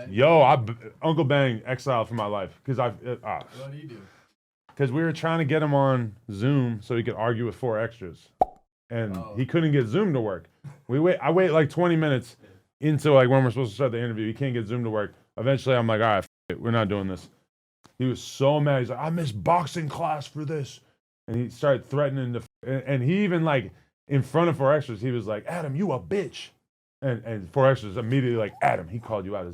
Yo, Uncle Bang exiled from my life because What do you do? Because we were trying to get him on Zoom so he could argue with 4 extras, and he couldn't get Zoom to work. I wait like 20 minutes into like when we're supposed to start the interview. He can't get Zoom to work. Eventually, I'm like, all right, f it, we're not doing this. He was so mad. He's like, I missed boxing class for this, and he started threatening to. And he even like in front of 4 extras, he was like, Adam, you a bitch. And 4 extras immediately like, Adam, he called you out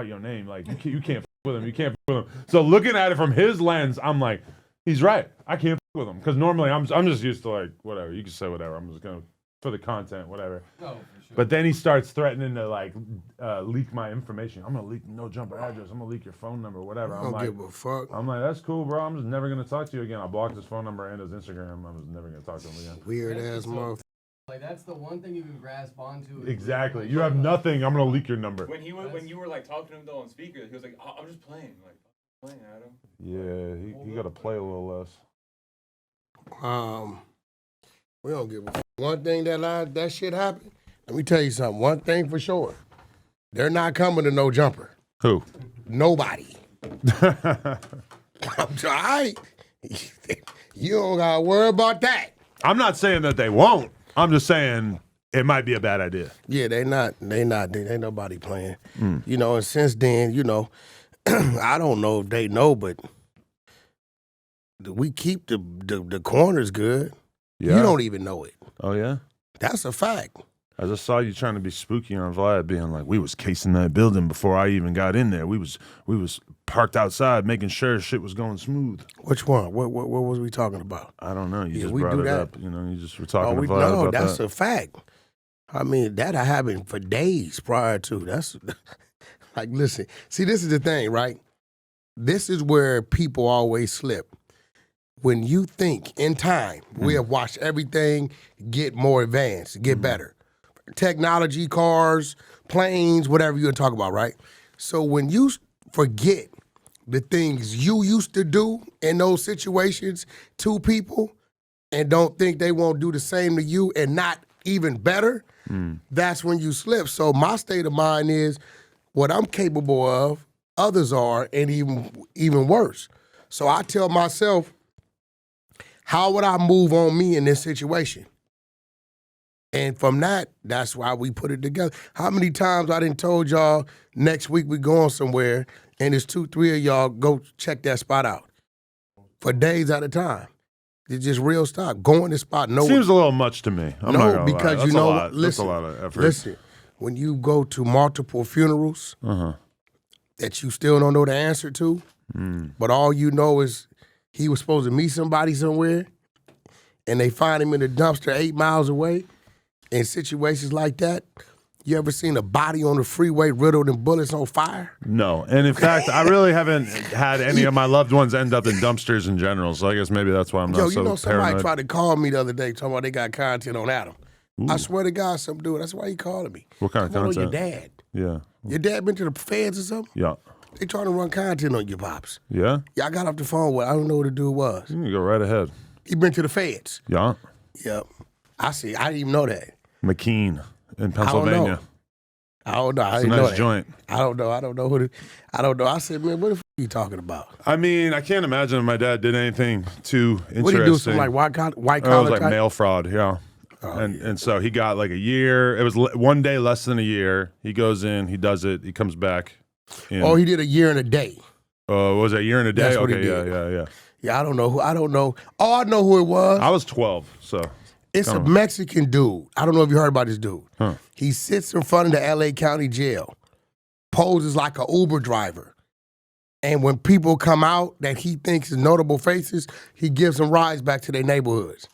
your name. Like you can't f with him. You can't f with him. So looking at it from his lens, I'm like, he's right. I can't f with him because normally I'm just used to like whatever. You can say whatever. I'm just gonna for the content, whatever. Oh, for sure. But then he starts threatening to like leak my information. I'm gonna leak no jumper address. I'm gonna leak your phone number, whatever. I don't give a fuck. I'm like, that's cool, bro. I'm just never gonna talk to you again. I blocked his phone number and his Instagram. I'm just never gonna talk to him again. Weird ass motherfucker. Like that's the one thing you can grasp onto. Exactly. You have nothing. I'm gonna leak your number. When you were like talking to him though on speaker, he was like, I'm just playing. Like, playing, Adam. Yeah, he got to play a little less. We don't give a fuck. One thing that shit happened. Let me tell you something. One thing for sure. They're not coming to no jumper. Who? Nobody. I'm trying. You don't gotta worry about that. I'm not saying that they won't. I'm just saying it might be a bad idea. Yeah, they ain't nobody playing. You know, and since then, you know, I don't know if they know, but we keep the corners good. Yeah. You don't even know it. Oh yeah? That's a fact. I just saw you trying to be spooky on Vlad, being like, we was casing that building before I even got in there. We was parked outside making sure shit was going smooth. Which one? What was we talking about? I don't know. You just we brought do it that. up. You know, you just were talking to Vlad about that. That's a fact. I mean, that happened for days prior to. That's like, listen. See, this is the thing, right? This is where people always slip. When you think in time, we have watched everything get more advanced, get better. Technology, cars, planes, whatever you're talking about, right? So when you forget the things you used to do in those situations to people and don't think they won't do the same to you and not even better, that's when you slip. So my state of mind is what I'm capable of, others are, and even worse. So I tell myself, how would I move on me in this situation? And from that's why we put it together. How many times I done told y'all next week we going somewhere and there's 2-3 of y'all go check that spot out for days at a time. It's just real stuff. Going to spot. No, seems a little much to me. I'm not gonna because lie. you know, that's listen, a lot of effort. Listen, when you go to multiple funerals that you still don't know the answer to, but all you know is he was supposed to meet somebody somewhere and they find him in a dumpster 8 miles away. In situations like that, you ever seen a body on the freeway riddled in bullets on fire? No. And in fact, I really haven't had any of my loved ones end up in dumpsters in general. So I guess maybe that's why I'm not so paranoid. You know, somebody tried to call me the other day talking about they got content on Adam. Ooh. I swear to God, some dude, that's why he calling me. What kind of content? Your dad. Yeah. Your dad been to the feds or something? Yeah. They trying to run content on your pops. Yeah? Yeah, I got off the phone with, I don't know what the dude was. You can go right ahead. He been to the feds. Yeah. Yep. I see. I didn't even know that. McKean in Pennsylvania. I don't know. It's a nice joint. I don't know. I don't know. I said, man, what the f are you talking about? I mean, I can't imagine if my dad did anything too interesting. What did he do? Some like white collar? It was like mail fraud, yeah. Oh, and so he got like a year. It was one day less than a year. He goes in, he does it, he comes back. He did a year and a day. Was it a year and a day? That's what okay, he did. Yeah. Yeah, I don't know who. Oh, I know who it was. I was 12, so. It's a Mexican dude. I don't know if you heard about this dude. Huh. He sits in front of the LA County Jail, poses like an Uber driver. And when people come out that he thinks is notable faces, he gives them rides back to their neighborhoods.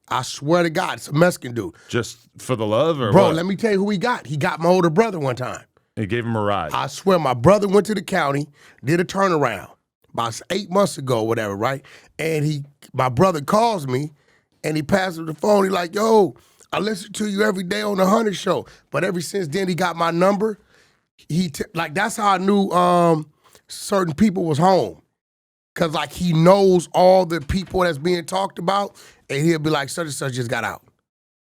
I swear to God, it's a Mexican dude. Just for the love or Bro, what? let me tell you who he got. He got my older brother one time. He gave him a ride. I swear, my brother went to the county, did a turnaround about 8 months ago, whatever, right? And my brother calls me, and he passes the phone. He like, yo, I listen to you every day on the 100 show. But ever since then, he got my number. That's how I knew certain people was home. Because, like, he knows all the people that's being talked about, and he'll be like, such and such just got out.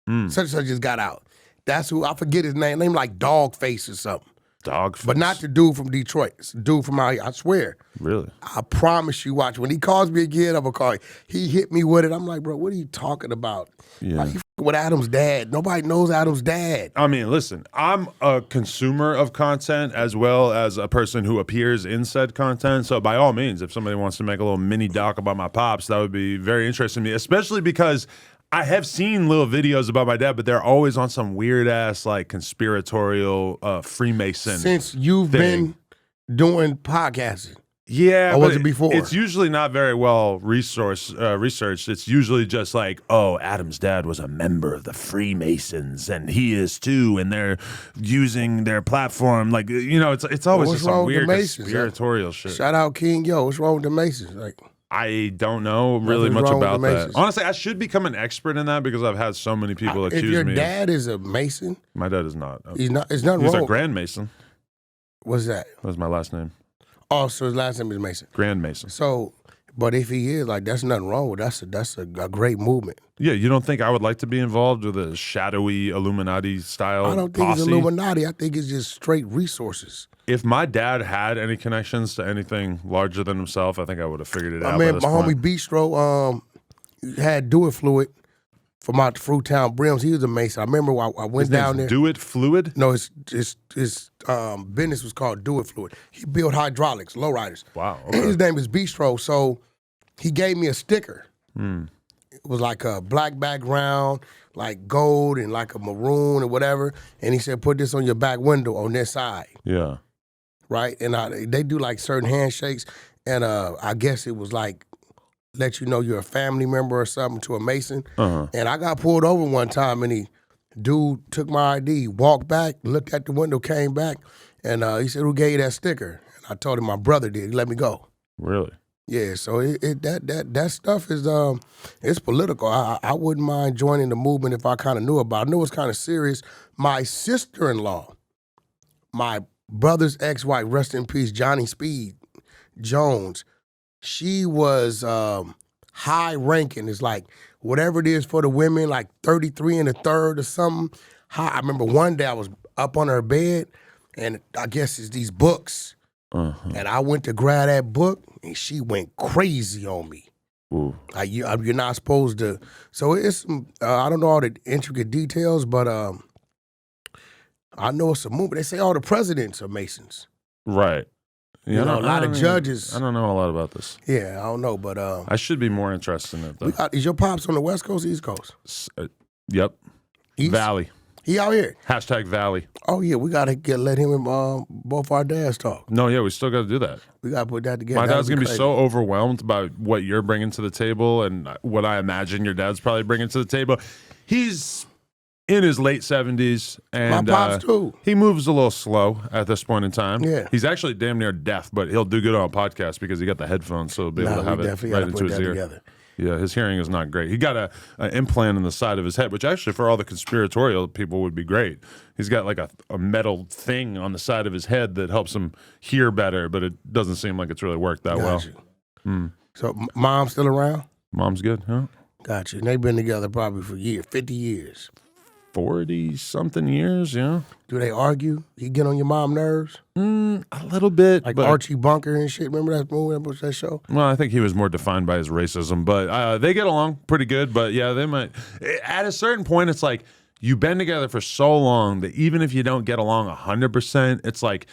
Such and such just got out. That's who, I forget his name like Dogface or something. Dogface. But not the dude from Detroit. It's the dude from out here. I swear. Really? I promise you, watch. When he calls me again, I'm going to call him. He hit me with it. I'm like, bro, what are you talking about? Yeah. Like, he with Adam's dad. Nobody knows Adam's dad. I mean, listen, I'm a consumer of content as well as a person who appears in said content. So by all means, if somebody wants to make a little mini doc about my pops, that would be very interesting to me, especially because I have seen little videos about my dad, but they're always on some weird ass like conspiratorial Freemason. Since you've thing. been doing podcasting. Yeah, or was but it before? It's usually not very well researched. It's usually just like, oh, Adam's dad was a member of the Freemasons, and he is too, and they're using their platform. Like, you know, it's always What's just wrong some with the weird Masons, conspiratorial shit. Shout out King Yo. What's wrong with the Masons? Like, I don't know really Nothing's much wrong with about the that. Masons. Honestly, I should become an expert in that because I've had so many people if accuse your me. dad is a Mason, My dad is not. he's not. It's not He's wrong. a Grand Mason. What's that? That's my last name. Oh, so his last name is Mason. Grand Mason. So, but if he is, like, that's nothing wrong with. That's a great movement. Yeah, you don't think I would like to be involved with a shadowy Illuminati style I don't think posse? it's Illuminati. I think it's just straight resources. If my dad had any connections to anything larger than himself, I think I would have figured it out. I by mean, this my point. homie Bistro had Do It Fluid from out the Fruitown Brims. He was a Mason. I remember I went His down name's there. Do It Fluid? No, his business was called Do It Fluid. He built hydraulics, lowriders. Wow. Okay. His name is Bistro. So he gave me a sticker. Hmm. It was like a black background, like gold and like a maroon or whatever. And he said, put this on your back window on this side, Yeah. right? And they do like certain handshakes. And I guess it was like, let you know you're a family member or something to a Mason. Uh-huh. And I got pulled over one time and dude took my ID, walked back, looked at the window, came back, and he said, who gave you that sticker? And I told him my brother did. He let me go. Really? Yeah, so that stuff is it's political. I wouldn't mind joining the movement if I kind of knew about it. I knew it was kind of serious. My sister-in-law, my brother's ex-wife, rest in peace, Johnny Speed Jones, she was high ranking. It's like whatever it is for the women, like 33 and a third or something. I remember one day I was up on her bed, and I guess it's these books. Uh-huh. And I went to grab that book, and she went crazy on me. Ooh. Like you're not supposed to. So it's I don't know all the intricate details, but I know it's a movement. They say all the presidents are Masons. Right. Yeah, You know, a lot of judges. I don't know a lot about this. Yeah, I don't know, but I should be more interested in it, though. is your pops on the West Coast, or East Coast? Yep. East? Valley. He out here. Hashtag Valley. Oh yeah, we gotta let him and both our dads talk. No, yeah, we still got to do that. We gotta put that together. My dad's going to be crazy. so overwhelmed by what you're bringing to the table and what I imagine your dad's probably bringing to the table. He's in his late 70s. And My pops too. he moves a little slow at this point in time. Yeah. He's actually damn near deaf, but he'll do good on a podcast because he got the headphones, so he'll be able to have we it definitely right gotta into put his that ear. together. Yeah, his hearing is not great. He got an implant in the side of his head, which actually for all the conspiratorial people would be great. He's got like a metal thing on the side of his head that helps him hear better, but it doesn't seem like it's really worked that well. Got you. So mom's still around? Mom's good, huh? Got you. And they've been together probably for 50 years. 40-something years, yeah. Do they argue? He get on your mom nerves? A little bit. Like but, Archie Bunker and shit. Remember that movie? That show? well, I think he was more defined by his racism, but they get along pretty good. But yeah, they might. At a certain point, it's like you've been together for so long that even if you don't get along 100%, it's like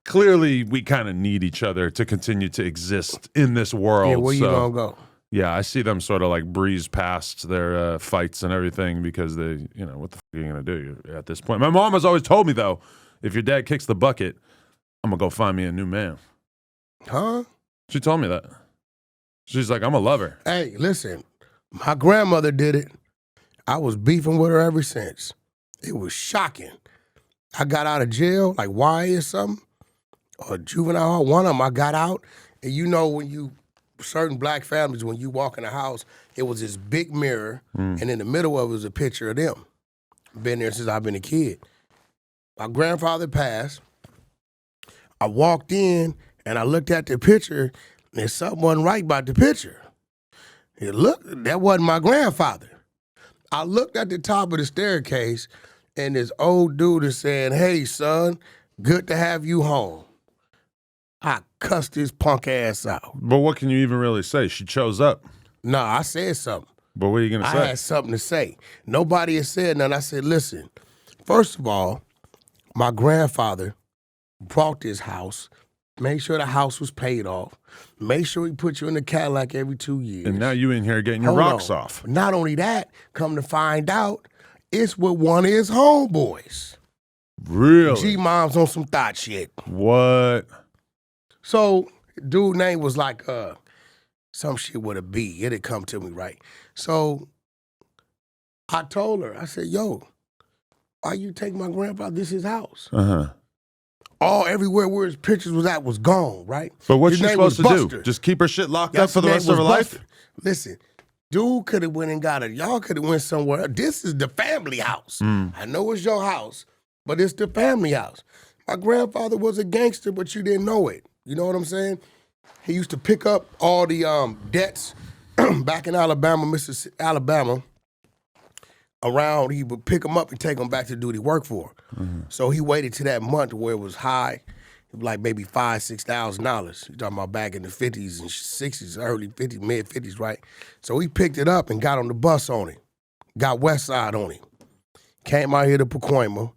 clearly we kind of need each other to continue to exist in this world. Yeah, where you So, gonna go? yeah, I see them sort of like breeze past their fights and everything because they, what the fuck are you going to do at this point? My mom has always told me, though, if your dad kicks the bucket, I'm going to go find me a new man. Huh? She told me that. She's like, I'm a lover. Hey, listen, my grandmother did it. I was beefing with her ever since. It was shocking. I got out of jail, like YA or something, or juvenile hall. One of them, I got out, and when certain black families, when you walk in the house, it was this big mirror, and in the middle of it was a picture of them. Been there since I've been a kid. My grandfather passed. I walked in, and I looked at the picture, and something wasn't right about the picture. That wasn't my grandfather. I looked at the top of the staircase, and this old dude is saying, hey, son, Good to have you home. I cussed his punk ass out. But what can you even really say? She chose up. No, I said something. But what are you going to I say? had something to say. Nobody had said nothing. I said, listen, first of all, my grandfather bought this house, made sure the house was paid off, made sure he put you in the Cadillac every 2 years. And now you in here getting your Hold rocks on. off. Not only that, come to find out, it's with one of his homeboys. Really? G-Mom's on some thought shit. What? So, dude name was like some shit with a B. It'd come to me, right? So, I told her, I said, yo, why you take my grandpa? This is his house. Uh-huh. Everywhere where his pictures was at was gone, right? But what's His she name supposed to was do? Buster. Just keep her shit locked That's up for the his rest name of her was life? Buster. Listen, dude could have went and got it. Y'all could have went somewhere. This is the family house. I know it's your house, but it's the family house. My grandfather was a gangster, but you didn't know it. You know what I'm saying? He used to pick up all the debts back in Alabama, Mississippi, Alabama. Around, he would pick them up and take them back to the duty work for. So he waited to that month where it was high, like maybe $5,000-$6,000. You're talking about back in the 50s and 60s, early 50s, mid 50s, right? So he picked it up and got on the bus on it, got West Side on him. Came out here to Pacoima.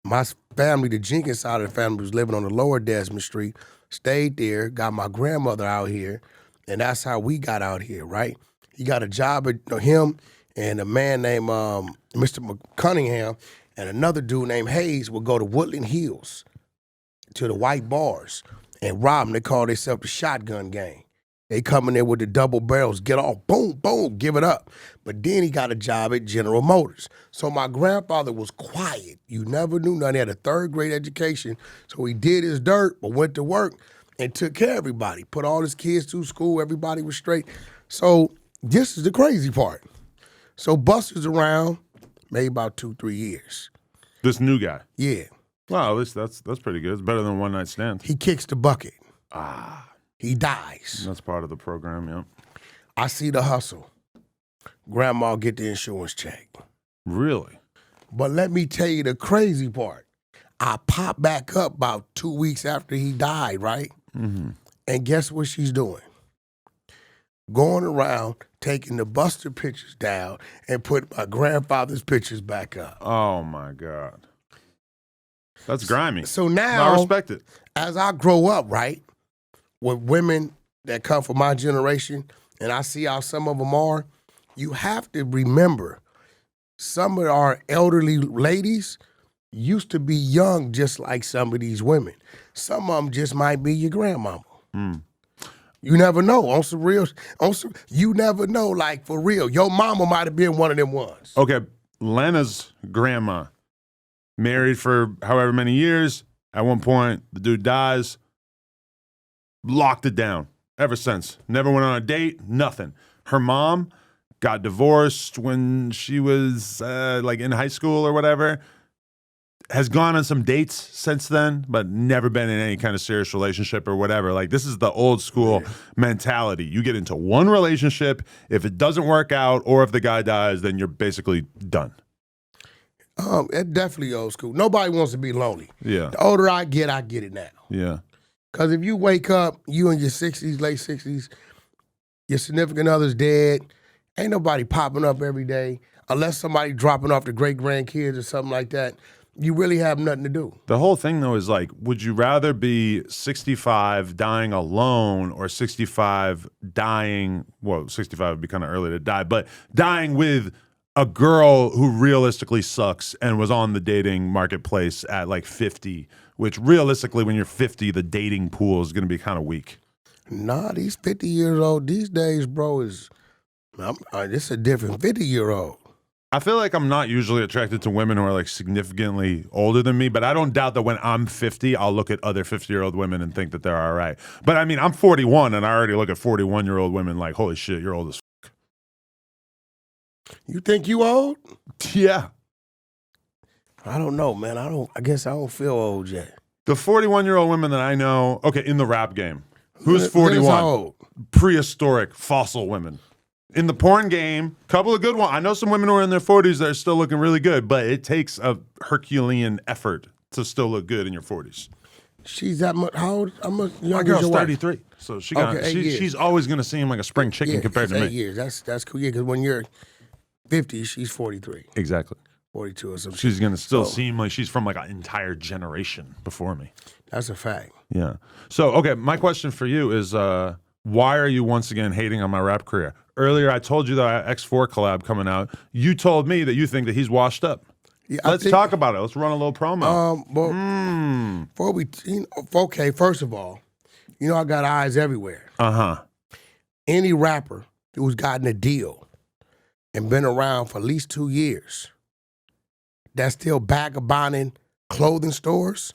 My family, the Jenkins side of the family, was living on the lower Desmond Street. Stayed there, got my grandmother out here, and that's how we got out here, right? He got a job at him and a man named Mr. Cunningham and another dude named Hayes would go to Woodland Hills to the white bars and rob them. They call themselves the shotgun gang. They come in there with the double barrels, get off, boom, boom, give it up. But then he got a job at General Motors. So my grandfather was quiet. You never knew nothing. He had a third grade education. So he did his dirt, but went to work and took care of everybody. Put all his kids through school. Everybody was straight. So this is the crazy part. So Buster's around maybe about 2-3 years. This new guy. Yeah. Wow, at least that's pretty good. It's better than one night stand. He kicks the bucket. Ah. He dies. That's part of the program, yeah. I see the hustle. Grandma get the insurance check. Really? But let me tell you the crazy part. I pop back up about 2 weeks after he died, right? Mm-hmm. And guess what she's doing? Going around taking the Buster pictures down and put my grandfather's pictures back up. Oh my God. That's grimy. So now, I respect it. as I grow up, right, with women that come from my generation, and I see how some of them are, you have to remember some of our elderly ladies used to be young just like some of these women. Some of them just might be your grandmama. You never know. On some real, you never know, like for real. Your mama might have been one of them ones. Okay, Lena's grandma, married for however many years. At one point, the dude dies. Locked it down ever since. Never went on a date, nothing. Her mom got divorced when she was like in high school or whatever. Has gone on some dates since then, but never been in any kind of serious relationship or whatever. Like, this is the old school mentality. You get into one relationship, if it doesn't work out or if the guy dies, then you're basically done. It's definitely old school. Nobody wants to be lonely. Yeah. The older I get it now. Yeah. Because if you wake up, you in your 60s, late 60s, your significant other's dead, ain't nobody popping up every day unless somebody dropping off the great-grandkids or something like that. You really have nothing to do. The whole thing, though, is like, would you rather be 65 dying alone or 65 dying, well, 65 would be kind of early to die, but dying with a girl who realistically sucks and was on the dating marketplace at like 50, which realistically, when you're 50, the dating pool is going to be kind of weak. Nah, these 50 years old these days, bro, this is a different 50-year-old. I feel like I'm not usually attracted to women who are like significantly older than me, but I don't doubt that when I'm 50, I'll look at other 50-year-old women and think that they're all right. But I mean, I'm 41 and I already look at 41-year-old women like, holy shit, you're old as fuck. You think you old? Yeah. I don't know, man. I guess I don't feel old yet. The 41-year-old women that I know, okay, in the rap game, who's That's 41? old. Prehistoric, fossil women. In the porn game, couple of good ones. I know some women who are in their 40s that are still looking really good, but it takes a Herculean effort to still look good in your 40s? She's that much. How old? How much My younger is girl's your wife? 33, so she got Okay, 8 years. she's always gonna seem like a spring chicken compared to 8 me. years. That's cool. Yeah, because when you're 50, she's 43, Exactly. 42 or something. She's gonna still seem like she's from like an entire generation before me. That's a fact. Yeah. So okay, my question for you is, why are you once again hating on my rap career? Earlier, I told you that I had X4 collab coming out. You told me that you think that he's washed up. Yeah, Let's talk about it. Let's run a little promo. Well, before we, okay, first of all, I got eyes everywhere. Any rapper who's gotten a deal and been around for at least 2 years that's still vagabonding clothing stores,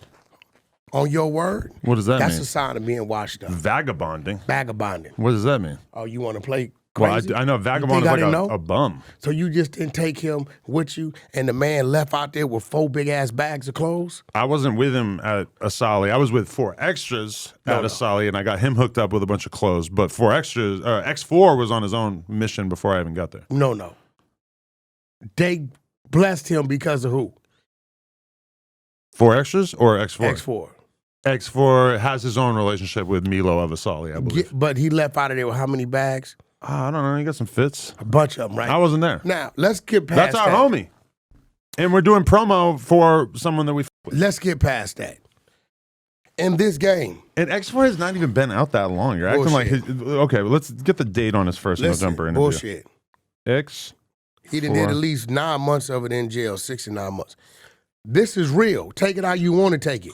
on your word, What does that that's mean? a sign of being washed up. Vagabonding. Vagabonding. What does that mean? Oh, you want to play Well, crazy? I know You vagabond think is I like didn't know? a bum. So you just didn't take him with you, and the man left out there with 4 big-ass bags of clothes? I wasn't with him at Asali. I was with 4 Extras at Asali, and I got him hooked up with a bunch of clothes. But 4 Extras, X4 was on his own mission before I even got there. No. They blessed him because of who? 4 Extras or X4? X4. X4 has his own relationship with Milo of Asali, I believe. But he left out of there with how many bags? I don't know. He got some fits. A bunch of them, right? I wasn't there. Now, let's get past That's our that. homie. And we're doing promo for someone that we f- with. Let's get past that. In this game, And X4 has not even been out that long. You're acting like his, okay, well, let's get the date on his first November interview. bullshit. X. He done did at least 9 months of it in jail, 69 months. This is real. Take it how you want to take it.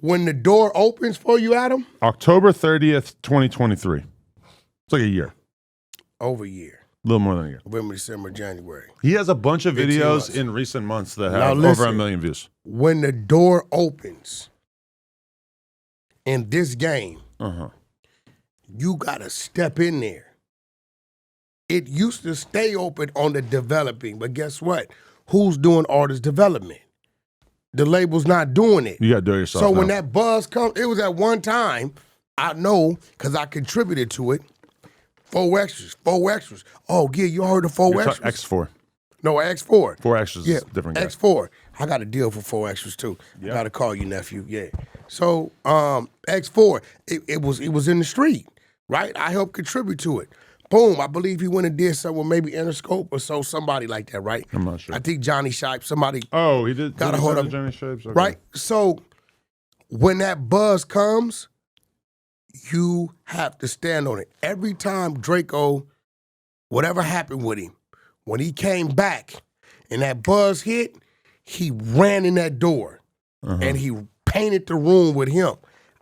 When the door opens for you, Adam, October 30th, 2023. It's like a year. over a year. A little more than a year. November, December, January. He has a bunch of 18 videos months. in recent months that Now have over listen. 1 million views. When the door opens in this game, you got to step in there. It used to stay open on the developing, but guess what? Who's doing artist development? The label's not doing it. You got to do it yourself. So now. when that buzz comes, it was at one time, I know, because I contributed to it, 4 extras. Oh, yeah, you heard of 4 You're extras? X4. No, X4. 4 Extras is a different guy. X4. I got a deal for 4 extras too. I got to call you, nephew. Yeah. So X4, it was in the street, right? I helped contribute to it. Boom. I believe he went and did something with maybe Interscope or so, somebody like that, right? I'm not sure. I think Johnny Shipe, somebody. Oh, he did. Got a did he hold say of the Johnny Shapes? Okay. Right? So when that buzz comes, you have to stand on it. Every time Draco, whatever happened with him, when he came back and that buzz hit, he ran in that door and he painted the room with him.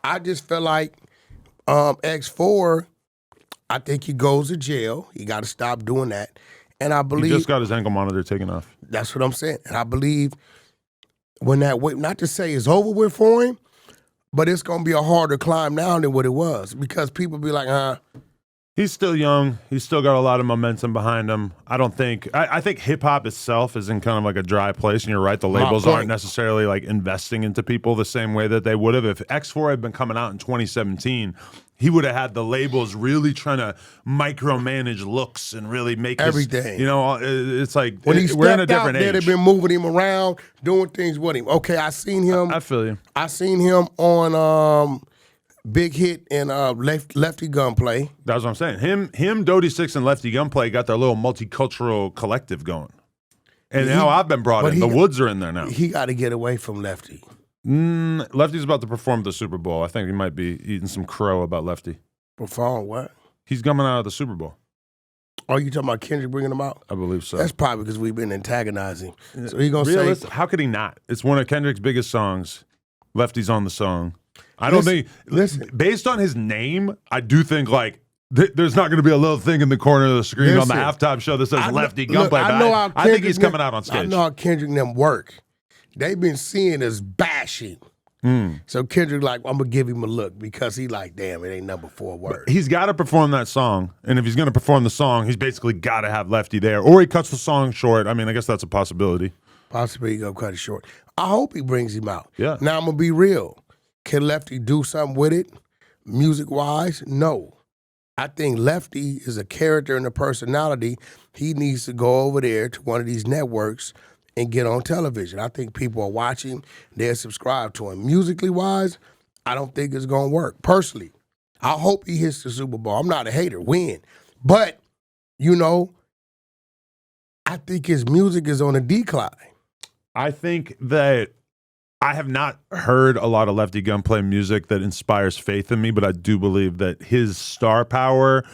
I just felt like X4, I think he goes to jail. He got to stop doing that. And I He believe just got his ankle monitor taken off. that's what I'm saying. And I believe when that wait, not to say it's over with for him, but it's gonna be a harder climb now than what it was because people be like, He's still young. He's still got a lot of momentum behind him. I don't think. I think hip hop itself is in kind of like a dry place. And you're right. The labels point. aren't necessarily like investing into people the same way that they would have if X4 had been coming out in 2017. He would have had the labels really trying to micromanage looks and really make his, Everything. It's like when he we're in a stepped out different there, age. they've been moving him around, doing things with him. Okay, I seen him. I feel you. I seen him on Big Hit and Lefty Gunplay. That's what I'm saying. Him, Dodie Six, and Lefty Gunplay got their little multicultural collective going. And now I've been brought in. The Woods are in there now. He got to get away from Lefty. Lefty's about to perform at the Super Bowl. I think he might be eating some crow about Lefty. Perform what? He's coming out of the Super Bowl. Oh, you talking about Kendrick bringing him out? I believe so. That's probably because we've been antagonizing. So he gonna Realistic, say, how could he not? It's one of Kendrick's biggest songs. Lefty's on the song. I don't think. Listen. Based on his name, I do think like there's not going to be a little thing in the corner of the screen on the halftime show that says Lefty Gunplay. I think he's coming out on stage. I know how Kendrick and them work. They've been seeing us bashing. So Kendrick like, I'm gonna give him a look because he like, damn, it ain't number 4 word. He's got to perform that song, and if he's going to perform the song, he's basically got to have Lefty there, or he cuts the song short. I mean, I guess that's a possibility. Possibly he gonna cut it short. I hope he brings him out. Yeah. Now I'm gonna be real. Can Lefty do something with it, music wise? No. I think Lefty is a character and a personality. He needs to go over there to one of these networks and get on television. I think people are watching, they're subscribed to him. Musically wise, I don't think it's gonna work. Personally, I hope he hits the Super Bowl. I'm not a hater, win. But, you know, I think his music is on a decline. I think that I have not heard a lot of Lefty Gunplay music that inspires faith in me, but I do believe that his star power,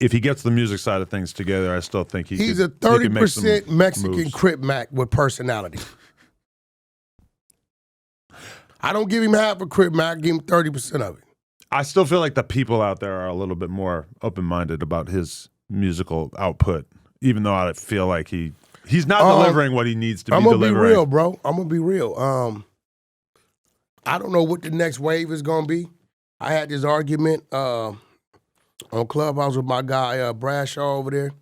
if he gets the music side of things together, I still think he's a 30% Mexican Crip Mac with personality. I don't give him half a Crip Mac, I give him 30% of it. I still feel like the people out there are a little bit more open-minded about his musical output, even though I feel like he's not delivering what he needs to be delivering. I'm gonna be real, bro. I'm gonna be real. I don't know what the next wave is gonna be. I had this argument on Clubhouse with my guy Bradshaw over there,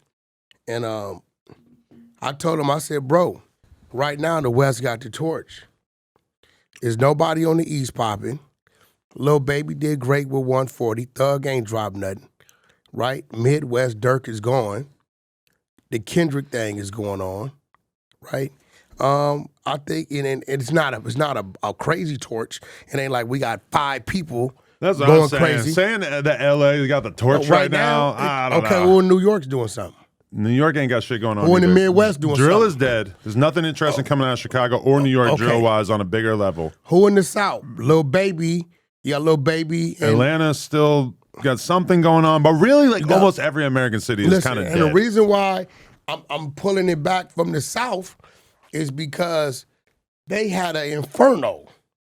and I told him, I said, bro, right now the West got the torch. There's nobody on the East popping. Lil Baby did great with 140. Thug ain't dropped nothing, right? Midwest Dirk is gone. The Kendrick thing is going on, right? I think and it's not a crazy torch. It ain't like we got 5 people That's what going I'm saying. crazy. Saying that LA got the torch right now, I don't know. Okay, well, New York's doing something. New York ain't got shit going on. Who in the either. Midwest doing Drill something? is dead. There's nothing interesting coming out of Chicago or New York Okay. drill-wise on a bigger level. Who in the South? Lil Baby. You got Lil Baby. And Atlanta still got something going on, but really, like got- almost every American city is listen, kind of and dead. the reason why I'm pulling it back from the South is because they had an inferno.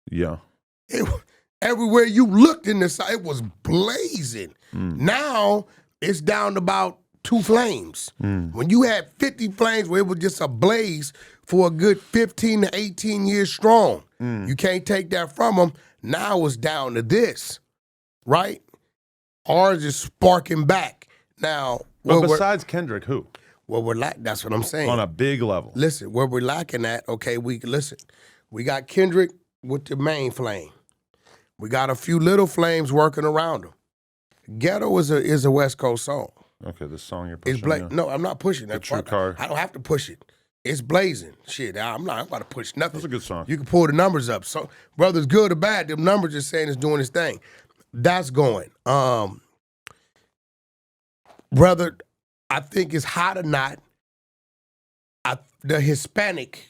Yeah. Everywhere you looked in the South, it was blazing. Mm. Now it's down to about 2 flames. When you had 50 flames where it was just a blaze for a good 15 to 18 years strong, you can't take that from them. Now it's down to this, right? Ours is sparking back. Now, But besides Kendrick, who? well, that's what I'm saying. On a big level. Listen, where we're lacking at, okay, we got Kendrick with the main flame. We got a few little flames working around him. Ghetto is a West Coast song. Okay, this song you're It's pushing. No, I'm not pushing that. True Car. I don't have to push it. It's blazing. Shit, I'm about to push nothing. That's a good song. You can pull the numbers up. So, whether it's good or bad, the numbers just saying it's doing its thing. That's going. Brother, I think it's hot or not. The Hispanic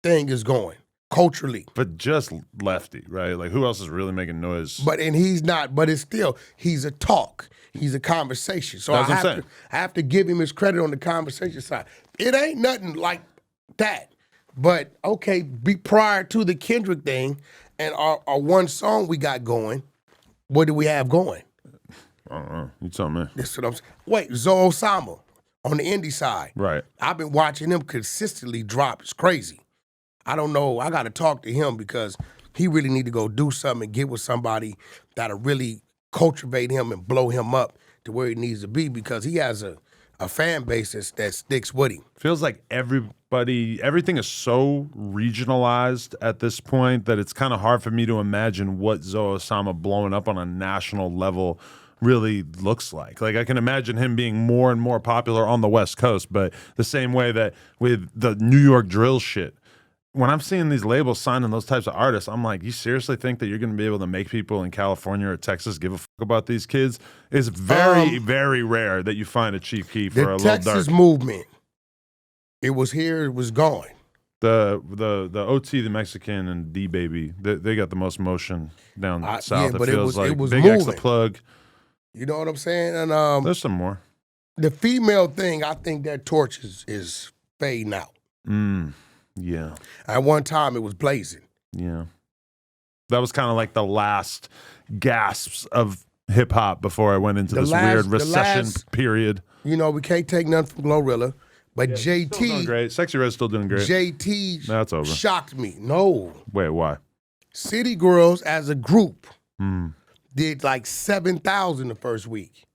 thing is going culturally. But just Lefty, right? Like, who else is really making noise? But he's not. But it's still, he's a talk. He's a conversation. So That's I what I'm saying. have to give him his credit on the conversation side. It ain't nothing like that. But okay, prior to the Kendrick thing and our one song we got going, what do we have going? I don't know. You tell me. That's what I'm saying. Wait, Zoe Osama on the indie side. Right. I've been watching him consistently drop. It's crazy. I don't know. I got to talk to him because he really need to go do something and get with somebody that'll really cultivate him and blow him up to where he needs to be because he has a fan base that sticks with him. Feels like everything is so regionalized at this point that it's kind of hard for me to imagine what Zoe Osama blowing up on a national level really looks like. Like, I can imagine him being more and more popular on the West Coast, but the same way that with the New York drill shit, when I'm seeing these labels signing those types of artists, I'm like, you seriously think that you're going to be able to make people in California or Texas give a fuck about these kids? It's very, very rare that you find a Chief Keef or a The Lil Texas Durk. movement, it was here, it was gone. The OT, the Mexican, and D Baby, they got the most motion down south. Yeah, but it feels it was Big X the moving. Plug. You know what I'm saying? And There's some more. the female thing, I think that torch is fading out. Yeah. At one time, it was blazing. Yeah. That was kind of like the last gasps of hip hop before I went into this weird recession period. You know, we can't take nothing from Glorilla, but Still doing great. Sexy Red's still doing great. JT That's over. shocked me. No. Wait, why? City Girls as a group did like 7,000 the first week.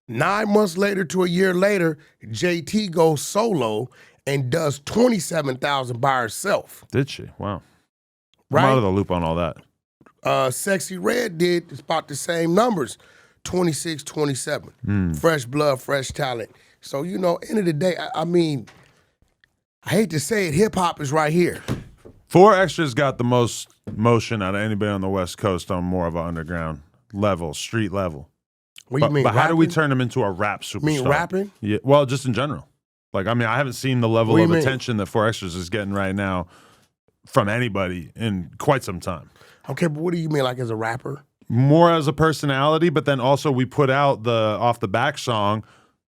9 months later to a year later, JT goes solo and does 27,000 by herself. Did she? Wow. Right? I'm out of the loop on all that. Sexy Red did about the same numbers, 26, 27. Fresh blood, fresh talent. So, you know, end of the day, I mean, I hate to say it, hip hop is right here. 4 Extras got the most motion out of anybody on the West Coast on more of an underground level, street level. What do you mean? But how do we rapping? turn him into a rap superstar? You mean rapping? Yeah. Well, just in general. Like, I mean, I haven't seen the level What do of you mean? attention that 4 Extras is getting right now from anybody in quite some time. Okay, but what do you mean, like as a rapper? More as a personality, but then also we put out the Off the Back song,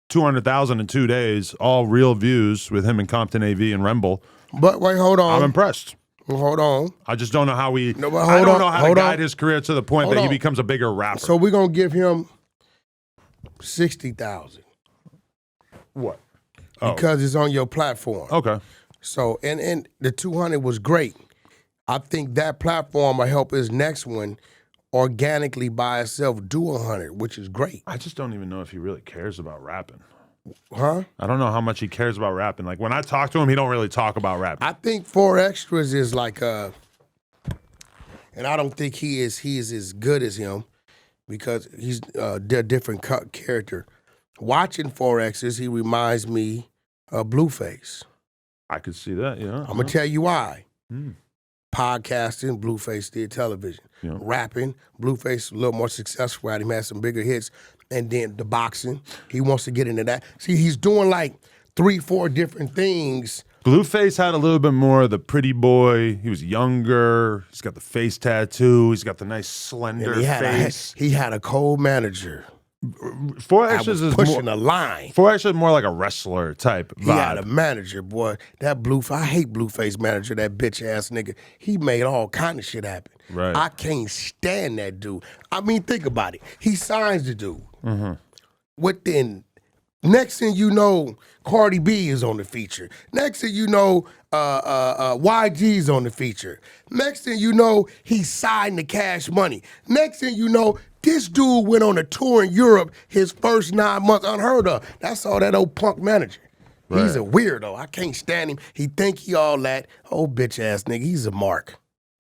200,000 in 2 days, all real views with him and Compton AV and Remble. But wait, hold on. I'm impressed. Hold on. I just don't know how we. No, but I hold don't on, know how to hold guide on. his career to the point Hold that he on. becomes a bigger rapper. So we're gonna give him 60,000 what? Oh, because it's on your platform. okay. So and the 200 was great. I think that platform will help his next one organically by itself do 100, which is great. I just don't even know if he really cares about rapping. Huh? I don't know how much he cares about rapping. Like when I talk to him, he don't really talk about rapping. I think 4 Extras is like and I don't think he is as good as him because he's a different character. Watching 4 Extras, he reminds me of Blueface. I could see that. Yeah. I'm gonna tell you why. Mm. Podcasting, Blueface did television. Yeah. Rapping, Blueface a little more successful at him, had some bigger hits. And then the boxing, he wants to get into that. See, he's doing like 3-4 different things. Blueface had a little bit more of the pretty boy. He was younger. He's got the face tattoo. He's got the nice slender And face. he had a cold manager. 4 I Extras was is pushing more. the line. 4 Extras is more like a wrestler type He had a vibe. manager, boy. That I hate Blueface manager, that bitch ass nigga. He made all kind of shit happen. Right. I can't stand that dude. I mean, think about it. He signs the dude. Mm-hmm. What then? Next thing you know, Cardi B is on the feature. Next thing you know, YG's on the feature. Next thing you know, he signed the Cash Money. Next thing you know, this dude went on a tour in Europe his first 9 months, unheard of. That's all that old punk manager. He's a weirdo. I can't stand him. He think he all that. Old bitch ass nigga. He's a mark.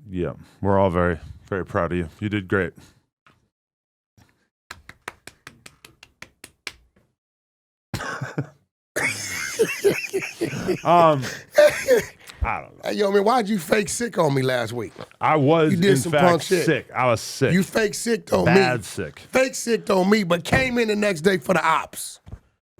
Yeah, we're all very, very proud of you. You did great. I don't know. Hey, yo, man, why'd you fake sick on me last week? I was You did in some fact punk shit. sick. I was sick. You fake sick on me. Bad sick. Fake sick on me, but came in the next day for the ops.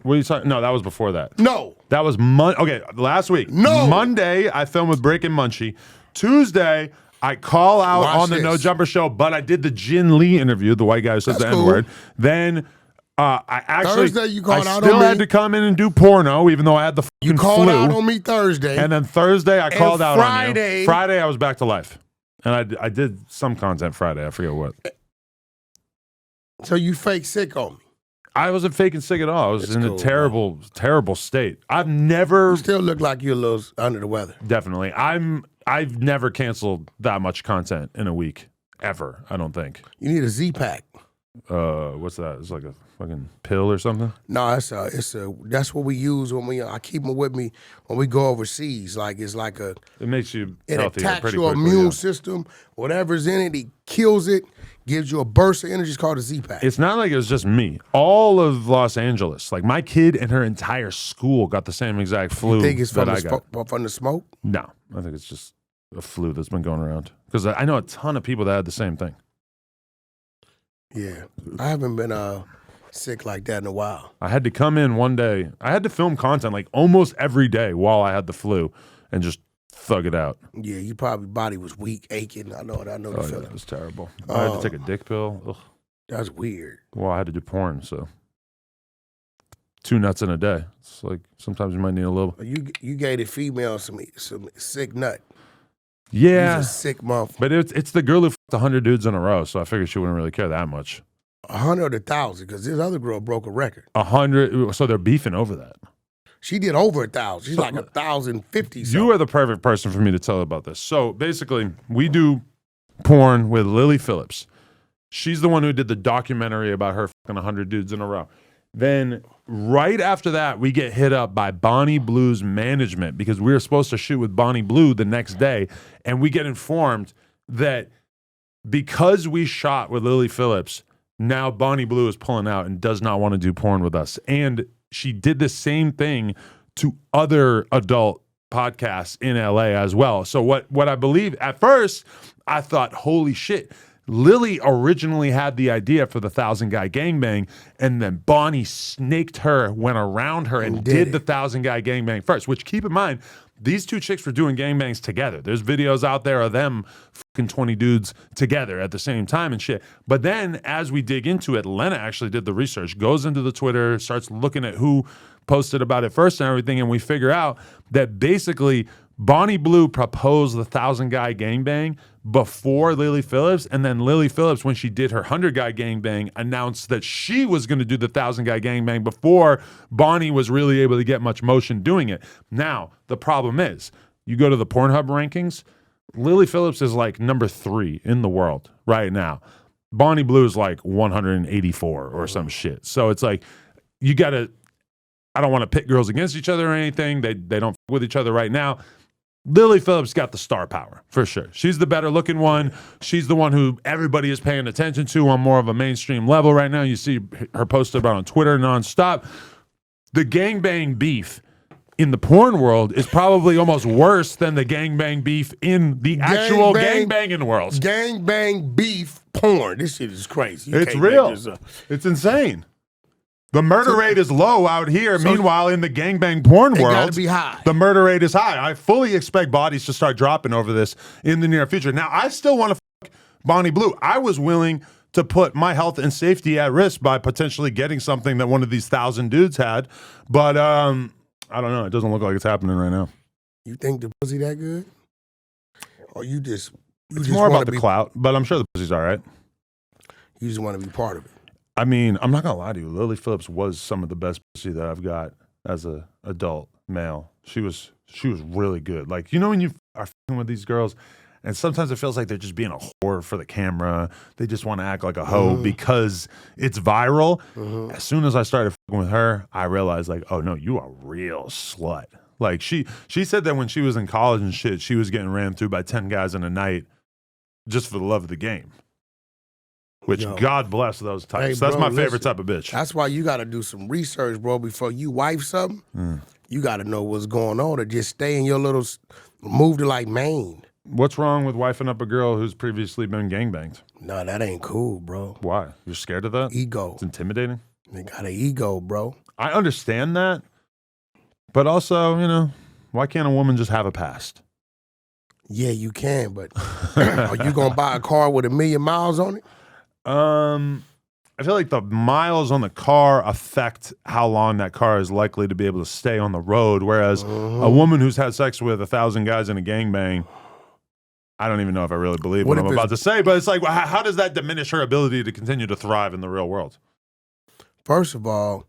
What are you talking? No, that was before that. No. That was Okay, last week. No. Monday, I filmed with Breaking Munchie. Tuesday, I call out Watch on the this. No Jumper show, but I did the Ginn Lee interview, the white guy who says That's the cool. N-word. Then I actually Thursday, you called I out still on had me. to come in and do porno, even though I had the You fucking called flu. out on me Thursday. And then Thursday, I called out on Friday- you. Friday, I was back to life. And I did some content Friday. I forget what. So you fake sick on me. I wasn't faking sick at all. I was It's in cool, a terrible, terrible state. I've never, You still look like you're a little under the weather. definitely, I've never canceled that much content in a week, ever, I don't think. You need a Z-Pack. What's that? It's like a fucking pill or something? No, that's what we use when I keep them with me when we go overseas. Like it's like It makes you it healthier attacks pretty your quickly. immune yeah. system. Whatever's in it, it kills it, gives you a burst of energy. It's called a Z-Pack. It's not like it was just me. All of Los Angeles, like my kid and her entire school got the same exact flu You think it's that from I got. from the smoke? No, I think it's just a flu that's been going around. Because I know a ton of people that had the same thing. Yeah, I haven't been sick like that in a while. I had to come in one day. I had to film content like almost every day while I had the flu and just thug it out. Yeah, you probably body was weak, aching. I know the Oh, yeah, feeling. it was terrible. I had to take a dick pill. Ugh. That's weird. Well, I had to do porn, so 2 nuts in a day. It's like sometimes you might need a little. You gave the female some sick nut. Yeah, He's a sick month. but it's the girl who fucked 100 dudes in a row, so I figured she wouldn't really care that much. 100 or 1,000, because this other girl broke a record. 100, so they're beefing over that. She did over 1,000. She's like 1,050. You are the perfect person for me to tell about this. So basically, we do porn with Lily Phillips. She's the one who did the documentary about her fucking 100 dudes in a row. Then right after that, we get hit up by Bonnie Blue's management because we were supposed to shoot with Bonnie Blue the next day. And we get informed that because we shot with Lily Phillips, now Bonnie Blue is pulling out and does not want to do porn with us. And she did the same thing to other adult podcasts in LA as well. So what I believe at first, I thought, holy shit, Lily originally had the idea for the 1,000 guy gangbang, and then Bonnie snaked her, went around her, and did the 1,000 guy gangbang first. Which, keep in mind, these two chicks were doing gangbangs together. There's videos out there of them fucking 20 dudes together at the same time and shit. But then, as we dig into it, Lena actually did the research, goes into the Twitter, starts looking at who posted about it first and everything, and we figure out that basically Bonnie Blue proposed the 1,000 guy gangbang before Lily Phillips, and then Lily Phillips, when she did her 100 guy gangbang, announced that she was going to do the 1,000 guy gangbang before Bonnie was really able to get much motion doing it. Now, the problem is, you go to the Pornhub rankings, Lily Phillips is like number 3 in the world right now. Bonnie Blue is like 184 or some shit. So it's like, you got to, I don't want to pit girls against each other or anything. They don't f- with each other right now. Lily Phillips got the star power, for sure. She's the better looking one. She's the one who everybody is paying attention to on more of a mainstream level right now. You see her posted about on Twitter nonstop. The gangbang beef in the porn world is probably almost worse than the gangbang beef in the actual gangbanging world. Gangbang beef porn. This shit is crazy. It's real. It's insane. The murder rate is low out here. Meanwhile, in the gangbang porn world, gotta be high. The murder rate is high. I fully expect bodies to start dropping over this in the near future. Now, I still want to fuck Bonnie Blue. I was willing to put my health and safety at risk by potentially getting something that one of these 1,000 dudes had. But I don't know. It doesn't look like it's happening right now. You think the pussy that good? Or you just It's more about the clout, but I'm sure the pussy's all right. You just want to be part of it. I mean, I'm not going to lie to you. Lily Phillips was some of the best pussy that I've got as an adult male. She was really good. Like, you know when you are f***ing with these girls, and sometimes it feels like they're just being a whore for the camera. They just want to act like a hoe because it's viral. As soon as I started f***ing with her, I realized, like, oh, no, you are a real slut. Like, she said that when she was in college and shit, she was getting ran through by 10 guys in a night just for the love of the game. Which, God bless those types. Hey, That's bro, my favorite listen, type of bitch. That's why you got to do some research, bro, before you wife something. You got to know what's going on or just stay in your little, move to like Maine. What's wrong with wifing up a girl who's previously been gangbanged? No, that ain't cool, bro. Why? You're scared of that? Ego. It's intimidating? They got an ego, bro. I understand that. But also, you know, why can't a woman just have a past? Yeah, you can, but are you going to buy a car with 1 million miles on it? I feel like the miles on the car affect how long that car is likely to be able to stay on the road. Whereas a woman who's had sex with 1,000 guys in a gangbang, I don't even know if I really believe what I'm about to say, but it's like, how does that diminish her ability to continue to thrive in the real world? First of all,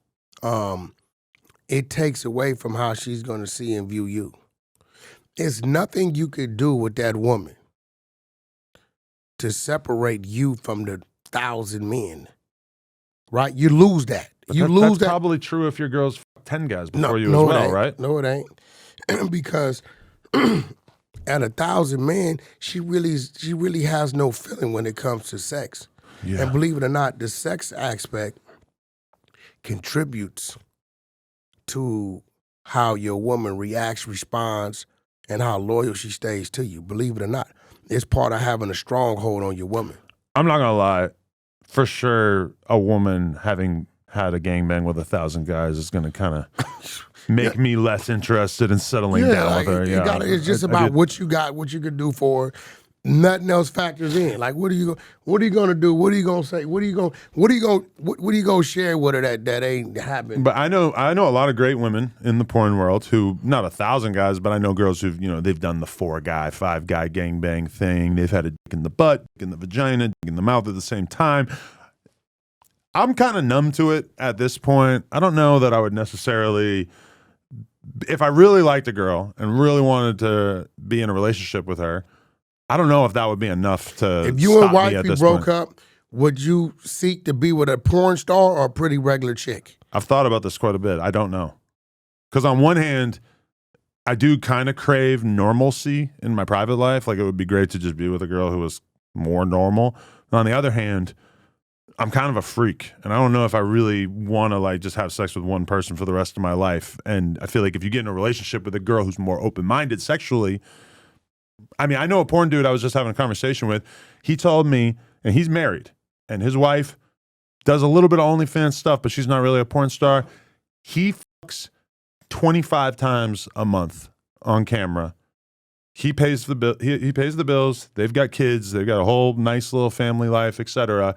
it takes away from how she's going to see and view you. There's nothing you could do with that woman to separate you from the 1,000 men, right? You lose that. But you lose that's that. probably true if your girl's 10 guys before you no, as well, it ain't. right? No, it ain't. Because at 1,000 men, she really has no feeling when it comes to sex. Yeah. And believe it or not, the sex aspect contributes to how your woman reacts, responds, and how loyal she stays to you. Believe it or not, it's part of having a stronghold on your woman. I'm not gonna lie, for sure, a woman having had a gangbang with 1,000 guys is gonna kind of make me less interested in settling down with her. Yeah, it's just about what you got, what you can do for her. Nothing else factors in. Like, what are you gonna do? What are you gonna say? What are you gonna share with her that ain't happened? But I know a lot of great women in the porn world who, not 1,000 guys, but I know girls who've, you know, they've done the 4-guy, 5-guy gangbang thing. They've had a dick in the butt, dick in the vagina, dick in the mouth at the same time. I'm kind of numb to it at this point. I don't know that I would necessarily, if I really liked a girl and really wanted to be in a relationship with her, I don't know if that would be enough to If you and stop me at wifey this broke point. up, would you seek to be with a porn star or a pretty regular chick? I've thought about this quite a bit. I don't know. Because on one hand, I do kind of crave normalcy in my private life. Like, it would be great to just be with a girl who was more normal. And on the other hand, I'm kind of a freak, and I don't know if I really want to like just have sex with one person for the rest of my life. And I feel like if you get in a relationship with a girl who's more open-minded sexually, I mean, I know a porn dude I was just having a conversation with. He told me, and he's married, and his wife does a little bit of OnlyFans stuff, but she's not really a porn star. He fucks 25 times a month on camera. He pays the bill. He pays the bills. They've got kids. They've got a whole nice little family life, etc.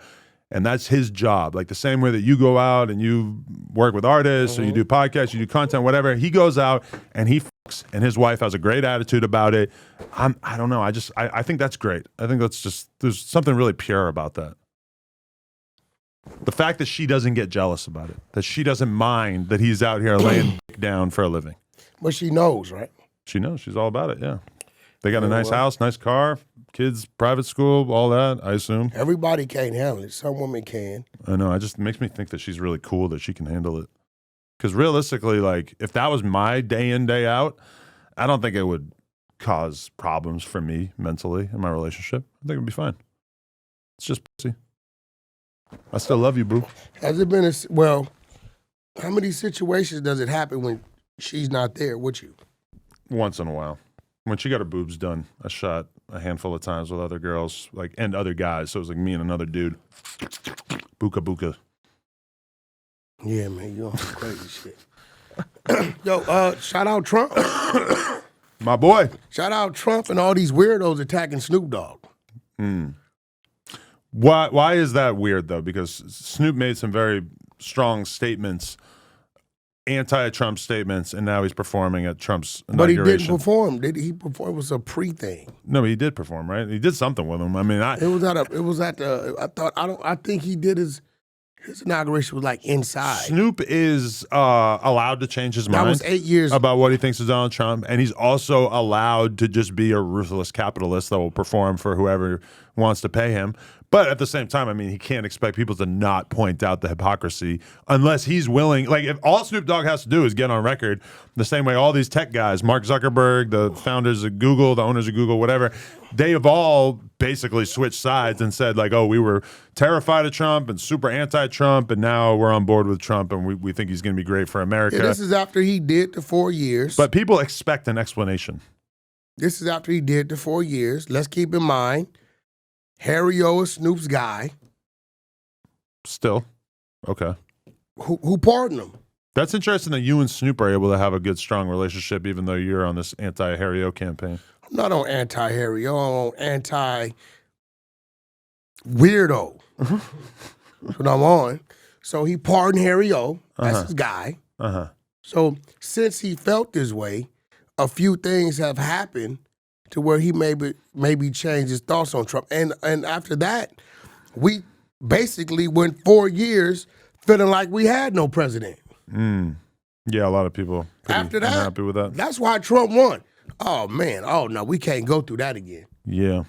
And that's his job. Like the same way that you go out and you work with artists or you do podcasts, you do content, whatever. He goes out and he fucks, and his wife has a great attitude about it. I don't know. I think that's great. I think that's just, there's something really pure about that. The fact that she doesn't get jealous about it, that she doesn't mind that he's out here laying down for a living. But she knows, right? She knows. She's all about it, yeah. They got a nice house, nice car, kids, private school, all that, I assume. Everybody can't handle it. Some women can. I know. It makes me think that she's really cool that she can handle it. Because realistically, like, if that was my day in, day out, I don't think it would cause problems for me mentally in my relationship. I think it would be fine. It's just pussy. I still love you, boo. Has it been well, how many situations does it happen when she's not there with you? Once in a while. When she got her boobs done, I shot a handful of times with other girls, like, and other guys. So it was like me and another dude. Buka buka. Yeah, man, you on some crazy shit. Yo, shout out Trump. My boy. Shout out Trump and all these weirdos attacking Snoop Dogg. Why is that weird, though? Because Snoop made some very strong statements, anti-Trump statements, and now he's performing at Trump's inauguration. But he didn't perform. Did he perform? It was a pre-thing. No, he did perform, right? He did something with him. I mean, I think he did his inauguration was like inside. Snoop is allowed to change his mind. That was 8 years about what he thinks of Donald Trump, and he's also allowed to just be a ruthless capitalist that will perform for whoever wants to pay him. But at the same time, I mean, he can't expect people to not point out the hypocrisy unless he's willing. Like, if all Snoop Dogg has to do is get on record, the same way all these tech guys, Mark Zuckerberg, the founders of Google, the owners of Google, whatever, they have all basically switched sides and said, like, oh, we were terrified of Trump and super anti-Trump, and now we're on board with Trump, and we think he's going to be great for America. Yeah, this is after he did the 4 years. But people expect an explanation. This is after he did the 4 years. Let's keep in mind, Harry O is Snoop's guy. Still. Okay. Who pardoned him? That's interesting that you and Snoop are able to have a good, strong relationship, even though you're on this anti-Harry O campaign. I'm not on anti-Harry O. I'm on anti-weirdo. That's what I'm on. So he pardoned Harry O. That's his guy. So since he felt this way, a few things have happened to where he maybe changed his thoughts on Trump. And after that, we basically went 4 years feeling like we had no president. Yeah, a lot of people after that, unhappy with that. That's why Trump won. Oh, man. Oh, no, we can't go through that again. Yeah.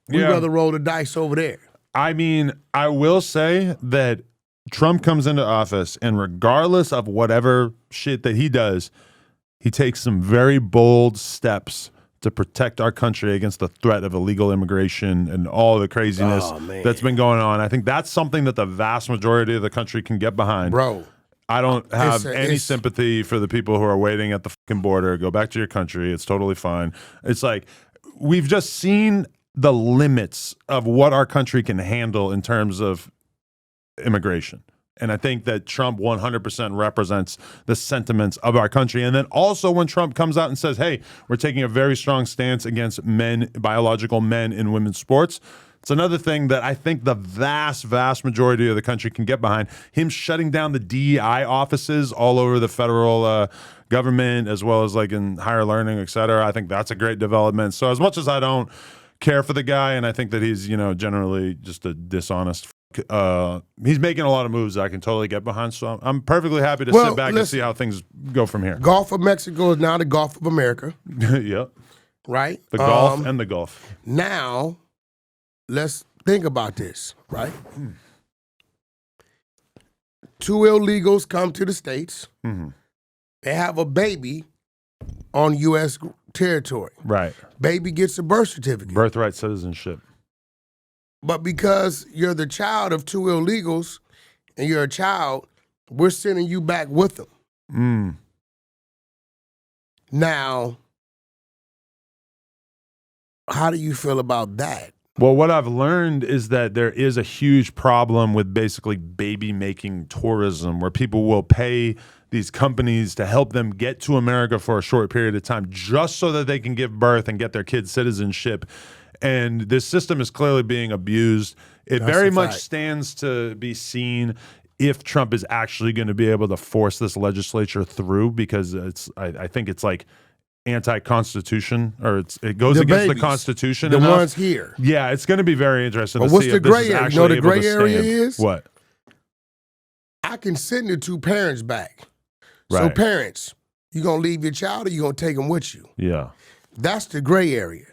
We'd rather roll the dice over there. I mean, I will say that Trump comes into office, and regardless of whatever shit that he does, he takes some very bold steps to protect our country against the threat of illegal immigration and all the craziness that's been going on. I think that's something that the vast majority of the country can get behind. Bro. I don't have any sympathy for the people who are waiting at the fucking border. Go back to your country. It's totally fine. It's like, we've just seen the limits of what our country can handle in terms of immigration. And I think that Trump 100% represents the sentiments of our country. And then also when Trump comes out and says, hey, we're taking a very strong stance against men, biological men in women's sports, it's another thing that I think the vast, vast majority of the country can get behind. Him shutting down the DEI offices all over the federal government, as well as like in higher learning, et cetera. I think that's a great development. So as much as I don't care for the guy, and I think that he's, generally just a dishonest, he's making a lot of moves that I can totally get behind. So I'm perfectly happy to sit back and see how things go from here. Gulf of Mexico is now the Gulf of America. Yep. Right? The Gulf and the Gulf. Now, let's think about this, right? 2 illegals come to the States. They have a baby on U.S. territory. Right. Baby gets a birth certificate. Birthright citizenship. But because you're the child of 2 illegals and you're a child, we're sending you back with them. Mm. Now, how do you feel about that? Well, what I've learned is that there is a huge problem with basically baby-making tourism, where people will pay these companies to help them get to America for a short period of time just so that they can give birth and get their kids citizenship. And this system is clearly being abused. It That's very a much fact. stands to be seen if Trump is actually going to be able to force this legislature through, because I think it's like anti-constitution, or it goes The against the babies, Constitution. The enough. ones here. Yeah, it's going to be very interesting But to what's see the if this gray is area? You actually know what the able to gray area stand. is? What? I can send the 2 parents back. So Right. parents, you going to leave your child or you going to take them with you? Yeah. That's the gray area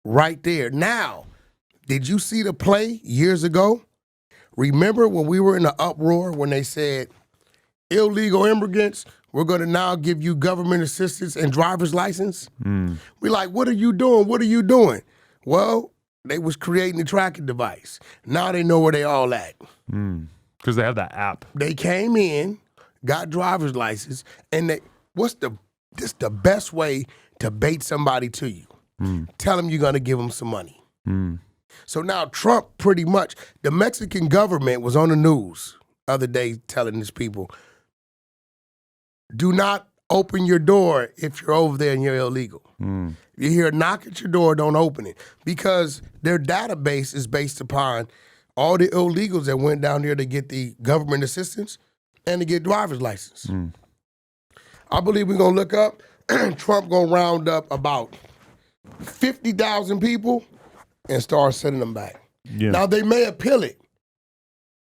right there. Now, did you see the play years ago? Remember when we were in the uproar when they said, illegal immigrants, we're going to now give you government assistance and driver's license? We like, what are you doing? What are you doing? Well, they was creating a tracking device. Now they know where they all at. Because they have that app. They came in, got driver's license, and this the best way to bait somebody to you. Tell them you're going to give them some money. So now Trump pretty much, the Mexican government was on the news the other day telling his people, do not open your door if you're over there and you're illegal. You hear a knock at your door, don't open it. Because their database is based upon all the illegals that went down there to get the government assistance and to get driver's license. I believe we're going to look up, Trump going to round up about 50,000 people and start sending them back. Yeah. Now, they may appeal it,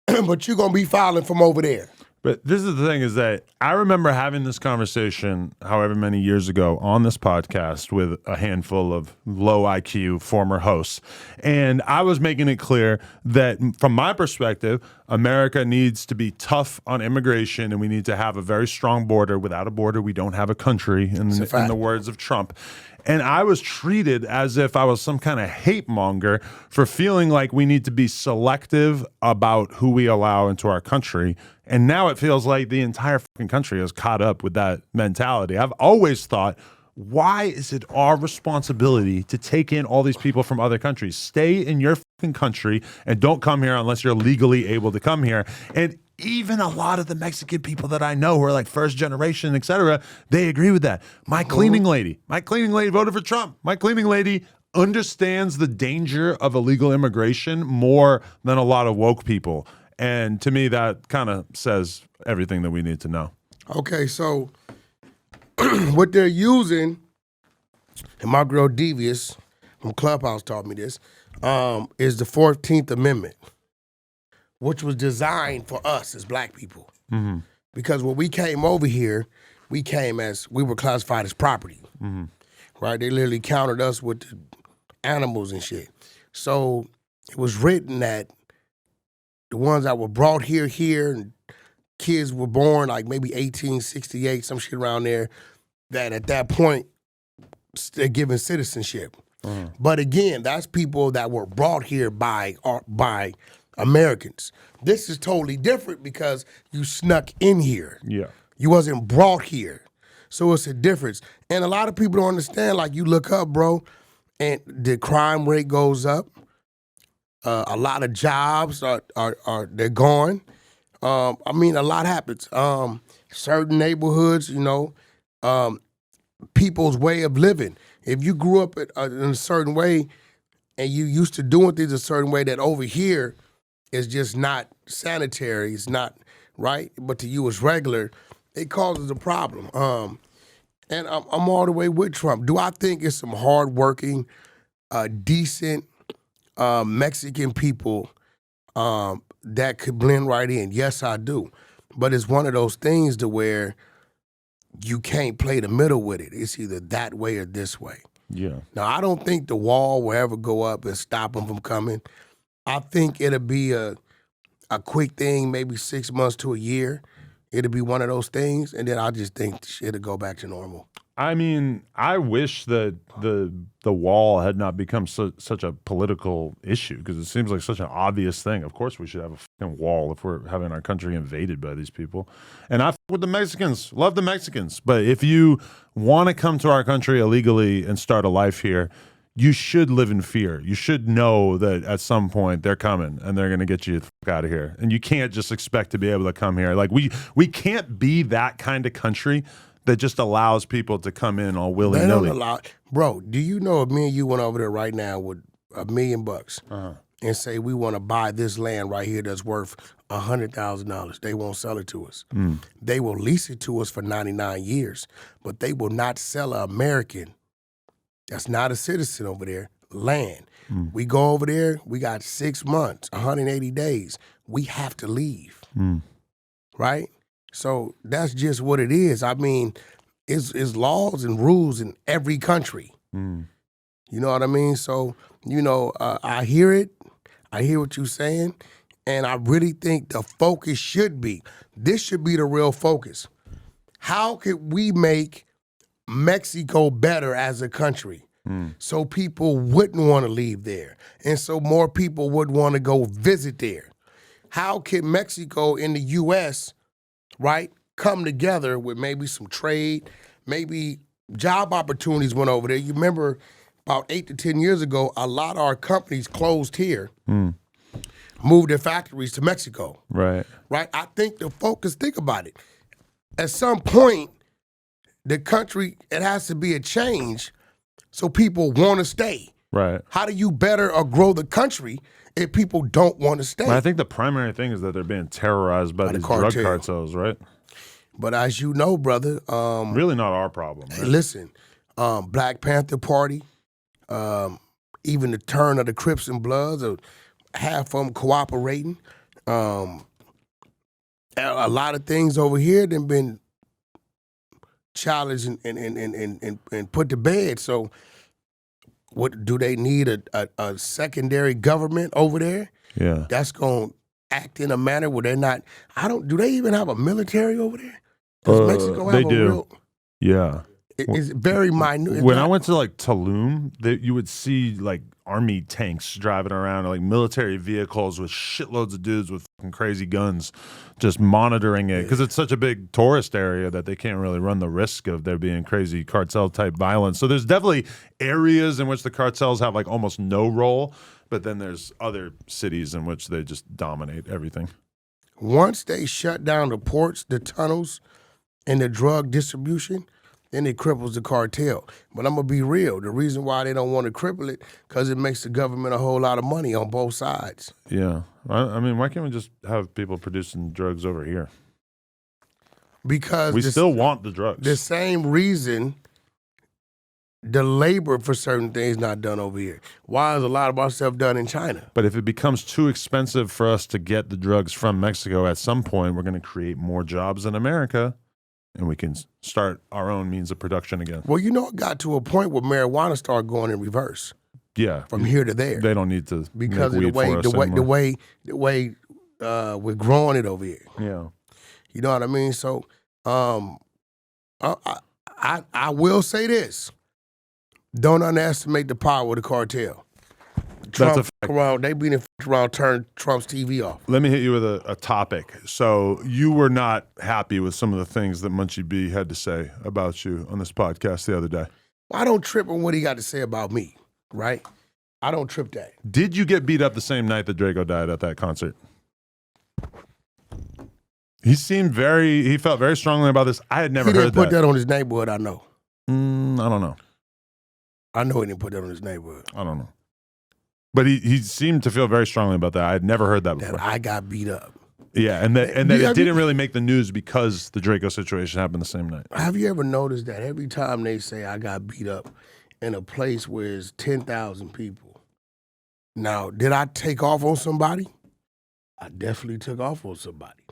but you're going to be filing from over there. But this is the thing, is that I remember having this conversation however many years ago on this podcast with a handful of low IQ former hosts. And I was making it clear that from my perspective, America needs to be tough on immigration, and we need to have a very strong border. Without a border, we don't have a country, in the words of Trump. And I was treated as if I was some kind of hate monger for feeling like we need to be selective about who we allow into our country. And now it feels like the entire fucking country is caught up with that mentality. I've always thought, why is it our responsibility to take in all these people from other countries? Stay in your fucking country and don't come here unless you're legally able to come here. And even a lot of the Mexican people that I know who are like first generation, et cetera, they agree with that. My cleaning lady voted for Trump. My cleaning lady understands the danger of illegal immigration more than a lot of woke people. And to me, that kind of says everything that we need to know. Okay, so what they're using, and my girl Devious from Clubhouse taught me this, is the 14th Amendment, which was designed for us as black people. Because when we came over here, we were classified as property, right? They literally counted us with the animals and shit. So it was written that the ones that were brought here, and kids were born like maybe 1868, some shit around there, that at that point, they're given citizenship. But again, that's people that were brought here by Americans. This is totally different because you snuck in here. Yeah. You wasn't brought here. So it's a difference. And a lot of people don't understand, like you look up, bro, and the crime rate goes up. A lot of jobs they're gone. I mean, a lot happens. Certain neighborhoods, people's way of living. If you grew up in a certain way and you used to doing things a certain way, that over here is just not sanitary, it's not right, but to you it's regular, it causes a problem. And I'm all the way with Trump. Do I think it's some hardworking, decent Mexican people that could blend right in? Yes, I do. But it's one of those things to where you can't play the middle with it. It's either that way or this way. Yeah. Now, I don't think the wall will ever go up and stop them from coming. I think it'll be a quick thing, maybe 6 months to a year. It'll be one of those things, and then I just think it'll go back to normal. I mean, I wish that the wall had not become such a political issue because it seems like such an obvious thing. Of course, we should have a fucking wall if we're having our country invaded by these people. And I f with the Mexicans, love the Mexicans. But if you want to come to our country illegally and start a life here, you should live in fear. You should know that at some point they're coming and they're going to get you the fuck out of here. And you can't just expect to be able to come here. Like we can't be that kind of country that just allows people to come in all willy-nilly. They don't allow, bro, do you know if me and you went over there right now with $1 million and say we want to buy this land right here that's worth $100,000, they won't sell it to us. They will lease it to us for 99 years, but they will not sell an American that's not a citizen over there land. We go over there, we got 6 months, 180 days. We have to leave, right? So that's just what it is. I mean, it's laws and rules in every country. You know what I mean? So, you know, I hear it. I hear what you're saying. And I really think the focus should be, this should be the real focus. How could we make Mexico better as a country so people wouldn't want to leave there and so more people would want to go visit there? How can Mexico and the U.S., right, come together with maybe some trade, maybe job opportunities went over there? You remember about 8 to 10 years ago, a lot of our companies closed here, moved their factories to Mexico. Right. I think the focus, think about it. At some point, the country, it has to be a change so people want to stay. Right. How do you better or grow the country if people don't want to stay? Well, I think the primary thing is that they're being terrorized by these drug cartels, right? But as you know, brother, really not our problem. Hey, listen, Black Panther Party, even the turn of the Crips and Bloods, half of them cooperating. A lot of things over here that been challenged and put to bed. So what do they need a secondary government over there? Yeah. That's going to act in a manner where they're not, do they even have a military over there? Does Mexico have a real? Yeah. It's very minute. When I went to like Tulum, you would see like army tanks driving around, like military vehicles with shitloads of dudes with fucking crazy guns, just monitoring it because it's such a big tourist area that they can't really run the risk of there being crazy cartel type violence. So there's definitely areas in which the cartels have like almost no role, but then there's other cities in which they just dominate everything. Once they shut down the ports, the tunnels, and the drug distribution, then it cripples the cartel. But I'm going to be real. The reason why they don't want to cripple it, because it makes the government a whole lot of money on both sides. Yeah. I mean, why can't we just have people producing drugs over here? Because we still want the drugs. The same reason the labor for certain things not done over here. Why is a lot of our stuff done in China? But if it becomes too expensive for us to get the drugs from Mexico, at some point we're going to create more jobs in America. And we can start our own means of production again. Well, you know, it got to a point where marijuana started going in reverse. Yeah, from here to there. They don't need to because of the way we're growing it over here. Yeah, you know what I mean. So, I will say this: don't underestimate the power of the cartel. Trump, that's a fact. They being around, turn Trump's TV off. Let me hit you with a topic. So you were not happy with some of the things that Munchie B had to say about you on this podcast the other day. I don't trip on what he got to say about me, right? I don't trip that. Did you get beat up the same night that Draco died at that concert? He felt very strongly about this. I had never heard that. He didn't put that on his neighborhood, I know. I don't know. I know he didn't put that on his neighborhood. I don't know. But he seemed to feel very strongly about that. I had never heard that before. That I got beat up. Yeah, and that it didn't really make the news because the Draco situation happened the same night. Have you ever noticed that every time they say I got beat up in a place where it's 10,000 people? Now, did I take off on somebody? I definitely took off on somebody.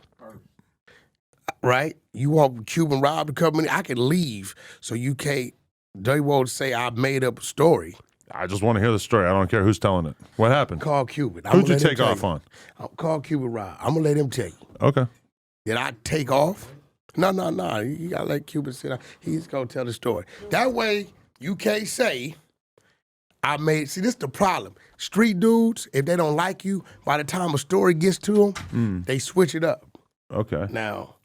Right? You want Cuban Rob to come in? I can leave so you can't. They won't say I made up a story. I just want to hear the story. I don't care who's telling it. What happened? Call Cuban. Who'd you take off on? Call Cuban Rob. I'm going to let him tell you. Okay. Did I take off? No. You gotta let Cuban sit down. He's gonna tell the story. That way, you can't say, see, this is the problem. Street dudes, if they don't like you, by the time a story gets to them, they switch it up. Okay. Now.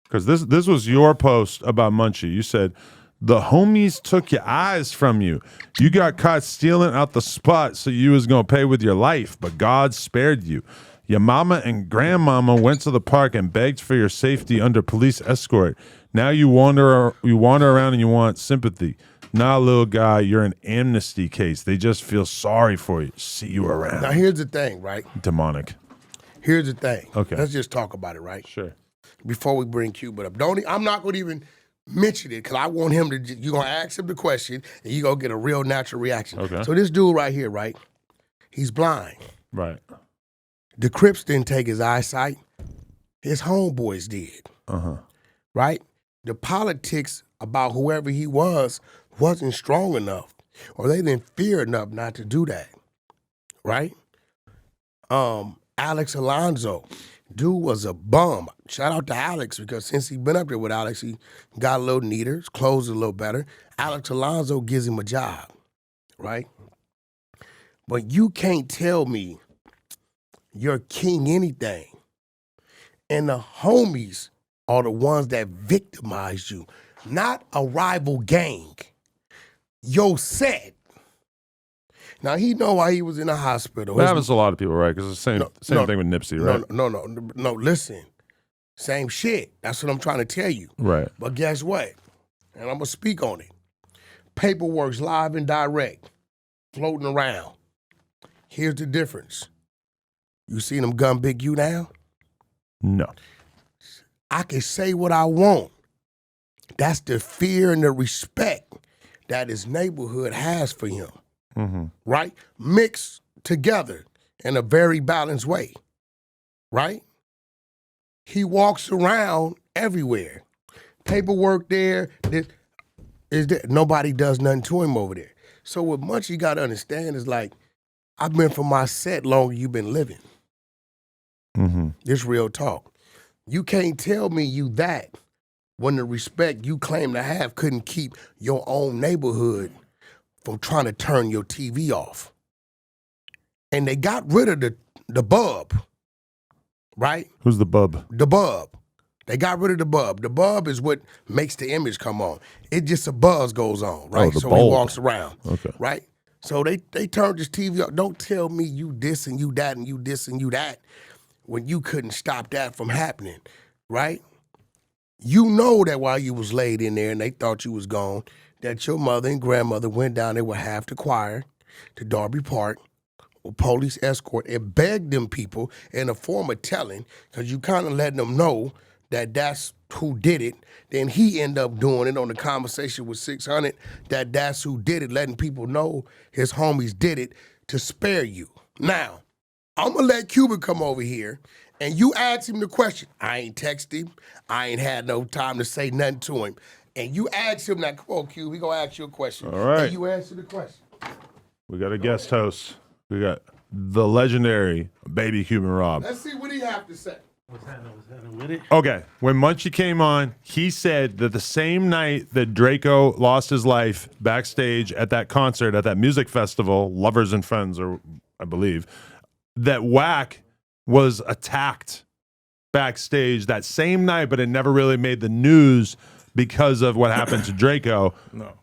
Because this was your post about Munchie. You said, the homies took your eyes from you. You got caught stealing out the spot, so you was going to pay with your life, but God spared you. Your mama and grandmama went to the park and begged for your safety under police escort. Now you wander around and you want sympathy. Nah, little guy, you're an amnesty case. They just feel sorry for you. See you around. Now, here's the thing, right? Demonic. Here's the thing. Okay. Let's just talk about it, right? Sure. Before we bring Cuban up. I'm not going to even mention it because I want him to, you're going to ask him the question and you're going to get a real natural reaction. Okay. So this dude right here, right? He's blind. Right. The Crips didn't take his eyesight. His homeboys did. Uh-huh. Right? The politics about whoever he wasn't strong enough, or they didn't fear enough not to do that. Right? Alex Alonso, dude was a bum. Shout out to Alex, because since he been up there with Alex, he got a little neater, his clothes a little better. Alex Alonso gives him a job, right? But you can't tell me you're king anything, and the homies are the ones that victimized you, not a rival gang. Yo set. Now, he know why he was in the hospital. That happens to a lot of people, right? Because it's the same thing with Nipsey, right? No, listen. Same shit. That's what I'm trying to tell you. Right. But guess what? And I'm going to speak on it. Paperwork's live and direct, floating around. Here's the difference. You seen them gun big you now? No. I can say what I want. That's the fear and the respect that his neighborhood has for him. Mm-hmm. Right? Mixed together in a very balanced way. Right? He walks around everywhere. Paperwork there. Nobody does nothing to him over there. So what much you got to understand is like, I've been from my set longer you've been living. Mm-hmm. This real talk. You can't tell me you that when the respect you claim to have couldn't keep your own neighborhood from trying to turn your TV off. And they got rid of the bub, right? Who's the bub? The bub. They got rid of the bub. The bub is what makes the image come on. It just a buzz goes on, right? the So bulb. he walks around, Okay. right? So they turned his TV off. Don't tell me you this and you that and you this and you that when you couldn't stop that from happening, right? You know that while you was laid in there and they thought you was gone, that your mother and grandmother went down there with half the choir to Darby Park with police escort and begged them people in a form of telling, because you kind of letting them know that that's who did it. Then he ended up doing it on the conversation with 600, that that's who did it, letting people know his homies did it to spare you. Now, I'm going to let Cuban come over here and you ask him the question. I ain't text him. I ain't had no time to say nothing to him. And you ask him that, come on, Q, we going to ask you a question. All right. And you answer the question. We got a guest host. We got the legendary Baby Cuban Rob. Let's see what he have to say. What's happening with it? Okay, when Munchie came on, he said that the same night that Draco lost his life backstage at that concert, at that music festival, Lovers and Friends, or I believe, that Wack was attacked backstage that same night, but it never really made the news because of what happened to Draco. No.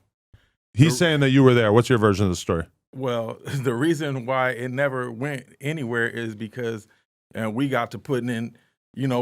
He's saying that you were there. What's your version of the story? Well, the reason why it never went anywhere is because we got to putting in,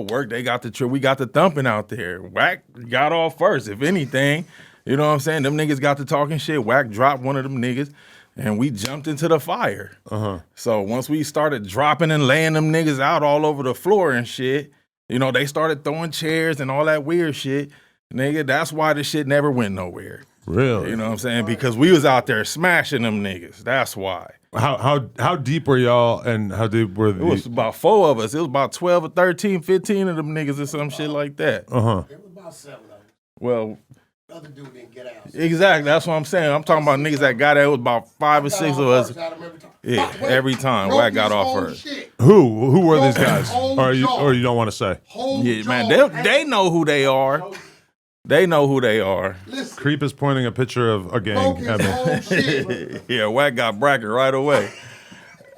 work. They got we got the thumping out there. Wack got off first, if anything. You know what I'm saying? Them niggas got to talking shit. Wack dropped one of them niggas, and we jumped into the fire. Uh-huh. So once we started dropping and laying them niggas out all over the floor and shit, they started throwing chairs and all that weird shit. Nigga, that's why the shit never went nowhere. Really? You know what I'm saying? Because we was out there smashing them niggas. That's why. How deep were y'all, and how deep were It was about 4 of us. It was about 12 or 13, 15 of them niggas or some shit like that. Uh-huh. It was about 7 of them. Well, Other dude didn't get out. Exactly. That's what I'm saying. I'm talking about niggas that got out. It was about 5 or 6 of us. Yeah, every time Wack got off first. Who were these Broke guys? his whole Or you jaw. don't want to say? Yeah, man, they know who they are. They know who they are. Listen, Creep is pointing a picture of a broke gang. his Evan. whole shit. Yeah, Wack got bracket right away.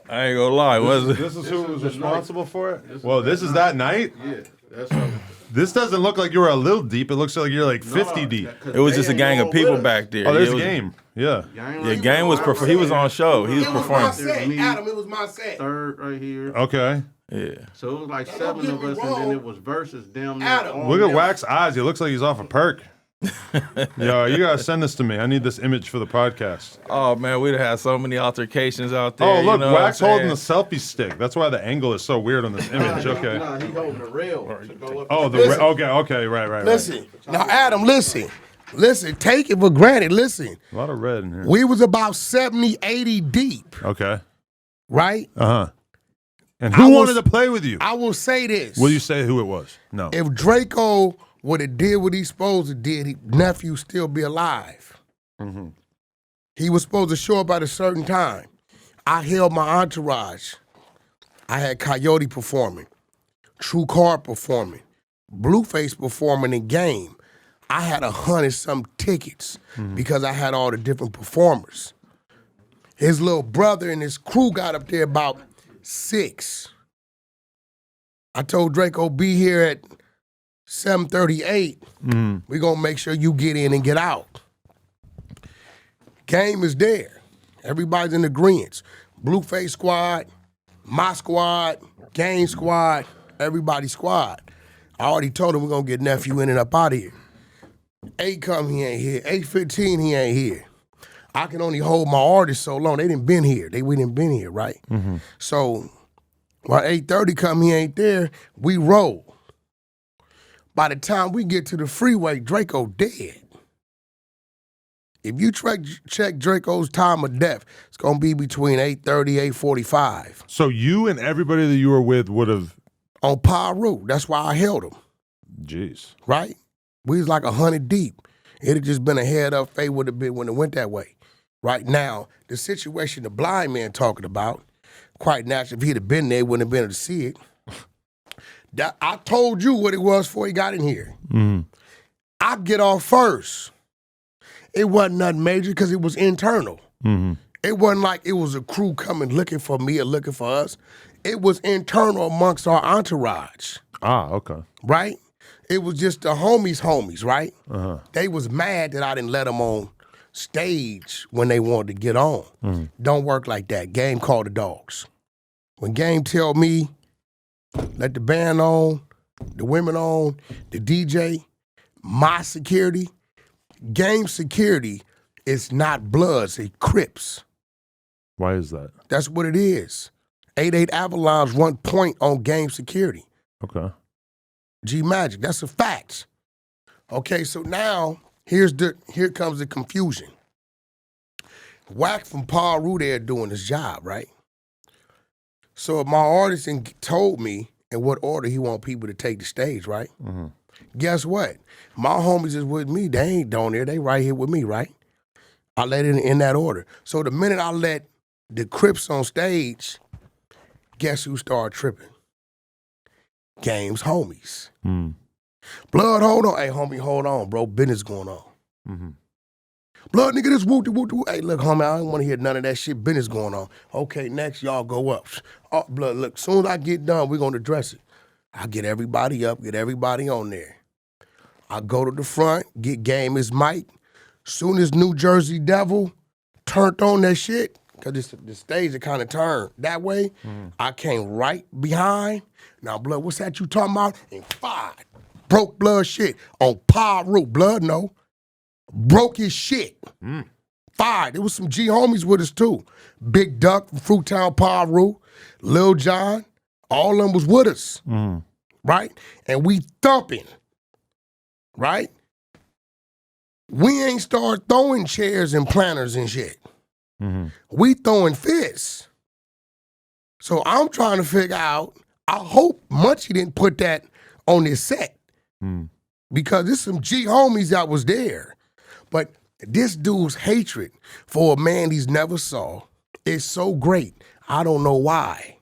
I ain't gonna lie. Was it? This is who was responsible for it? Well, this is that night? Yeah, that's how. This doesn't look like you were a little deep. It looks like you're like 50 deep. It was just a gang of people back there. Oh, there's It a was- game. Yeah. Yeah, Game was he was on show. He was It was my performing. set, Me. Adam. It was my set. Third right here. Okay. Yeah. So it was like Don't 7 get of me us, and wrong. then it was versus them. Adam. Look at Wack's eyes. He looks like he's off a perk. Yo, you gotta send this to me. I need this image for the podcast. Oh man, we'd have had so many altercations out there. Oh, look, you know what I'm Wack's holding the saying? selfie stick. That's why the angle is so weird on this image. Okay. Nah, he holding the rail to go up. Oh, Listen. okay, right. Listen. Now, Adam, listen. Listen, take it for granted. Listen. A lot of red in here. We was about 70, 80 deep, Okay. right? Uh-huh. And I who was- wanted to play with you? I will say this. Will you say who it was? No. If Draco would have did what he's supposed to did, nephew still be alive. Mm-hmm. He was supposed to show up at a certain time. I held my entourage. I had Coyote performing, True Card performing, Blueface performing in Game. I had 100-some tickets because I had all the different performers. His little brother and his crew got up there about 6. I told Draco, be here at 7:38. We're going to make sure you get in and get out. Game is there. Everybody's in agreement. Blueface squad, my squad, Game squad, everybody's squad. I already told him we're going to get nephew in and up out of here. 8 come, he ain't here. 8:15, he ain't here. I can only hold my artists so long. They didn't been here. We didn't been here, right? So while 8:30 come, he ain't there, we roll. By the time we get to the freeway, Draco dead. If you check Draco's time of death, it's going to be between 8:30, 8:45. So you and everybody that you were with would have... On Paru, that's why I held him, Jeez. right? We was like 100 deep. It'd have just been a head up, fate would have been when it went that way. Right now, the situation the blind man talking about, quite natural, if he'd have been there, he wouldn't have been able to see it. I told you what it was before he got in here. I get off first. It wasn't nothing major because it was internal. It wasn't like it was a crew coming looking for me or looking for us. It was internal amongst our entourage, Ah, okay. right? It was just the homies, right? They was mad that I didn't let them on stage when they wanted to get on. Don't work like that. Game called the dogs. When Game tell me, let the band on, the women on, the DJ, my security, Game security is not Bloods, it's Crips. Why is that? That's what it is. 88 Avalon's 1 point on Game security. Okay. G Magic, that's a fact. Okay, so now here comes the confusion. Wack from Paru there doing his job, right? So if my artist told me in what order he want people to take the stage, right? Guess what? My homies is with me. They ain't down there. They right here with me, right? I let it in that order. So the minute I let the Crips on stage, guess who started tripping? Game's homies. Blood, hold on. Hey, homie, hold on, bro. Business going on. Blood, nigga, this woo-doo. Hey, look, homie, I don't want to hear none of that shit. Business going on. Okay, next, y'all go up. Oh, Blood, look, soon as I get done, we're going to address it. I get everybody up, get everybody on there. I go to the front, get Game his mic. Soon as New Jersey Devil turned on that shit, because the stage had kind of turned that way, I came right behind. Now, Blood, what's that you talking about? And fired. Broke Blood shit on Paru. Blood, no. Broke his shit. Fired. There was some G homies with us, too. Big Duck from Fruittown, Paru. Lil John. All of them was with us. Right? And we thumping. Right? We ain't start throwing chairs and planters and shit. We throwing fists. So I'm trying to figure out, I hope Munchie didn't put that on his set. Because there's some G homies that was there. But this dude's hatred for a man he's never saw is so great. I don't know why.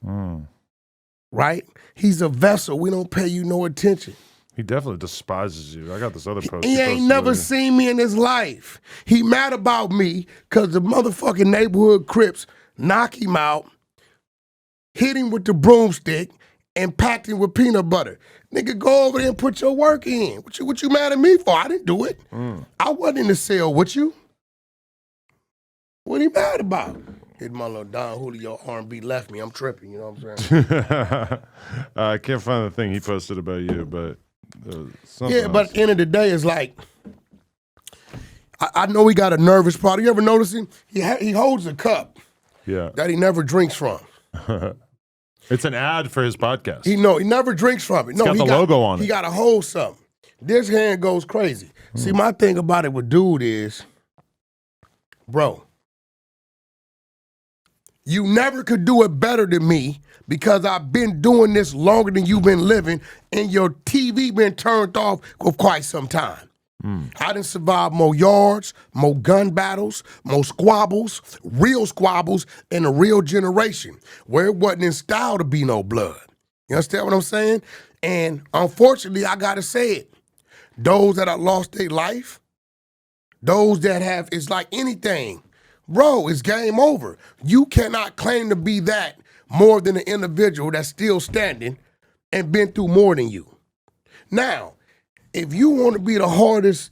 Right? He's a vessel. We don't pay you no attention. He definitely despises you. I got this other post. He ain't never seen me in his life. He mad about me because the motherfucking neighborhood Crips knock him out, hit him with the broomstick, and packed him with peanut butter. Nigga, go over there and put your work in. What you mad at me for? I didn't do it. I wasn't in the cell with you. What he mad about? Hit my little Don Julio R&B left me. I'm tripping, you know what I'm saying? I can't find the thing he posted about you, but yeah, but at the end of the day, it's like, I know he got a nervous problem. You ever notice him? He holds a cup that he never drinks from. It's an ad for his podcast. He never drinks from it. It's got the logo on it. He got to hold something. This hand goes crazy. See, my thing about it with dude is, bro, you never could do it better than me because I've been doing this longer than you've been living and your TV been turned off for quite some time. I done survived more yards, more gun battles, more squabbles, real squabbles in a real generation where it wasn't in style to be no blood. You understand what I'm saying? And unfortunately, I gotta say it. Those that have lost their life, those that have, it's like anything. Bro, it's game over. You cannot claim to be that more than an individual that's still standing and been through more than you. Now, if you want to be the hardest,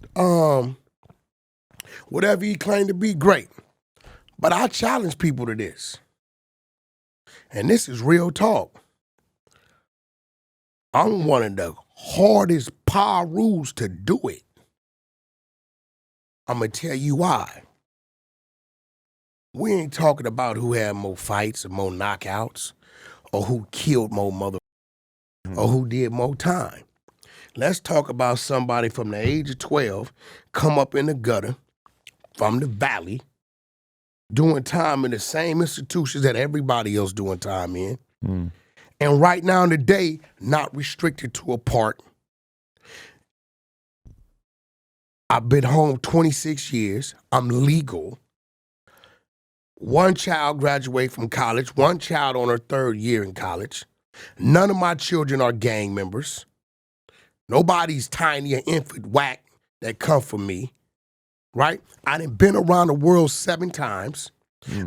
whatever you claim to be, great. But I challenge people to this. And this is real talk. I'm one of the hardest power rules to do it. I'm going to tell you why. We ain't talking about who had more fights or more knockouts or who killed more or who did more time. Let's talk about somebody from the age of 12, come up in the gutter from the valley, doing time in the same institutions that everybody else doing time in. And right now in the day, not restricted to a park. I've been home 26 years. I'm legal. One child graduated from college, one child on her 3rd year in college. None of my children are gang members. Nobody's tiny or infant Wack that come from me, right? I done been around the world 7 times.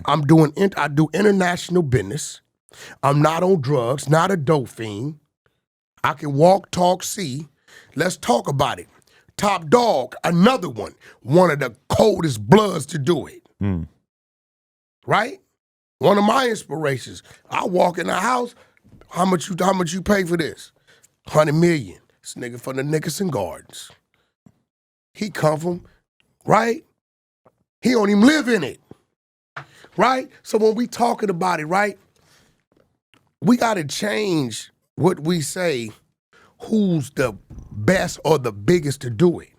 I do international business. I'm not on drugs, not a dope fiend. I can walk, talk, see. Let's talk about it. Top Dog, another one of the coldest bloods to do it. Right? One of my inspirations. I walk in the house, how much you pay for this? $100 million. This nigga from the Nickerson Gardens. He come from, right? He don't even live in it. Right? So when we talking about it, right? We gotta change what we say, who's the best or the biggest to do it.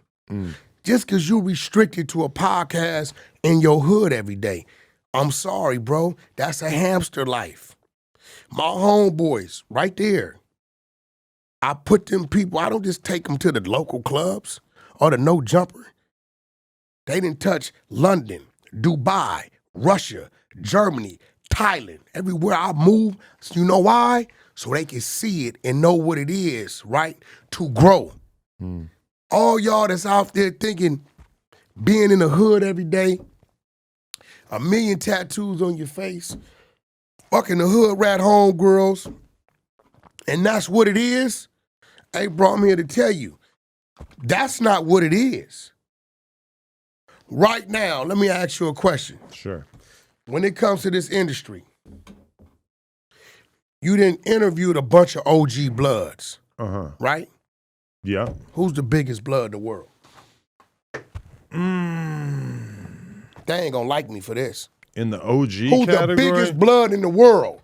Just because you restricted to a podcast in your hood every day. I'm sorry, bro. That's a hamster life. My homeboys, right there. I put them people, I don't just take them to the local clubs or the No Jumper. They didn't touch London, Dubai, Russia, Germany, Thailand, everywhere I move. You know why? So they can see it and know what it is, right? To grow. All y'all that's out there thinking, being in the hood every day, 1 million tattoos on your face, fucking the hood rat homegirls, and that's what it is. Hey, bro, I'm here to tell you, that's not what it is. Right now, let me ask you a question. Sure. When it comes to this industry, you didn't interviewed a bunch of OG bloods, right? Yeah. Who's the biggest blood in the world? They ain't gonna like me for this. In the OG Who's category? the biggest blood in the world?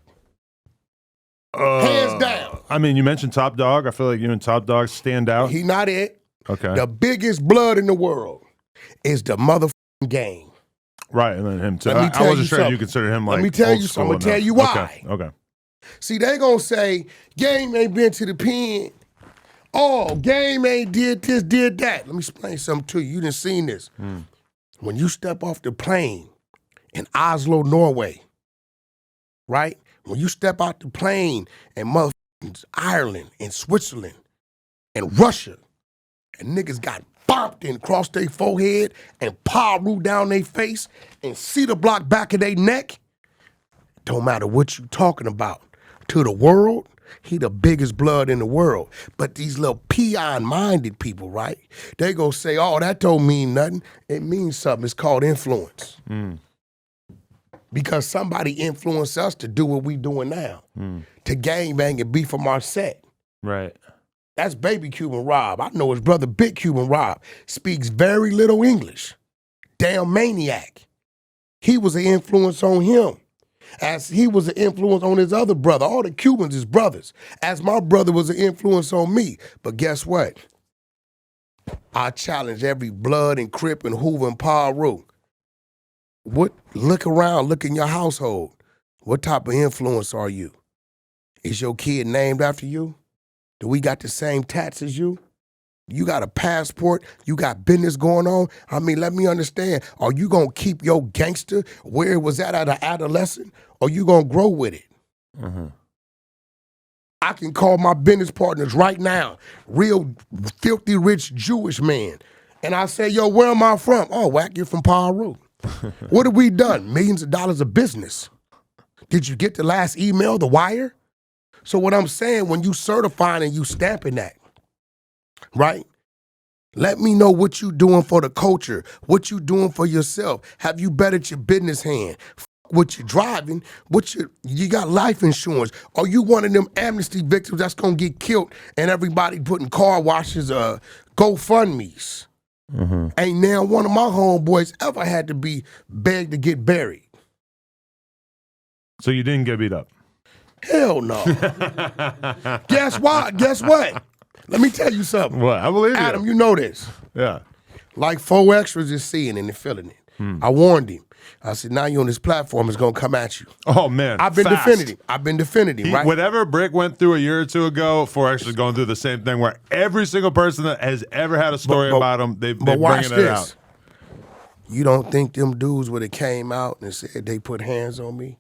Hands down. I mean, you mentioned Top Dog. I feel like you and Top Dog stand out. He not it. Okay. The biggest blood in the world is the motherfucking Gang. Right, and then him too. Let me I tell wasn't you sure something. you consider him like Let me tell old you school something. I'm gonna tell enough. you why. Okay. See, they gonna say, Game ain't been to the pen. Oh, Game ain't did this, did that. Let me explain something to you. You done seen this. When you step off the plane in Oslo, Norway, right? When you step out the plane in motherfucking Ireland and Switzerland and Russia, and niggas got bopped and across their forehead and paru down their face and cedar block back of their neck, don't matter what you talking about. To the world, he the biggest blood in the world. But these little peon-minded people, right? They go say, oh, that don't mean nothing. It means something. It's called influence. Because somebody influenced us to do what we doing now. To gangbang and be from our set. Right. That's baby Cuban Rob. I know his brother Big Cuban Rob. Speaks very little English. Damn maniac. He was an influence on him. As he was an influence on his other brother. All the Cubans is brothers. As my brother was an influence on me. But guess what? I challenge every blood and Crip and Hoover and Paru. Look around, look in your household. What type of influence are you? Is your kid named after you? Do we got the same tats as you? You got a passport? You got business going on? I mean, let me understand. Are you going to keep your gangster where it was at an adolescent? Or you going to grow with it? I can call my business partners right now, real filthy rich Jewish man. And I say, yo, where am I from? Oh, Wack, you're from Paru. What have we done? Millions of dollars of business. Did you get the last email, the wire? So what I'm saying, when you certifying and you stamping that, right? Let me know what you doing for the culture, what you doing for yourself. Have you bettered your business hand? What you driving? You got life insurance? Are you one of them amnesty victims that's gonna get killed and everybody putting car washes, GoFundMes? Ain't now one of my homeboys ever had to be begged to get buried. So you didn't get beat up? Hell no. Guess what? Let me tell you something. What? I believe you. Adam, you know this. Yeah. Like 4 extras is seeing it and feeling it. I warned him. I said, now you on this platform, it's going to come at you. Oh, man. I've been defending him, right? Whatever Brick went through a year or two ago, 4X is going through the same thing where every single person that has ever had a story about him, they're bringing it out. You don't think them dudes would have came out and said they put hands on me?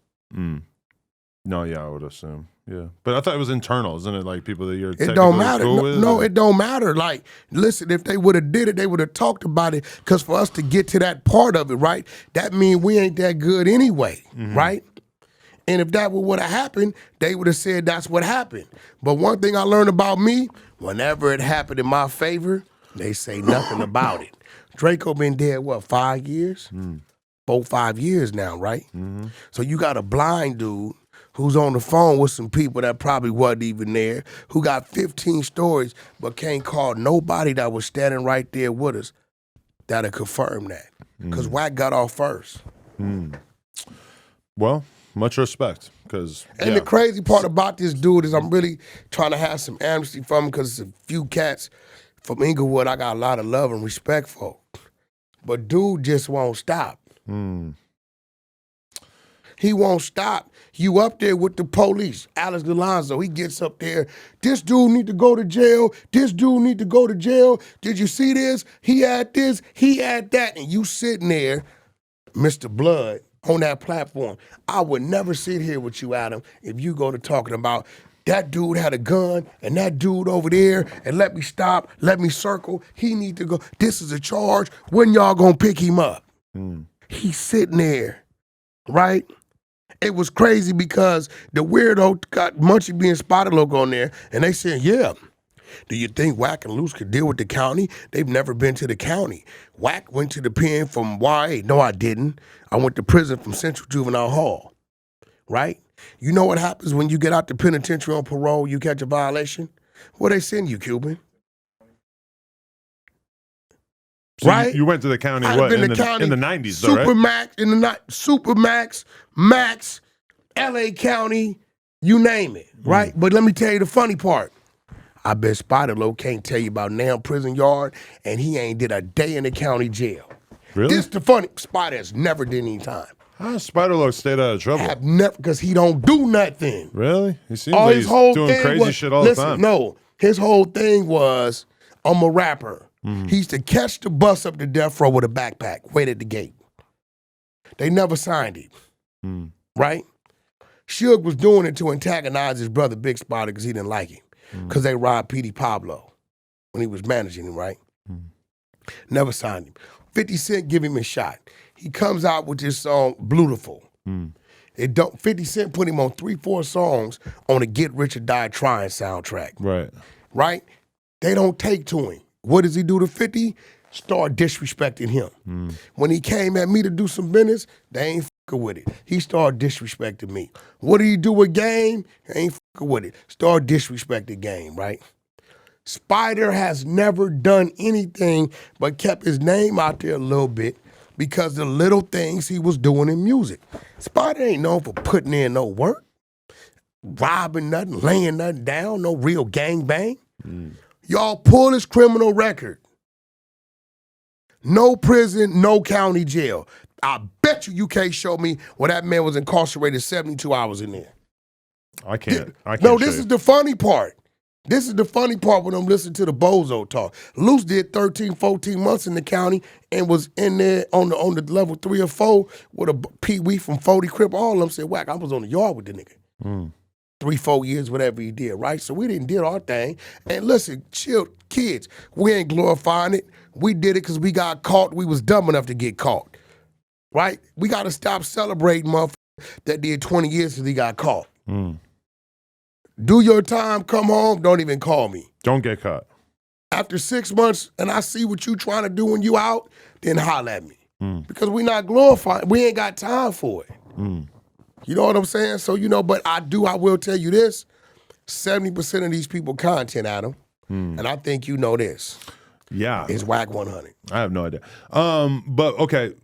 No, yeah, I would assume. Yeah. But I thought it was internal, isn't it? Like people that you're It don't matter. cool with? No, it don't matter. Like, listen, if they would have did it, they would have talked about it. Because for us to get to that part of it, right, that means we ain't that good anyway, right? And if that would have happened, they would have said that's what happened. But one thing I learned about me, whenever it happened in my favor, they say nothing about it. Draco been dead, 5 years? 4-5 years now, right? So you got a blind dude who's on the phone with some people that probably wasn't even there, who got 15 stories but can't call nobody that was standing right there with us that'll confirm that. Because Wack got off first. Well, much respect. And the crazy part about this dude is I'm really trying to have some amnesty for him because it's a few cats from Inglewood I got a lot of love and respect for. But dude just won't stop. He won't stop. You up there with the police. Alex Delonzo, he gets up there. This dude need to go to jail. This dude need to go to jail. Did you see this? He had this. He had that. And you sitting there, Mr. Blood, on that platform. I would never sit here with you, Adam, if you go to talking about that dude had a gun and that dude over there and let me stop, let me circle. He need to go. This is a charge. When y'all gonna pick him up? He's sitting there, right? It was crazy because the weirdo got Munchie being spotted logo on there, and they said, yeah, do you think Wack and Luce could deal with the county? They've never been to the county. Wack went to the pen from YA. No, I didn't. I went to prison from Central Juvenile Hall, right? You know what happens when you get out the penitentiary on parole, you catch a violation? Where they send you, Cuban? So right? You went to the county, in the 90s, though, right? Supermax, Max, LA County, you name it, right? But let me tell you the funny part. I bet Spider-Lo can't tell you about now prison yard, and he ain't did a day in the county jail. Really? This the funny. Spider has never did any time. How does Spider-Lo stayed out of trouble? Have never, because he don't do nothing. Really? He seems like he's doing crazy shit all the time. No, his whole thing was, I'm a rapper. He used to catch the bus up to death row with a backpack, wait at the gate. They never signed him, right? Suge was doing it to antagonize his brother Big Spotter because he didn't like him, because they robbed P.D. Pablo when he was managing him, right? Never signed him. 50 Cent give him a shot. He comes out with this song, Blueface. 50 Cent put him on 3-4 songs on a Get Rich or Die Trying soundtrack. Right? They don't take to him. What does he do to 50? Start disrespecting him. When he came at me to do some business, they ain't fucking with it. He started disrespecting me. What did he do with Game? They ain't fucking with it. Start disrespecting Game, right? Spider has never done anything but kept his name out there a little bit because the little things he was doing in music. Spider ain't known for putting in no work, robbing nothing, laying nothing down, no real gangbang. Y'all pull his criminal record. No prison, no county jail. I bet you can't show me where that man was incarcerated 72 hours in there. I can't. No, this is the funny part. This is the funny part when I'm listening to the bozo talk. Luce did 13, 14 months in the county and was in there on the level 3 or 4 with a Pee-wee from 40 Crip. All of them said, Wack, I was on the yard with the nigga. 3, 4 years, whatever he did, right? So we didn't did our thing. And listen, chill, kids, we ain't glorifying it. We did it because we got caught. We was dumb enough to get caught, right? We got to stop celebrating motherfuckers that did 20 years because he got caught. Do your time, come home, don't even call me. Don't get caught. After 6 months and I see what you trying to do when you out, then holler at me. Because we not glorifying, we ain't got time for it. You know what I'm saying? So, but I will tell you this, 70% of these people content, Adam, and I think you know this. Yeah. It's Wack 100. I have no idea. But okay,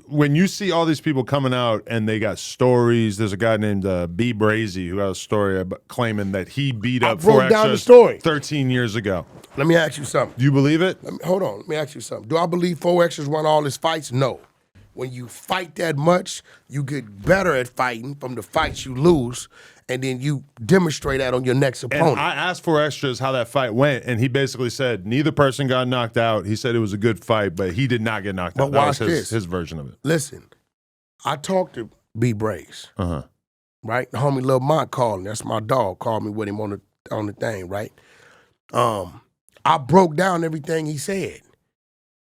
when you see all these people coming out and they got stories, there's a guy named B. Brazy who has a story about claiming that he beat up 4 extras 13 years ago. Let me ask you something. Do you believe it? Hold on, let me ask you something. Do I believe 4 extras won all his fights? No. When you fight that much, you get better at fighting from the fights you lose, and then you demonstrate that on your next opponent. And I asked 4 extras how that fight went, and he basically said neither person got knocked out. He said it was a good fight, but he did not get knocked out. Watch that was this. his version of it. Listen, I talked to B. Brace, right? The homie Lil Mont called me. That's my dog. Called me with him on the thing, right? I broke down everything he said,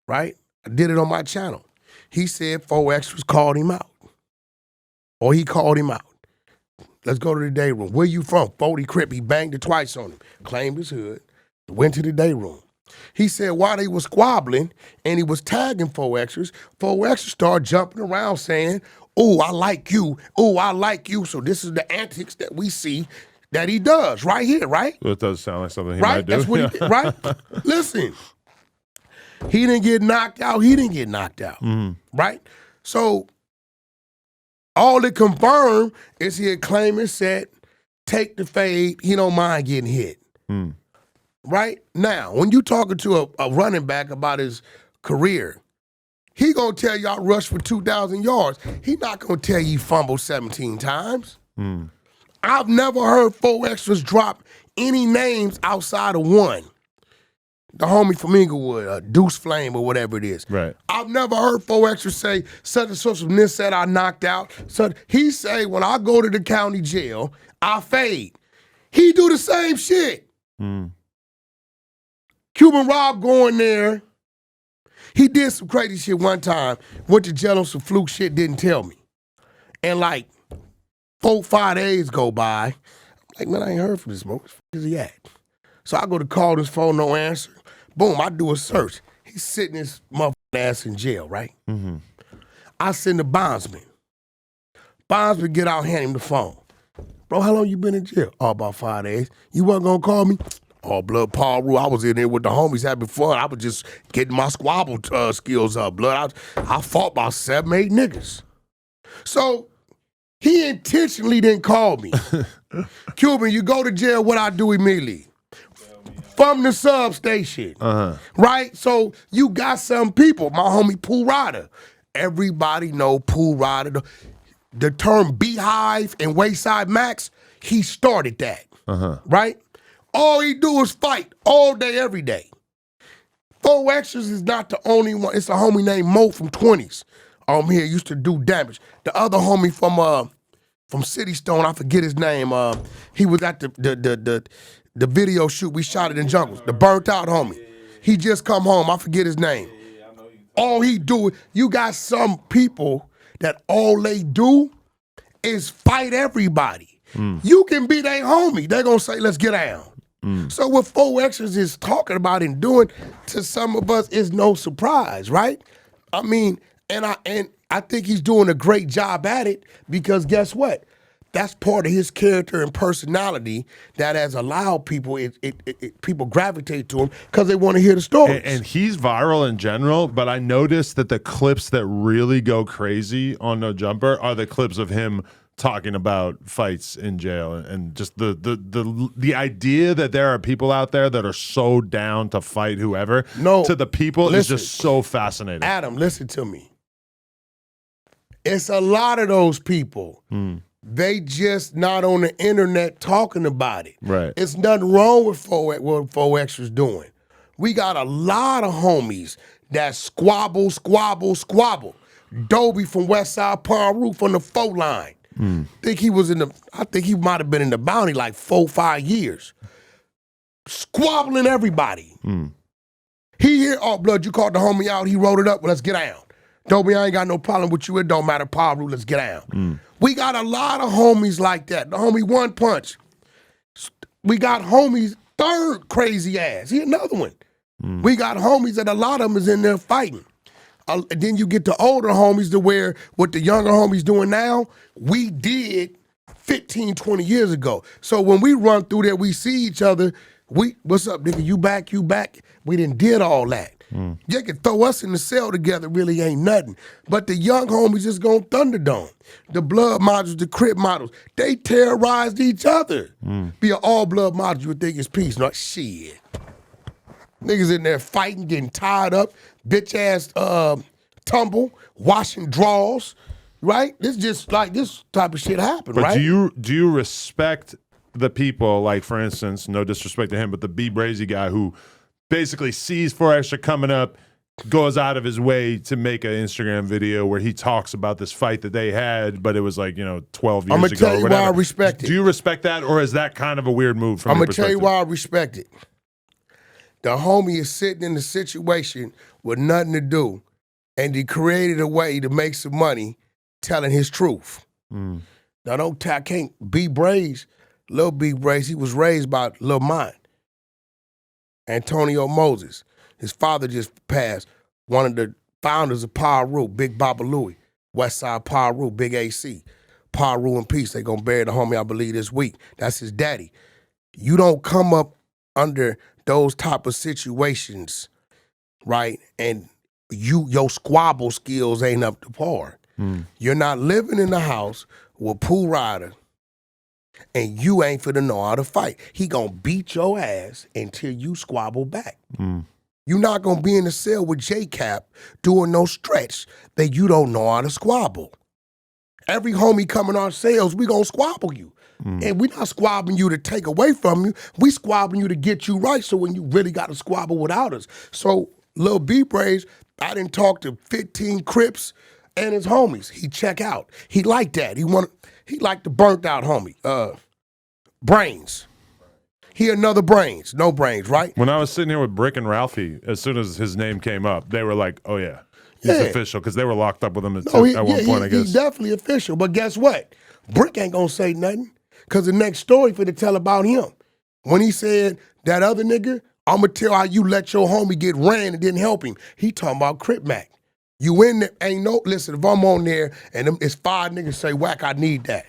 right? I did it on my channel. He said 4 extras called him out. Or he called him out. Let's go to the day room. Where you from? 40 Crip. He banged it twice on him. Claimed his hood. Went to the day room. He said while they was squabbling and he was tagging 4 extras, 4 extras started jumping around saying, "Oh, I like you. Oh, I like you." So this is the antics that we see that he does right here, right? Well, it does sound like something he might do. That's what he did, right? Listen. He didn't get knocked out. He didn't get knocked out, right? So all it confirmed is he had claimed and said, take the fade. He don't mind getting hit, right? Now, when you talking to a running back about his career, he gonna tell you I rushed for 2,000 yards. He not gonna tell you fumbled 17 times. I've never heard 4 extras drop any names outside of one. The homie from Inglewood, Deuce Flame or whatever it is. Right. I've never heard 4 extras say such and such from this set I knocked out. So he say when I go to the county jail, I fade. He do the same shit. Cuban Rob going there. He did some crazy shit one time. Went to jail on some fluke shit, didn't tell me. And like 4, 5 days go by. I'm like, man, I ain't heard from this smoke. Where's he at? So I go to call his phone, no answer. Boom, I do a search. He's sitting his motherfucking ass in jail, right? I send the bondsman. Bondsman get out, hand him the phone. Bro, how long you been in jail? Oh, about 5 days. You wasn't gonna call me? Oh, blood, Paul Rule. I was in there with the homies having fun. I was just getting my squabble skills up, blood. I fought about 7, 8 niggas. So he intentionally didn't call me. Cuban, you go to jail, what I do immediately? From the substation, right? So you got some people, my homie Pool Rider. Everybody know Pool Rider. The term Beehive and Wayside Max, he started that, right? All he do is fight all day, every day. Four Extras is not the only one. It's a homie named Mo from 20s. Here used to do damage. The other homie from City Stone, I forget his name. He was at the video shoot. We shot it in Jungles. The burnt out homie. He just come home. I forget his name. All he do, you got some people that all they do is fight everybody. You can be their homie. They're gonna say, let's get down. So what Four Extras is talking about and doing to some of us is no surprise, right? I mean, and I think he's doing a great job at it because guess what? That's part of his character and personality that has allowed people, people gravitate to him because they want to hear the stories. And he's viral in general, but I noticed that the clips that really go crazy on No Jumper are the clips of him talking about fights in jail and just the idea that there are people out there that are so down to fight whoever to the people is just so fascinating. Adam, listen to me. It's a lot of those people. They just not on the internet talking about it. Right. It's nothing wrong with what Four Extras doing. We got a lot of homies that squabble. Dobie from Westside Palm Roof on the 4 line. I think he might have been in the bounty like 4-5 years. Squabbling everybody. He here, oh, blood, you called the homie out, he wrote it up, well, let's get down. Dobie, I ain't got no problem with you, it don't matter, Palm Roof, let's get down. We got a lot of homies like that. The homie One Punch. We got homies, third crazy ass. He another one. We got homies that a lot of them is in there fighting. Then you get the older homies to where what the younger homies doing now, we did 15, 20 years ago. So when we run through there, we see each other, what's up, nigga, you back? We done did all that. You can throw us in the cell together, really ain't nothing. But the young homies just gonna Thunderdome. The blood models, the Crip models, they terrorized each other. Be an all blood model, you would think it's peace. Not shit. Niggas in there fighting, getting tied up, bitch ass tumble, washing drawers, right? This just like this type of shit happen, but right? Do you respect the people, like for instance, no disrespect to him, but the B Brazy guy who basically sees 4 Extra coming up, goes out of his way to make an Instagram video where he talks about this fight that they had, but it was like, 12 years ago. I'm gonna tell you why I whatever. respect it. Do you respect that, or is that kind of a weird move from I'm your gonna tell you perspective? why I respect it. The homie is sitting in a situation with nothing to do, and he created a way to make some money telling his truth. Now, I can't B Braze, Lil B Braze, he was raised by Lil Mine, Antonio Moses. His father just passed, one of the founders of Paru, Big Baba Louie, Westside Paru, Big AC. Paru in peace, they gonna bury the homie, I believe, this week. That's his daddy. You don't come up under those type of situations, right? And your squabble skills ain't up to par. You're not living in the house with Pooh Rider and you ain't finna know how to fight. He gonna beat your ass until you squabble back. You're not gonna be in the cell with J-Cap doing no stretch that you don't know how to squabble. Every homie coming on sales, we gonna squabble you. And we not squabbling you to take away from you. We squabbling you to get you right so when you really got to squabble without us. So Lil B Braze, I didn't talk to 15 Crips and his homies. He check out. He liked that. He liked the burnt out homie. Brains. He another Brains. No Brains, right? When I was sitting here with Brick and Ralphie, as soon as his name came up, they were like, oh yeah, he's official, because they were locked up with him at one point, I guess. He's definitely official, but guess what? Brick ain't gonna say nothing. Because the next story for to tell about him. When he said, that other nigga, I'm going to tell how you let your homie get ran and didn't help him. He talking about Crip Mac. You in there, listen, if I'm on there and it's 5 niggas say, Wack, I need that.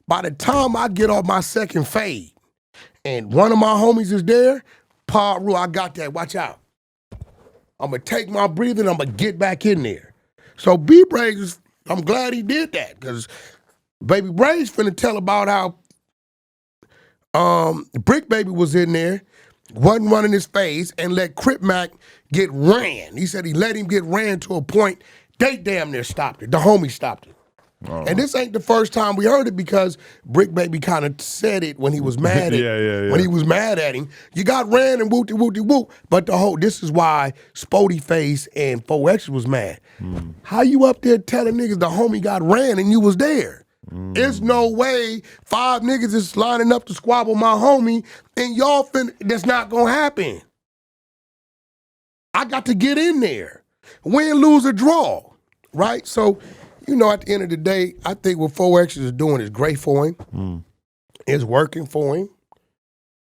By the time I get off my second fade and one of my homies is there, Paru, I got that, watch out. I'm going to take my breathing, I'm going to get back in there. So B Braze, I'm glad he did that because Baby Braze finna tell about how Brick Baby was in there, wasn't running his face, and let Crip Mac get ran. He said he let him get ran to a point, they damn near stopped it. The homie stopped it. And this ain't the first time we heard it because Brick Baby kind of said it when he was mad at when he was mad at him. You got ran and whoopty whoopty whoop. But this is why Spody Face and 4X was mad. How you up there telling niggas the homie got ran and you was there? There's no way 5 niggas is lining up to squabble my homie and y'all that's not gonna happen. I got to get in there. Win, lose, or draw. Right? So, at the end of the day, I think what 4X is doing is great for him. It's working for him.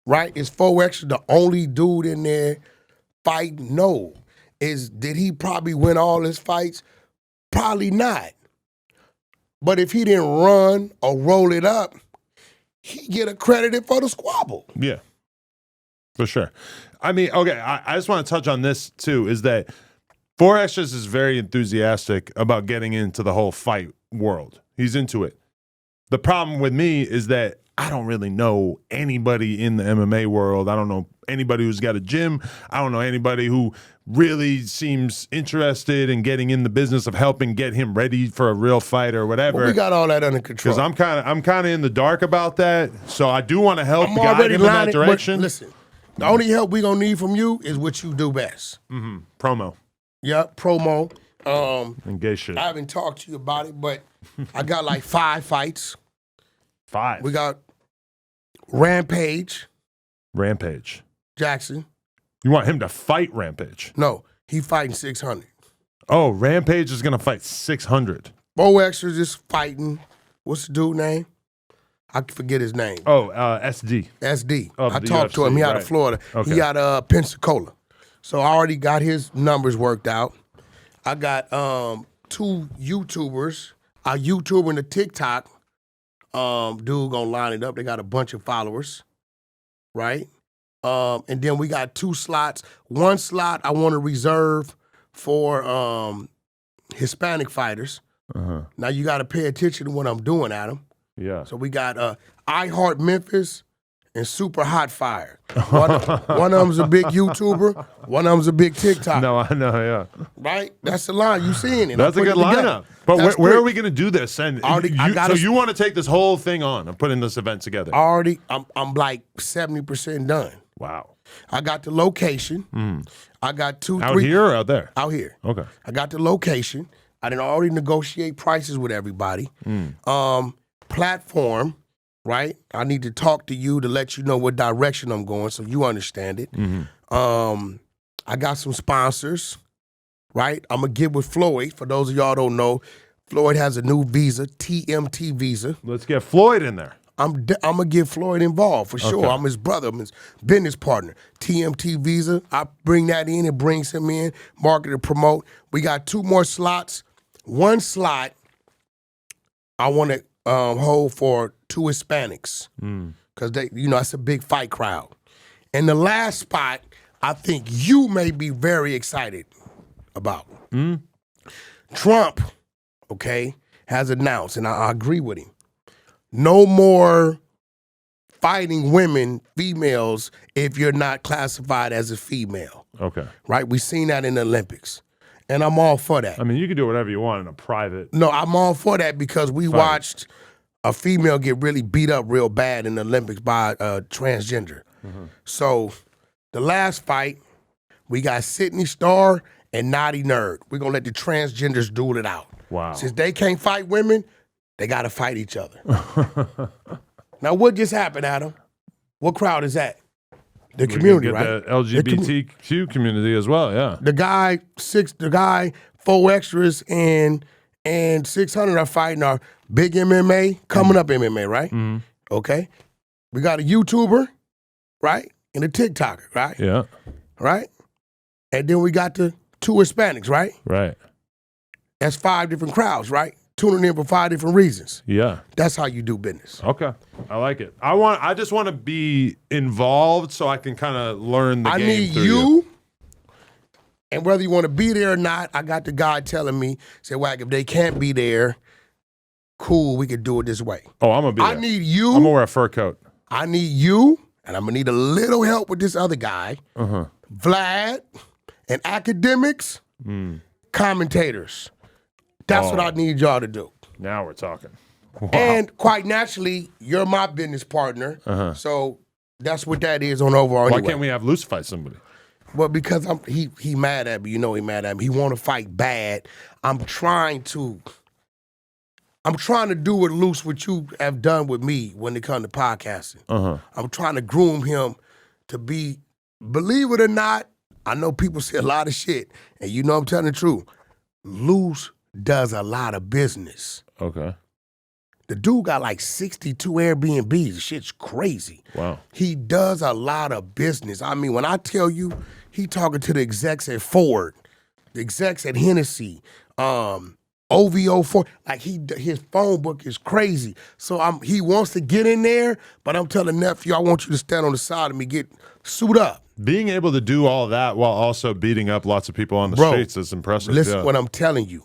Right? Is 4X the only dude in there fighting? No. Did he probably win all his fights? Probably not. But if he didn't run or roll it up, he get accredited for the squabble. Yeah, for sure. I mean, okay, I just want to touch on this too, is that 4X is very enthusiastic about getting into the whole fight world. He's into it. The problem with me is that I don't really know anybody in the MMA world. I don't know anybody who's got a gym. I don't know anybody who really seems interested in getting in the business of helping get him ready for a real fight or whatever. Well, we got all that under control. Because I'm kind of in the dark about that. So I do want to help guide him in that direction. Listen, the only help we gonna need from you is what you do best. Promo. Yep, promo. And gay shit. I haven't talked to you about it, but I got like 5 fights. 5. We got Rampage Jackson. You want him to fight Rampage? No, he fighting 600. Oh, Rampage is gonna fight 600. 4X is just fighting. What's the dude name? I forget his name. Oh, SD. SD. Of I the talked to UFC, him. He out right. of Florida. Okay. He out of Pensacola. So I already got his numbers worked out. I got 2 YouTubers. A YouTuber and a TikTok dude gonna line it up. They got a bunch of followers, right? And then we got 2 slots. 1 slot I want to reserve for Hispanic fighters. Now you got to pay attention to what I'm doing, Adam. Yeah. So we got I Heart Memphis and Super Hot Fire. One of them's a big YouTuber. One of them's a big TikTok. No, I know, yeah. Right? That's the line. You seeing it. That's a good lineup. But where are we going to do this? And you want to take this whole thing on and putting this event together? Already, I'm like 70% done. Wow. I got the location. I got 2, 3. Out here or out there? Out here. Okay. I got the location. I didn't already negotiate prices with everybody. Platform, right? I need to talk to you to let you know what direction I'm going so you understand it. I got some sponsors, right? I'm going to get with Floyd. For those of y'all don't know, Floyd has a new visa, TMT visa. Let's get Floyd in there. I'm going to get Floyd involved for sure. Okay. I'm his brother. I'm his business partner. TMT visa, I bring that in. It brings him in, market and promote. We got 2 more slots. 1 slot I want to hold for 2 Hispanics because they, that's a big fight crowd. And the last spot, I think you may be very excited about. Trump, okay, has announced, and I agree with him, no more fighting women, females, if you're not classified as a female. Okay. Right? We've seen that in the Olympics. And I'm all for that. I mean, you can do whatever you want in a private. No, I'm all for that because we watched a female get really beat up real bad in the Olympics by a transgender. So the last fight, we got Sydney Starr and Naughty Nerd. We're going to let the transgenders duel it out. Wow. Since they can't fight women, they got to fight each other. Now, what just happened, Adam? What crowd is that? The community, right? The LGBTQ community as well, yeah. The guy, 4 extras and 600 are fighting our big MMA, coming up MMA, right? Okay. We got a YouTuber, right? And a TikToker, right? Yeah. Right? And then we got the 2 Hispanics, right? Right. That's 5 different crowds, right? Tuning in for 5 different reasons. Yeah. That's how you do business. Okay. I like it. I just want to be involved so I can kind of learn the game. I need through you. And whether you want to be there or not, I got the guy telling me, say, Wack, if they can't be there, cool, we could do it this way. Oh, I'm going to be there. I need you. I'm going to wear a fur coat. I need you, and I'm going to need a little help with this other guy, Vlad, and academics, commentators. That's what I need y'all to do. Now we're talking. Wow. And quite naturally, you're my business partner. So that's what that is on overall. Why anyway. can't we have Luce fight somebody? Well, because he mad at me. You know he mad at me. He want to fight bad. I'm trying to do with Luce what you have done with me when it comes to podcasting. I'm trying to groom him to be, believe it or not, I know people say a lot of shit, and you know I'm telling the truth. Luce does a lot of business. Okay. The dude got like 62 Airbnbs. The shit's crazy. Wow. He does a lot of business. I mean, when I tell you, he talking to the execs at Ford, the execs at Hennessy, OVO Ford. Like his phone book is crazy. So he wants to get in there, but I'm telling nephew, I want you to stand on the side of me, get suit up. Being able to do all that while also beating up lots of people on the streets is impressive. Listen what I'm telling you.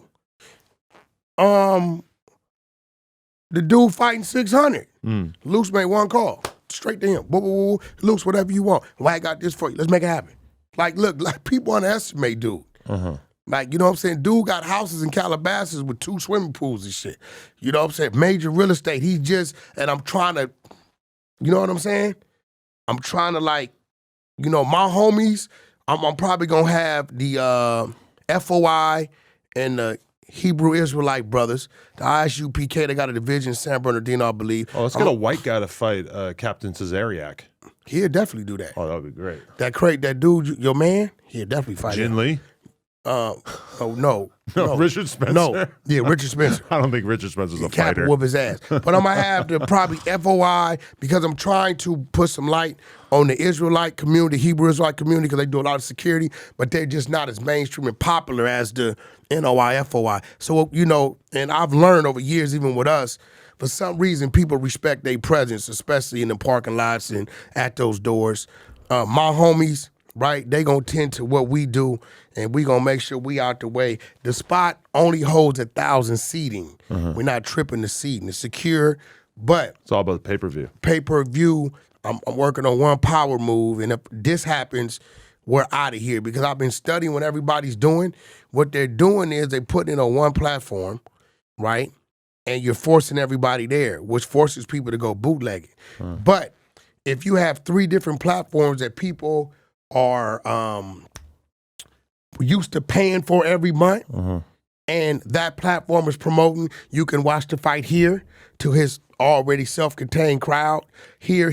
The dude fighting 600. Luce made one call. Straight to him. Boo, boo, boo. Luce, whatever you want. Why I got this for you? Let's make it happen. Like, look, like people underestimate dude. Like, you know what I'm saying? Dude got houses in Calabasas with 2 swimming pools and shit. You know what I'm saying? Major real estate. He just, and I'm trying to, you know what I'm saying? I'm trying to like, you know, my homies, I'm probably going to have the FOI and the Hebrew Israelite brothers, the ISUPK, they got a division in San Bernardino, I believe. Oh, let's get a white guy to fight Captain Cesariak. He'll definitely do that. Oh, that would be great. That dude, your man, he'll definitely fight Ginn him. Lee? Oh, no. Richard Spencer? No, yeah, Richard Spencer. I don't think Richard Spencer's a Cap fighter. whoop his ass. But I'm going to have to probably FOI because I'm trying to put some light on the Israelite community, Hebrew Israelite community, because they do a lot of security, but they're just not as mainstream and popular as the NOI, FOI. So, you know, and I've learned over years, even with us, for some reason, people respect their presence, especially in the parking lots and at those doors. My homies, right, they going to tend to what we do, and we going to make sure we out the way. The spot only holds 1,000 seating. We're not tripping the seating. It's secure, but It's all about the pay-per-view. pay-per-view, I'm working on one power move, and if this happens, we're out of here because I've been studying what everybody's doing. What they're doing is they put it on one platform, right? And you're forcing everybody there, which forces people to go bootleg it. But if you have 3 different platforms that people are used to paying for every month, and that platform is promoting, you can watch the fight here to his already self-contained crowd, here.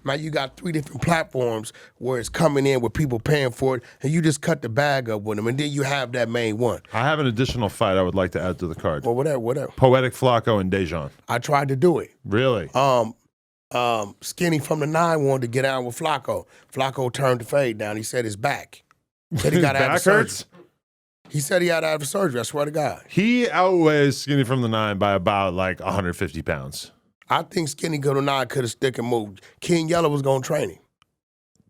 Now you got 3 different platforms where it's coming in with people paying for it, and you just cut the bag up with them, and then you have that main one. I have an additional fight I would like to add to the card. Well, whatever. Poetic Flacco and Dejan. I tried to do it. Really? Skinny from the 9 wanted to get out with Flacco. Flacco turned the fade down. He said his back. Said he got to have Back surgery. hurts? He said he had to have surgery. I swear to God. He outweighs Skinny from the 9 by about like 150 pounds. I think Skinny Go to 9 could have stick and moved. King Yellow was going to train him.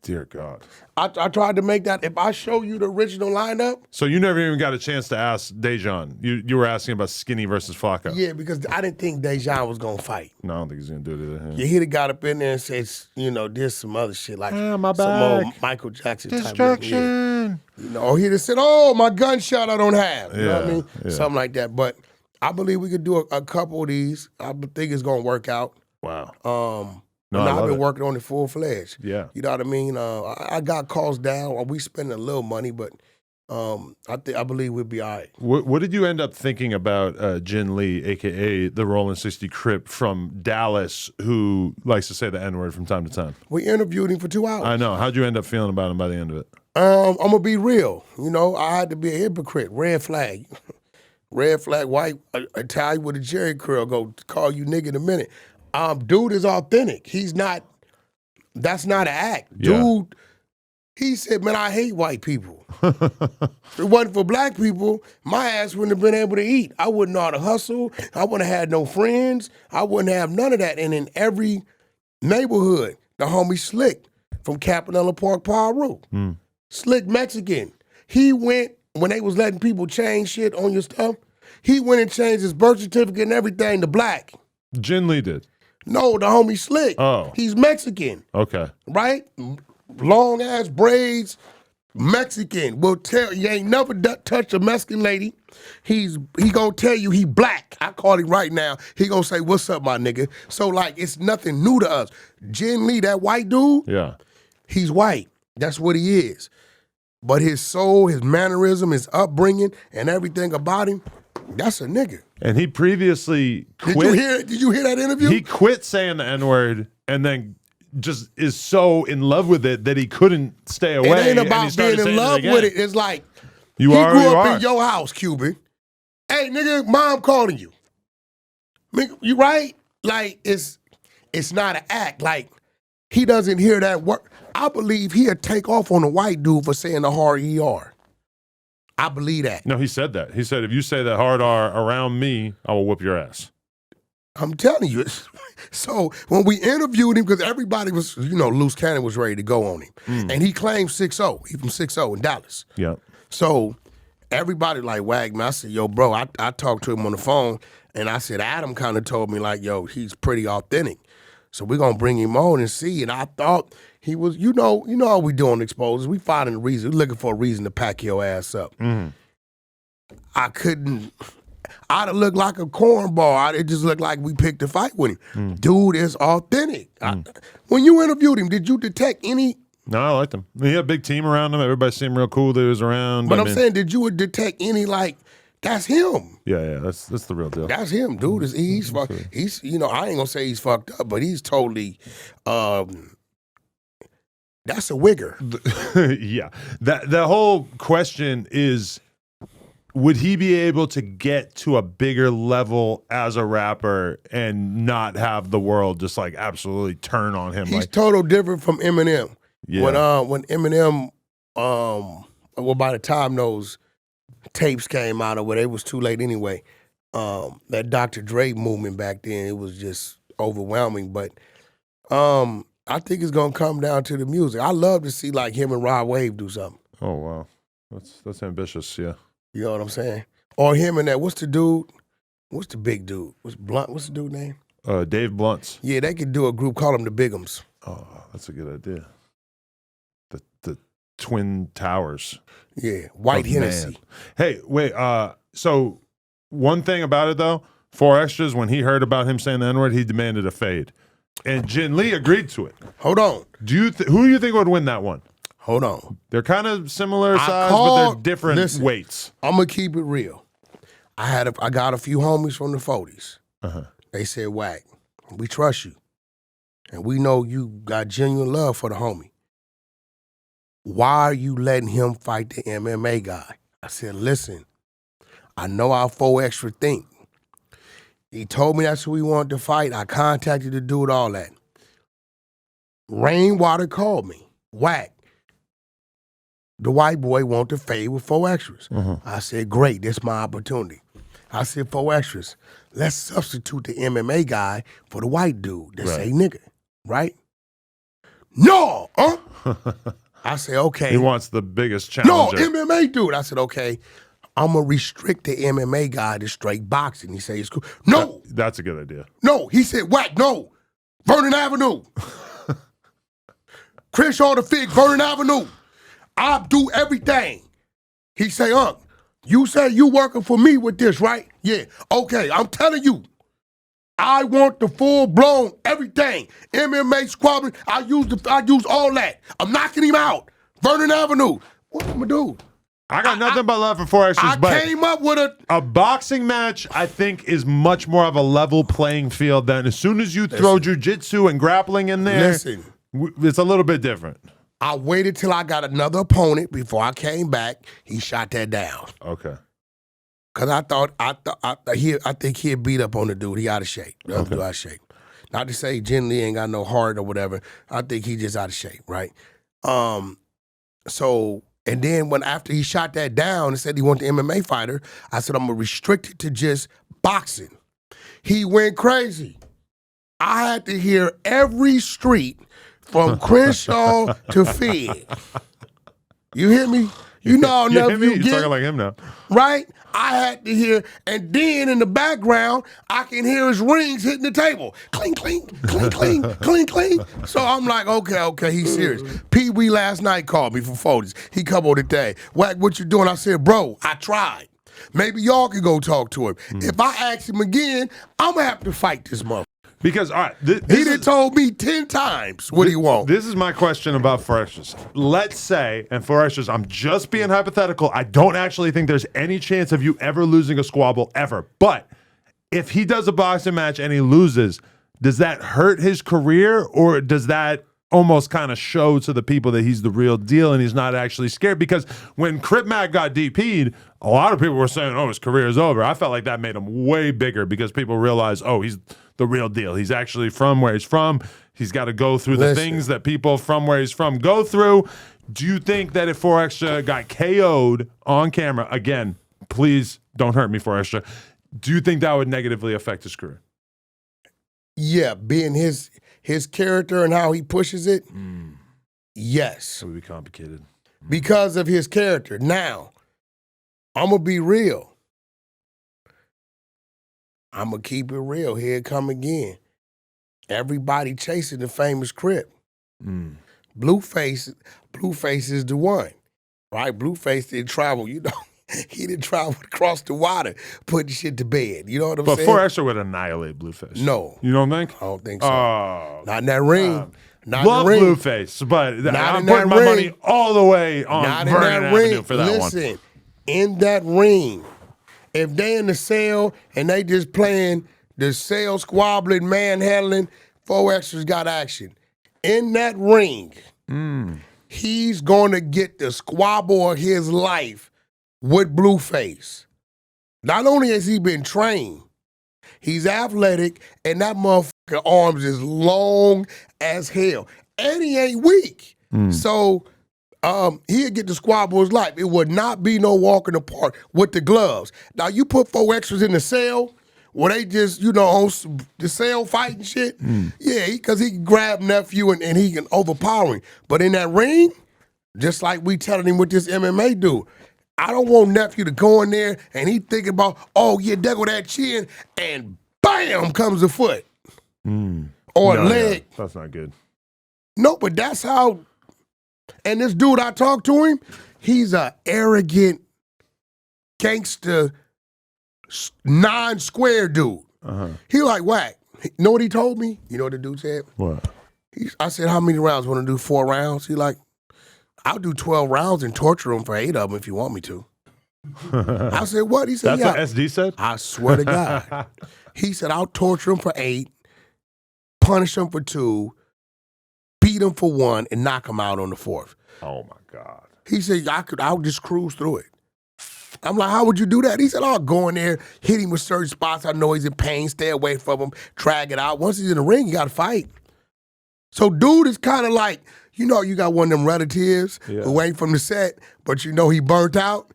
Dear God. I tried to make that. If I show you the original lineup. So you never even got a chance to ask Dejan. You were asking about Skinny versus Flacco. Yeah, because I didn't think Dejan was going to fight. No, I don't think he's going to do it either. Yeah, he'd have got up in there and said, you know, there's some other shit like my some old back. Michael Jackson type of Destruction. You know, or he'd have said, oh, my gunshot I don't have. You know what I Yeah, mean? yeah. Something like that. But I believe we could do a couple of these. I think it's going to work out. Wow. No, I I've love been it. working on it full-fledged. Yeah. You know what I mean? I got calls down. We spending a little money, but I believe we'll be all right. What did you end up thinking about Ginn Lee, a.k.a. the Rolling 60 Crip from Dallas, who likes to say the N-word from time to time? We interviewed him for 2 hours. I know. How'd you end up feeling about him by the end of it? I'm going to be real. You know, I had to be a hypocrite. Red flag. Red flag, white, Italian with a Jerry curl, go call you nigga in a minute. Dude is authentic. He's not, that's not an act. Yeah. Dude, he said, man, I hate white people. If it wasn't for black people, my ass wouldn't have been able to eat. I wouldn't know how to hustle. I wouldn't have had no friends. I wouldn't have none of that. And in every neighborhood, the homie Slick from Capinella Park, Paru. Slick Mexican. He went, when they was letting people change shit on your stuff, he went and changed his birth certificate and everything to black. Ginn Lee did. No, the homie Slick. Oh. He's Mexican, Okay. right? Long ass braids, Mexican will tell you ain't never touched a Mexican lady. He gonna tell you he black. I call him right now. He gonna say, "What's up, my nigga?" So like, it's nothing new to us. Ginn Lee, that white dude, Yeah. he's white. That's what he is. But his soul, his mannerism, his upbringing, and everything about him, that's a nigga. And he previously quit. Did you hear that interview? He quit saying the N-word and then just is so in love with it that he couldn't stay away. It ain't and he about started being in saying love again. with it. It's like, You he are grew who you up are. in your house, Cuban. Hey, nigga, mom calling you. Nigga, you right? Like, it's not an act. Like, he doesn't hear that word. I believe he'd take off on a white dude for saying the hard ER. I believe that. No, he said that. He said, if you say that hard R around me, I will whoop your ass. I'm telling you. So when we interviewed him, because everybody was, Luce Cannon was ready to go on him. And he claimed 6-0. He from 6-0 in Dallas. Yeah. So everybody like, Wack, man. I said, yo, bro, I talked to him on the phone, and I said, Adam kind of told me, like, yo, he's pretty authentic. So we're going to bring him on and see. And I thought he was, you know how we do on Exposures. We finding a reason. We're looking for a reason to pack your ass up. I'd have looked like a cornball. It just looked like we picked a fight with him. Dude is authentic. When you interviewed him, did you detect any? No, I liked him. He had a big team around him. Everybody seemed real cool that he was around. But I'm saying, did you detect any, like, that's him? Yeah, that's the real deal. That's him, dude. He's I ain't gonna say he's fucked up, but he's totally, that's a wigger. Yeah. The whole question is, would he be able to get to a bigger level as a rapper and not have the world just like absolutely turn on him? He's total different from Eminem. Yeah. When Eminem, by the time those tapes came out or whatever, it was too late anyway. That Dr. Dre movement back then, it was just overwhelming. But I think it's gonna come down to the music. I love to see like him and Rod Wave do something. Oh wow, that's ambitious. Yeah. You know what I'm saying? Or him and that. What's the dude? What's the big dude? What's the dude name? Dave Blunts. Yeah, they could do a group. Call them the Bigums. Oh, that's a good idea. The Twin Towers. Yeah, White of Hennessy. man. Hey, wait. So one thing about it though, 4 Extras, when he heard about him saying the N-word, he demanded a fade, and Ginn Lee agreed to it. Hold on. Who do you think would win that one? Hold on. They're kind of similar size, but they're different weights. I'm gonna keep it real. I got a few homies from the 40s. They said, Wack, we trust you, and we know you got genuine love for the homie. Why are you letting him fight the MMA guy? I said, listen, I know how 4 Extra think. He told me that's who he wanted to fight. I contacted the dude, all that. Rainwater called me. Wack, the white boy want to fade with 4 Extras. I said, great, this is my opportunity. I said, 4 Extras, let's substitute the MMA guy for the white dude that say nigga, right? No, I said, okay. He wants the biggest challenger. No, MMA dude. I said, okay, I'm going to restrict the MMA guy to straight boxing. He said, it's cool. No. That's a good idea. No. He said, Wack, no. Vernon Avenue. Crenshaw the Fig, Vernon Avenue. I'll do everything. He say, you say you working for me with this, right? Yeah. Okay, I'm telling you. I want the full-blown everything. MMA squabbling, I use all that. I'm knocking him out. Vernon Avenue. What am I do? I got nothing but love for 4 Extras, but I came up with a boxing match, I think, is much more of a level playing field than as soon as you throw jiu-jitsu and grappling in there, it's a little bit different. I waited till I got another opponent before I came back. He shot that down. Okay. Cause I think he'd beat up on the dude. He out of shape. The other dude out of shape. Not to say Ginn Lee ain't got no heart or whatever. I think he just out of shape, right? So, and then after he shot that down and said he wanted the MMA fighter, I said I'm gonna restrict it to just boxing. He went crazy. I had to hear every street from Crenshaw to Fig. You hear me? You know, You hear nephew me? You're Ginn, talking like him now. right? I had to hear, and then in the background, I can hear his rings hitting the table. Clink, clink, clink, clink, clink, clink. So I'm like, okay, he's serious. Pee Wee last night called me for photos. He come on the day. Wack, what you doing? I said, bro, I tried. Maybe y'all can go talk to him. If I ask him again, I'm going to have to fight this mother. Because, all right, He done told me 10 times what he want. This is my question about Foresters. Let's say, and Foresters, I'm just being hypothetical. I don't actually think there's any chance of you ever losing a squabble ever. But if he does a boxing match and he loses, does that hurt his career, or does that almost kind of show to the people that he's the real deal and he's not actually scared? Because when Crip Mac got DP'd, a lot of people were saying, oh, his career is over. I felt like that made him way bigger because people realized, oh, he's the real deal. He's actually from where he's from. He's got to go through the things that people from where he's from go through. Do you think that if 4Extra got KO'd on camera, again, please don't hurt me, 4Extra, do you think that would negatively affect his career? Yeah, being his character and how he pushes it, yes. It would be complicated. Because of his character. Now, I'm going to be real. I'm going to keep it real. Here it come again. Everybody chasing the famous Crip. Blueface is the one, right? Blueface didn't travel, you know. He didn't travel across the water, putting shit to bed. You know what I'm saying? But 4Extra would annihilate Blueface. No. You don't think? I don't think so. Oh. Not in that ring. Not Love in the ring. Blueface, but Not I'm in putting that my ring. money all the way on Not in Vernon that Avenue ring. for that one. Listen, in that ring, if they in the cell and they just playing the cell squabbling, manhandling, 4Extra's got action. In that ring, he's going to get the squabble of his life with Blueface. Not only has he been trained, he's athletic, and that motherfucker arms is long as hell. And he ain't weak. So he'll get the squabble of his life. It would not be no walk in the park with the gloves. Now, you put 4Extras in the cell where they just, you know, on the cell fighting shit. Yeah, because he can grab nephew and he can overpower him. But in that ring, just like we telling him with this MMA dude, I don't want nephew to go in there and he thinking about, oh, yeah, there go that chin, and bam, comes a foot. Or a leg. Yeah, that's not good. No, but that's how, and this dude, I talked to him, he's a arrogant, gangster, non-square dude. He like, Wack. You know what he told me? You know what the dude said? What? I said, how many rounds? Want to do 4 rounds? He like, I'll do 12 rounds and torture him for 8 of them if you want me to. I said, what? He said, That's what SD said? I swear to God. He said, I'll torture him for 8, punish him for 2, beat him for 1, and knock him out on the 4th. Oh, my God. He said, I'll just cruise through it. I'm like, how would you do that? He said, I'll go in there, hit him with certain spots. I know he's in pain, stay away from him, drag it out. Once he's in the ring, you got to fight. So dude is kind of like, you know, you got one of them relatives who ain't from the set, but you know he burnt out.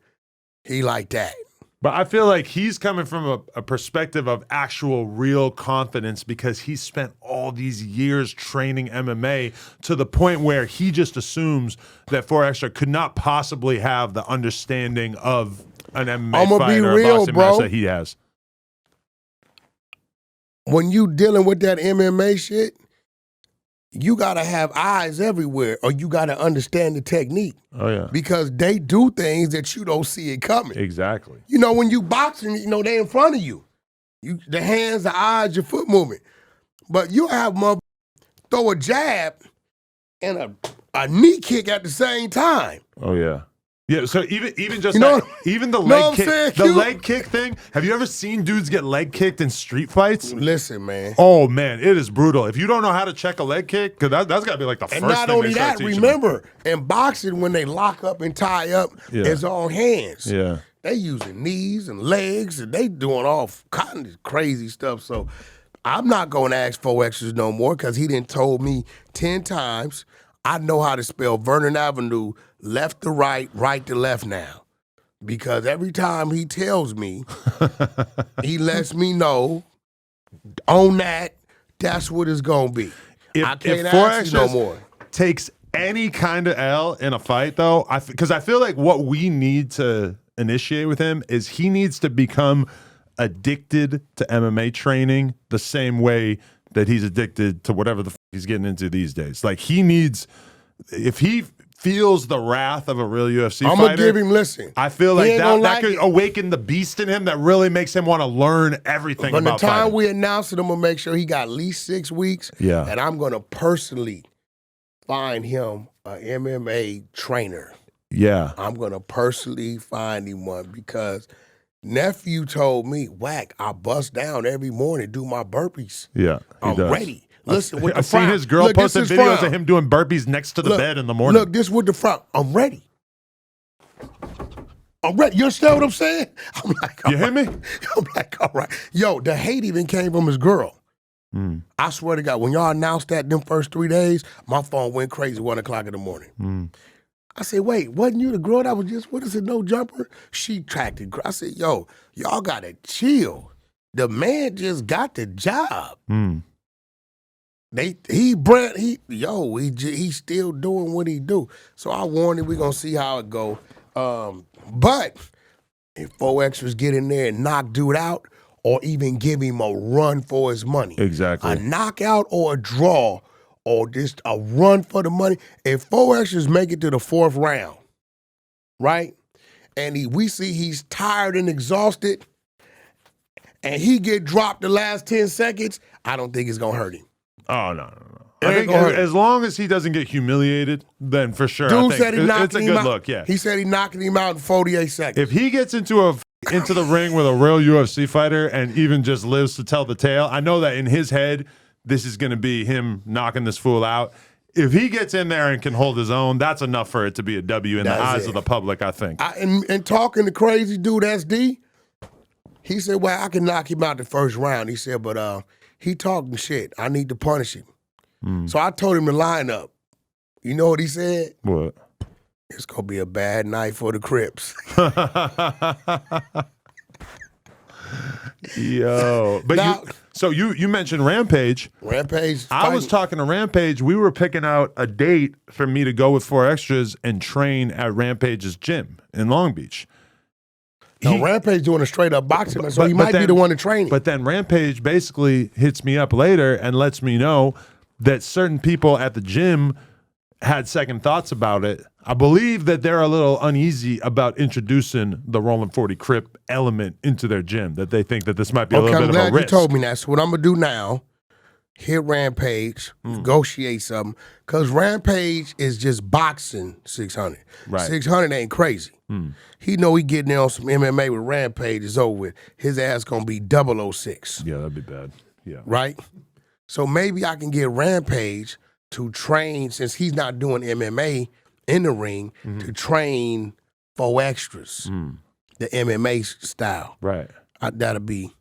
He like that. But I feel like he's coming from a perspective of actual real confidence because he spent all these years training MMA to the point where he just assumes that 4Extra could not possibly have the understanding of an MMA fight or a boxing match that he has. When you dealing with that MMA shit, you got to have eyes everywhere or you got to understand the technique. Oh, yeah. Because they do things that you don't see it coming. Exactly. You know, when you boxing, you know, they in front of you. The hands, the eyes, your foot movement. But you have mother throw a jab and a knee kick at the same time. Oh, yeah. Yeah, so even just You know even the know leg what I'm saying, kick, the Q? leg kick thing. Have you ever seen dudes get leg kicked in street fights? Listen, man. Oh man, it is brutal. If you don't know how to check a leg kick, because that's got to be like the And first not thing only they start that, teaching remember, in boxing, when they lock up and tie up, Yeah. it's on hands. them. Yeah. They using knees and legs, and they doing all kind of crazy stuff. So I'm not going to ask 4X's no more because he didn't told me 10 times. I know how to spell Vernon Avenue left to right, right to left now. Because every time he tells me, he lets me know, on that, that's what it's going to be. I can't ask you no more. Takes any kind of L in a fight, though, because I feel like what we need to initiate with him is he needs to become addicted to MMA training the same way that he's addicted to whatever the he's getting into these days. Like he needs, if he feels the wrath of a real UFC fighter, I'm gonna give him. Listen, I feel he like ain't that gonna like could it. awaken the beast in him that really makes him want to learn everything From the about time fighting. we announce it, I'm gonna make sure he got at least 6 weeks. Yeah. And I'm gonna personally find him a MMA trainer. Yeah. I'm gonna personally find him one because nephew told me, Wack, I bust down every morning, do my burpees. Yeah. He I'm does. ready. Listen, with the I've seen frown. his girl Look, this posting is videos frown. of him doing burpees next to the Look, bed in the morning. Look, this with the front. I'm ready. I'm ready. You understand what I'm saying? I'm like, you hear me? I'm like, all right. Yo, the hate even came from his girl. I swear to God, when y'all announced that them first 3 days, my phone went crazy 1 o'clock in the morning. I said, wait, wasn't you the girl that was just with us in No Jumper? She tracked it. I said, yo, y'all gotta chill. The man just got the job. He's still doing what he do. So I warned him, we gonna see how it go. But if 4 extras get in there and knock dude out, or even give him a run for his money. Exactly. A knockout or a draw, or just a run for the money. If 4 extras make it to the 4th round, right? And we see he's tired and exhausted, and he get dropped the last 10 seconds, I don't think it's gonna hurt him. Oh, no. It I ain't think gonna hurt. as long as he doesn't get humiliated, then for sure. I Dude think said he it's knocked a him good out. look, yeah. He said he knocking him out in 48 seconds. If he gets into the ring with a real UFC fighter and even just lives to tell the tale, I know that in his head, this is going to be him knocking this fool out. If he gets in there and can hold his own, that's enough for it to be a W in the eyes of the public, I think. And talking to crazy dude SD, he said, well, I can knock him out the first round. He said, but he talking shit. I need to punish him. So I told him to line up. You know what he said? What? It's going to be a bad night for the Crips. Yo. But Now- you mentioned Rampage. Rampage. I was fighting- talking to Rampage. We were picking out a date for me to go with 4 extras and train at Rampage's gym in Long Beach. No, Rampage doing a straight up boxing, so but- he but might be then- the one to train him. But then Rampage basically hits me up later and lets me know that certain people at the gym had second thoughts about it. I believe that they're a little uneasy about introducing the Rolling 40 Crip element into their gym, that they think that this might be a Okay, little I'm bit of glad a you risk. told me that. So what I'm going to do now, hit Rampage, negotiate something, because Rampage is just boxing 600. Right. 600 ain't crazy. He know he getting there on some MMA with Rampage is over with. His ass going to be 006, Yeah, that'd be bad. Yeah. right? So maybe I can get Rampage to train, since he's not doing MMA in the ring, to train 4 extras, the MMA style. Right. That'll be,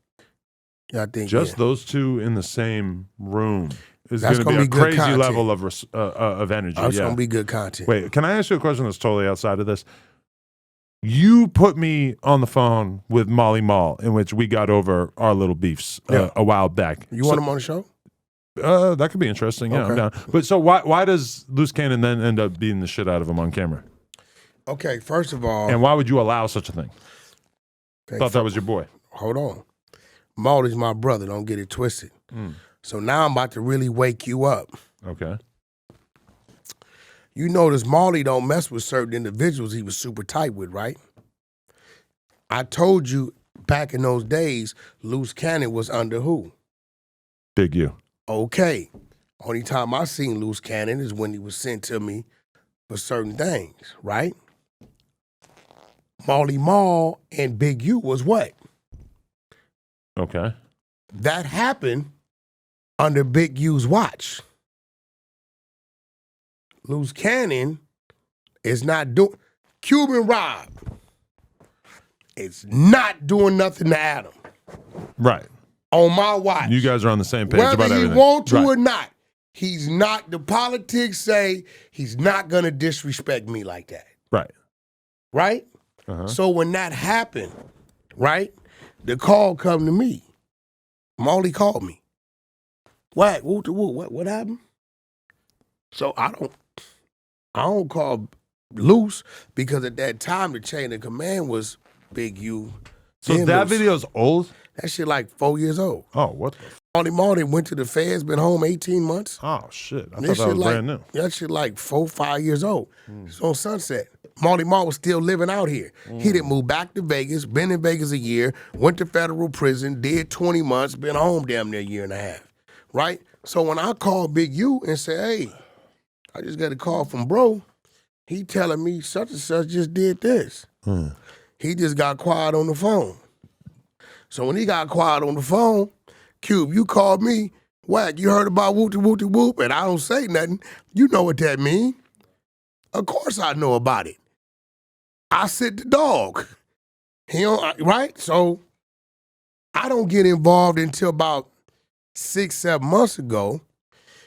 I think, Just yeah. those two in the same room is That's going to gonna be a be good crazy content. level of energy. It's yeah. going to be good content. Wait, can I ask you a question that's totally outside of this? You put me on the phone with Molly Mall, in which we got over our little beefs Yeah. a while back. You want him on the show? That could be interesting. Yeah, I'm Okay. down. But so why does Luce Cannon then end up beating the shit out of him on camera? Okay, first of all, And why would you allow such a thing? okay, Thought that was your boy. hold on. Molly's my brother. Don't get it twisted. So now I'm about to really wake you up. Okay. You notice Molly don't mess with certain individuals he was super tight with, right? I told you back in those days, Luce Cannon was under who? Big you. Okay. Only time I seen Luce Cannon is when he was sent to me for certain things, right? Molly Mall and Big U was what? Okay. That happened under Big U's watch. Luce Cannon is not doing, Cuban Rob is not doing nothing to Adam Right. on my watch. You guys are on the same page Whether about he everything. want to Right. or not, he's not, the politics say he's not gonna disrespect me like that, Right. right? Uh-huh. So when that happened, right, the call come to me. Molly called me. Wack, what happened? So I don't call Luce because at that time the chain of command was Big U. So then that Luce. video's old? That shit like 4 years old. Oh, what the Marty went to the feds, been home 18 months. Oh, shit. I And thought that was like, brand new. That shit like 4, 5 years old. It's on Sunset. Marty Marl was still living out here. He didn't move back to Vegas, been in Vegas a year, went to federal prison, did 20 months, been home damn near a year and a half, right? So when I called Big U and said, hey, I just got a call from bro, he telling me such and such just did this. He just got quiet on the phone. So when he got quiet on the phone, Cube, you called me, Wack, you heard about whoop-de-whoop-de-whoop, and I don't say nothing. You know what that mean. Of course I know about it. I sit the dog. He don't, right? So I don't get involved until about 6, 7 months ago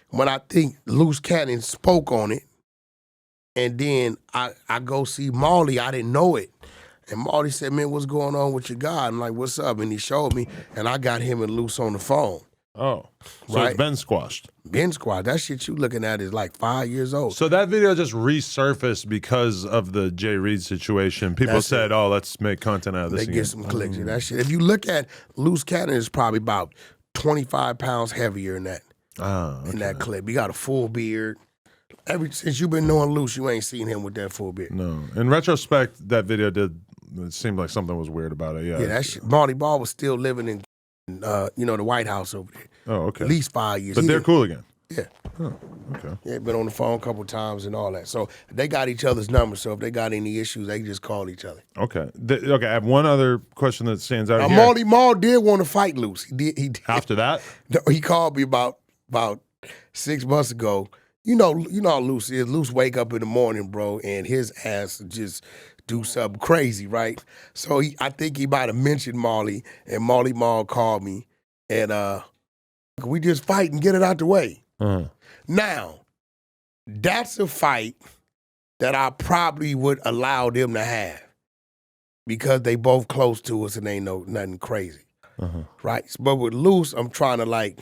when I think Luce Cannon spoke on it. And then I go see Molly. I didn't know it. And Molly said, man, what's going on with your guy? I'm like, what's up? And he showed me, and I got him and Luce on the phone. Oh, so Right. it's been squashed. Ben Squad, that shit you looking at is like 5 years old. So that video just resurfaced because of the Jay Reed situation. People That's said, "Oh, let's make content out of this." They get some clicks and that shit. If you look at Luce Cannon, is probably about 25 pounds heavier than that in that clip. He got a full beard. Since you've been knowing Luce, you ain't seen him with that full beard. No. In retrospect, that video did. It seemed like something was weird about it. Yeah. Yeah, that shit. Marty Ball was still living in, the White House over there. Oh, okay. At least 5 years. But they're cool again. Yeah. Oh, okay. Yeah, been on the phone a couple times and all that. So they got each other's numbers. So if they got any issues, they just call each other. Okay. Okay. I have one other question that stands out here. Marty Mall did want to fight Luce. He did. After that, He called me about 6 months ago. You know how Luce is. Luce wake up in the morning, bro, and his ass just do something crazy, right? So I think he might have mentioned Molly, and Molly Mall called me, and we just fight and get it out the way. Now, that's a fight that I probably would allow them to have because they both close to us and ain't nothing crazy, right? But with Luce, I'm trying to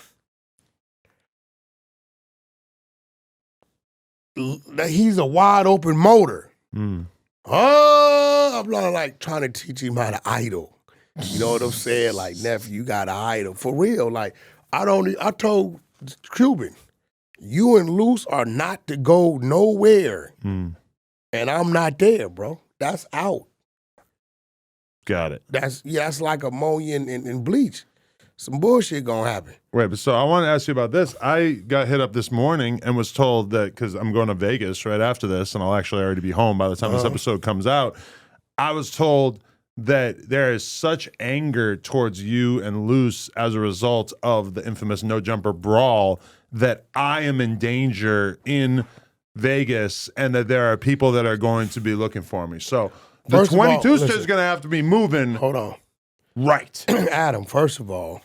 he's a wide open motor. I'm not trying to teach him how to idle. You know what I'm saying? Like, nephew, you got to idle. For real. Like, I told Cuban, you and Luce are not to go nowhere. And I'm not there, bro. That's out. got it. That's like ammonia and bleach. Some bullshit gonna happen. Right, but so I want to ask you about this. I got hit up this morning and was told that because I'm going to Vegas right after this, and I'll actually already be home by the time this episode comes out. I was told that there is such anger towards you and Luce as a result of the infamous no jumper brawl that I am in danger in Vegas, and that there are people that are going to be looking for me. So the First of all, 22 is listen. going to have to be moving. Hold on. Right. Adam, first of all,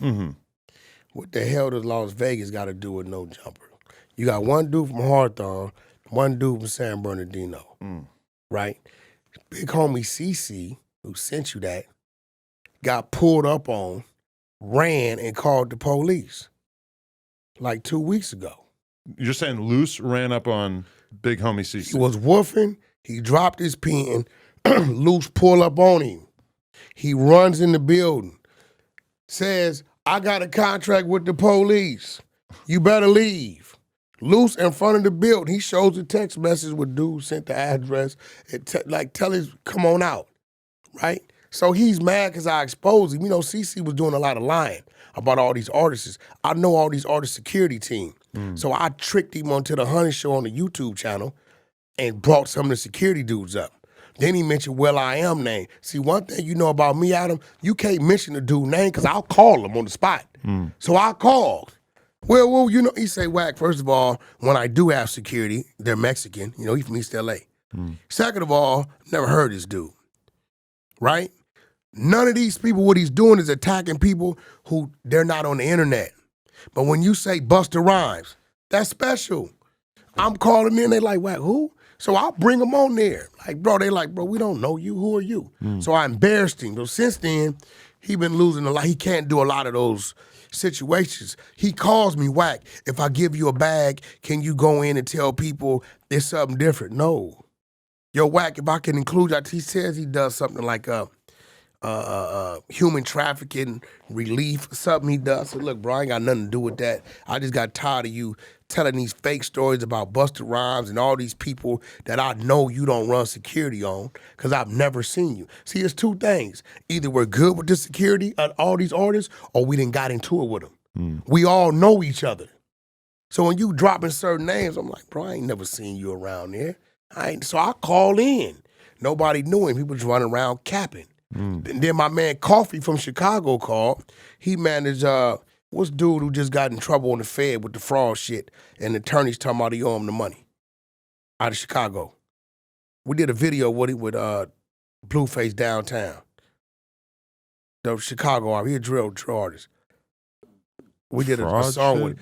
what the hell does Las Vegas got to do with no jumper? You got one dude from Hawthorne, one dude from San Bernardino, right? Big homie CC, who sent you that, got pulled up on, ran, and called the police like 2 weeks ago. You're saying Luce ran up on big homie CC. He was woofing, he dropped his pen, Luce pull up on him. He runs in the building, says, I got a contract with the police. You better leave. Luce in front of the building. He shows a text message with dude sent the address and tell him, come on out, right? So he's mad because I exposed him. You know, CC was doing a lot of lying about all these artists. I know all these artist security team. So I tricked him onto the Honey Show on the YouTube channel and brought some of the security dudes up. Then he mentioned Will I Am name. See, one thing you know about me, Adam, you can't mention the dude name because I'll call him on the spot. So I called. Well, you know, he say, Wack, first of all, when I do have security, they're Mexican. You know, he's from East LA. Second of all, never heard this dude, right? None of these people, what he's doing is attacking people who they're not on the internet. But when you say Busta Rhymes, that's special. I'm calling in, they like, Wack, who? So I'll bring them on there. Like, bro, they like, bro, we don't know you. Who are you? So I embarrassed him. So since then, He been losing a lot. He can't do a lot of those situations. He calls me, Wack, if I give you a bag, can you go in and tell people it's something different? No. Yo, Wack, if I can include you, he says he does something like human trafficking relief, something he does. I said, look, bro, I ain't got nothing to do with that. I just got tired of you telling these fake stories about Busta Rhymes and all these people that I know you don't run security on because I've never seen you. See, it's two things. Either we're good with the security of all these artists or we done got into it with them. We all know each other. So when you dropping certain names, I'm like, bro, I ain't never seen you around there. So I called in. Nobody knew him. He was running around capping. And then my man Coffee from Chicago called. He managed, what's dude who just got in trouble on the Fed with the fraud shit and the attorneys talking about he owe him the money out of Chicago. We did a video with Blueface downtown. The Chicago artist, he a drill artist. We did a song with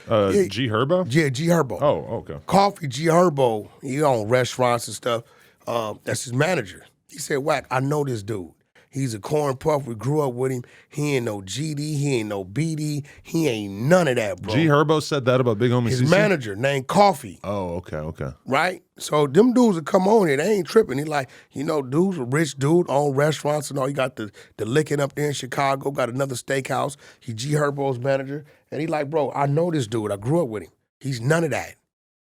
G Herbo? Yeah, G Herbo. Oh, okay. Coffee, G Herbo, he own restaurants and stuff. That's his manager. He said, Wack, I know this dude. He's a corn puff. We grew up with him. He ain't no GD. He ain't no BD. He ain't none of that, bro. G Herbo said that about Big Homie His CC? manager named Coffee. Oh, okay. Right? So them dudes that come on here, they ain't tripping. He like, dudes, a rich dude, own restaurants and all. He got the licking up there in Chicago, got another steakhouse. He G Herbo's manager. And he like, bro, I know this dude. I grew up with him. He's none of that.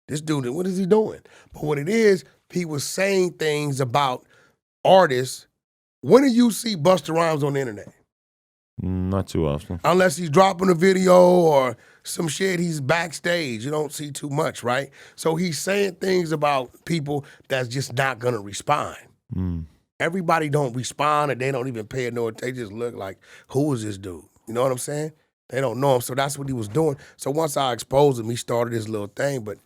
This dude, what is he doing? But what it is, he was saying things about artists. When do you see Busta Rhymes on the internet? Not too often. Unless he's dropping a video or some shit, he's backstage. You don't see too much, right? So he's saying things about people that's just not gonna respond. Everybody don't respond and they don't even pay no attention. They just look like, who is this dude? You know what I'm saying? They don't know him, so that's what he was doing. So once I exposed him, he started his little thing, but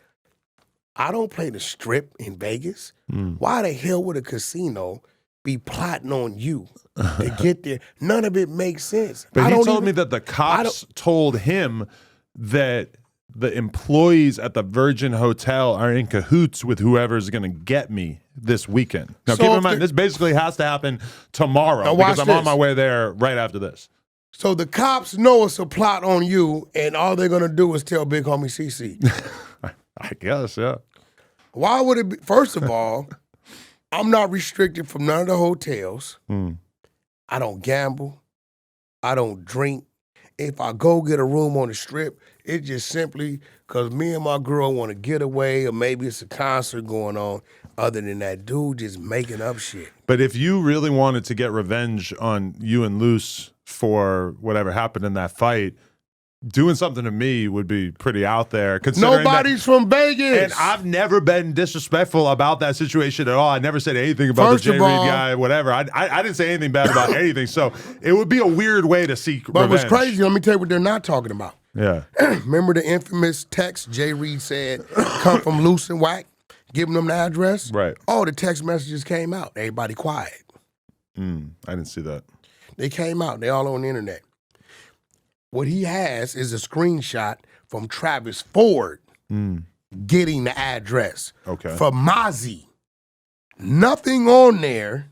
I don't play the Strip in Vegas. Why the hell would a casino be plotting on you to get there? None of it makes sense. But he told me that the cops told him that the employees at the Virgin Hotel are in cahoots with whoever's going to get me this weekend. Now, So keep in if mind, the- this basically has to happen tomorrow Now because watch I'm on this. my way there right after this. So the cops know it's a plot on you, and all they're gonna do is tell Big Homie CC. I guess, yeah. Why would it be? First of all, I'm not restricted from none of the hotels. I don't gamble. I don't drink. If I go get a room on the Strip, it's just simply because me and my girl want to get away, or maybe it's a concert going on. Other than that, dude just making up shit. But if you really wanted to get revenge on you and Luce for whatever happened in that fight, doing something to me would be pretty out there. Considering Nobody's from Vegas. and I've never been disrespectful about that situation at all. I never said anything about First the J of Reed all- guy, whatever. I didn't say anything bad about anything. So it would be a weird way to seek But revenge. what's crazy, let me tell you what they're not talking about. Yeah. Remember the infamous text J. Reed said, come from Luce and Wack, giving them the address? Right. Oh, the text messages came out. Everybody quiet. I didn't see that. They came out. They all on the internet. What he has is a screenshot from Travis Ford getting the address. Okay. For Mozzie. Nothing on there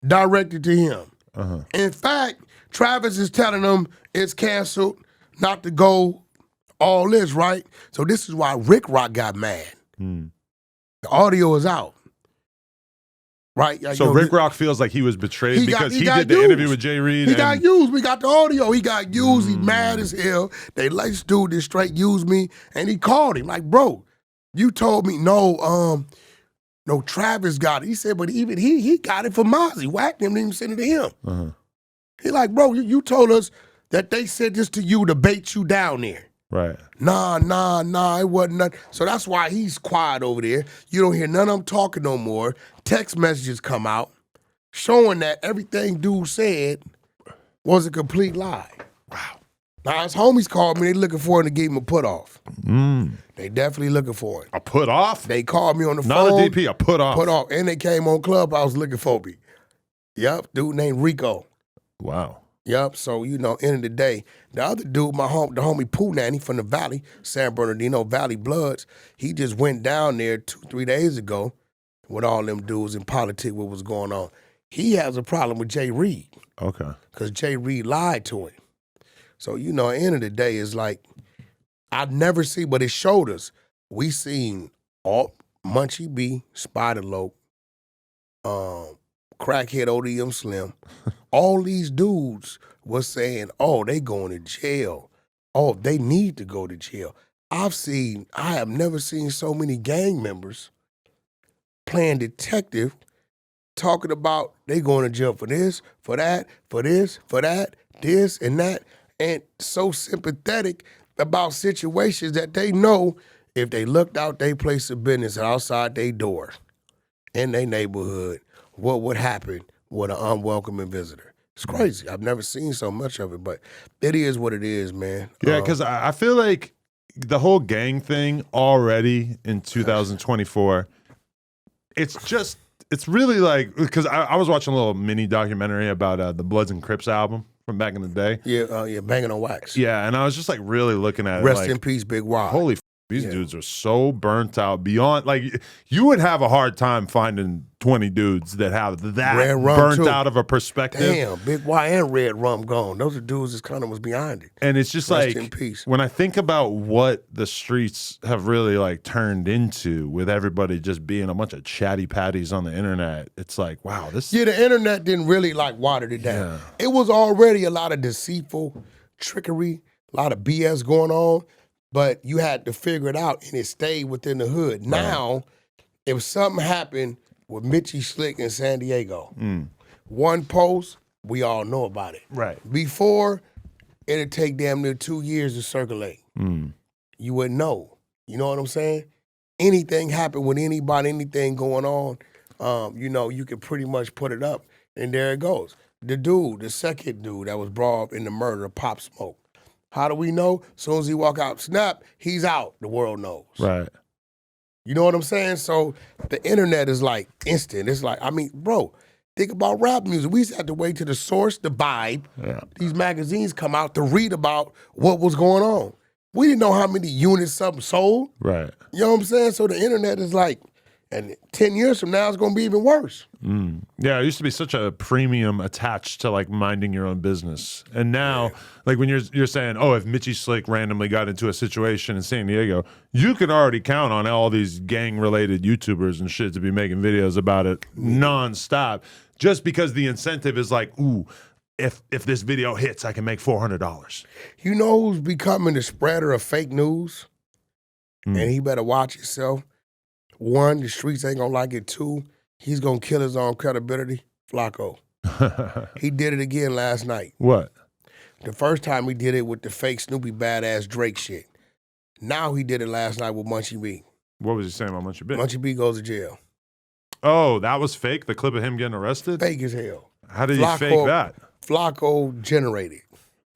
directed to him. In fact, Travis is telling them it's canceled, not to go all this, right? So this is why Rick Rock got mad. The audio is out. Right? So Rick Rock feels like he was betrayed because he did the used. interview with Jay Reed. He got used. We got the audio. He got used. He mad as hell. They like, this dude that straight used me. And he called him like, bro, you told me no, Travis got it. He said, but even he got it for Mozzie. Wack didn't even send it to him. He like, bro, you told us that they said this to you to bait you down there. Right. Nah, it wasn't nothing. So that's why he's quiet over there. You don't hear none of them talking no more. Text messages come out showing that everything dude said was a complete lie. Wow. Now his homies called me, they looking for him to give him a put off. They definitely looking for it. A put off? They called me on the Not phone. a DP, a put off. Put off. And they came on Clubhouse looking for me. Yep, dude named Rico. Wow. Yep, so, end of the day, the other dude, the homie Pooh Nanny from the Valley, San Bernardino Valley Bloods, he just went down there 2-3 days ago with all them dudes in politics, what was going on. he has a problem with Jay Reed Okay. because Jay Reed lied to him. So, at the end of the day, it's like, I've never seen, but it showed us. We seen all Munchie B, Spider Loc, Crackhead ODM Slim. All these dudes was saying, oh, they going to jail. Oh, they need to go to jail. I have never seen so many gang members playing detective, talking about they going to jail for this, for that, for this, for that, this and that, and so sympathetic about situations that they know if they looked out their place of business outside their door in their neighborhood, what would happen with an unwelcoming visitor. It's crazy. I've never seen so much of it, but it is what it is, man. Yeah, because I feel like the whole gang thing already in 2024, it's really like, because I was watching a little mini documentary about the Bloods and Crips album from back in the day. Yeah, banging on wax. Yeah, and I was just like really looking at it. Rest like, in peace, Big Wild. Holy these dudes are so burnt out beyond, like, you would have a hard time finding 20 dudes that have that Red Rum burnt too. out of a perspective. Damn, Big Y and Red Rum gone. Those are dudes that kind of was behind it. And it's just Rest like, in peace. when I think about what the streets have really like turned into with everybody just being a bunch of chatty patties on the internet, it's like, wow, this. Yeah, the internet didn't really like water it down. Yeah. It was already a lot of deceitful trickery, a lot of BS going on, but you had to figure it out and it stayed within the hood. Now, if something happened with Mitchie Slick in San Diego, one post, we all know about it. Right. Before, it'd take damn near 2 years to circulate. You wouldn't know. You know what I'm saying? Anything happen with anybody, anything going on, you can pretty much put it up, and there it goes. The second dude that was brought up in the murder of Pop Smoke. How do we know? As soon as he walk out, snap, he's out. The world knows. Right. You know what I'm saying? So the internet is like instant. It's like, bro, think about rap music. We used to have to wait till the source, the vibe, these magazines come out to read about what was going on. We didn't know how many units something sold. Right. You know what I'm saying? So the internet is like, and 10 years from now, it's going to be even worse. Yeah, it used to be such a premium attached to like minding your own business. And now, like when you're saying, oh, if Mitchie Slick randomly got into a situation in San Diego, you can already count on all these gang-related YouTubers and shit to be making videos about it nonstop, just because the incentive is like, ooh, if this video hits, I can make $400. You know who's becoming the spreader of fake news? And he better watch himself. One, the streets ain't gonna like it. Two, he's gonna kill his own credibility. Flacco. He did it again last night. What? The first time he did it with the fake Snoopy badass Drake shit. Now he did it last night with Munchie B. What was he saying about Munchie B? Munchie B goes to jail. Oh, that was fake? The clip of him getting arrested? Fake as hell. How did he fake that? Flacco generated.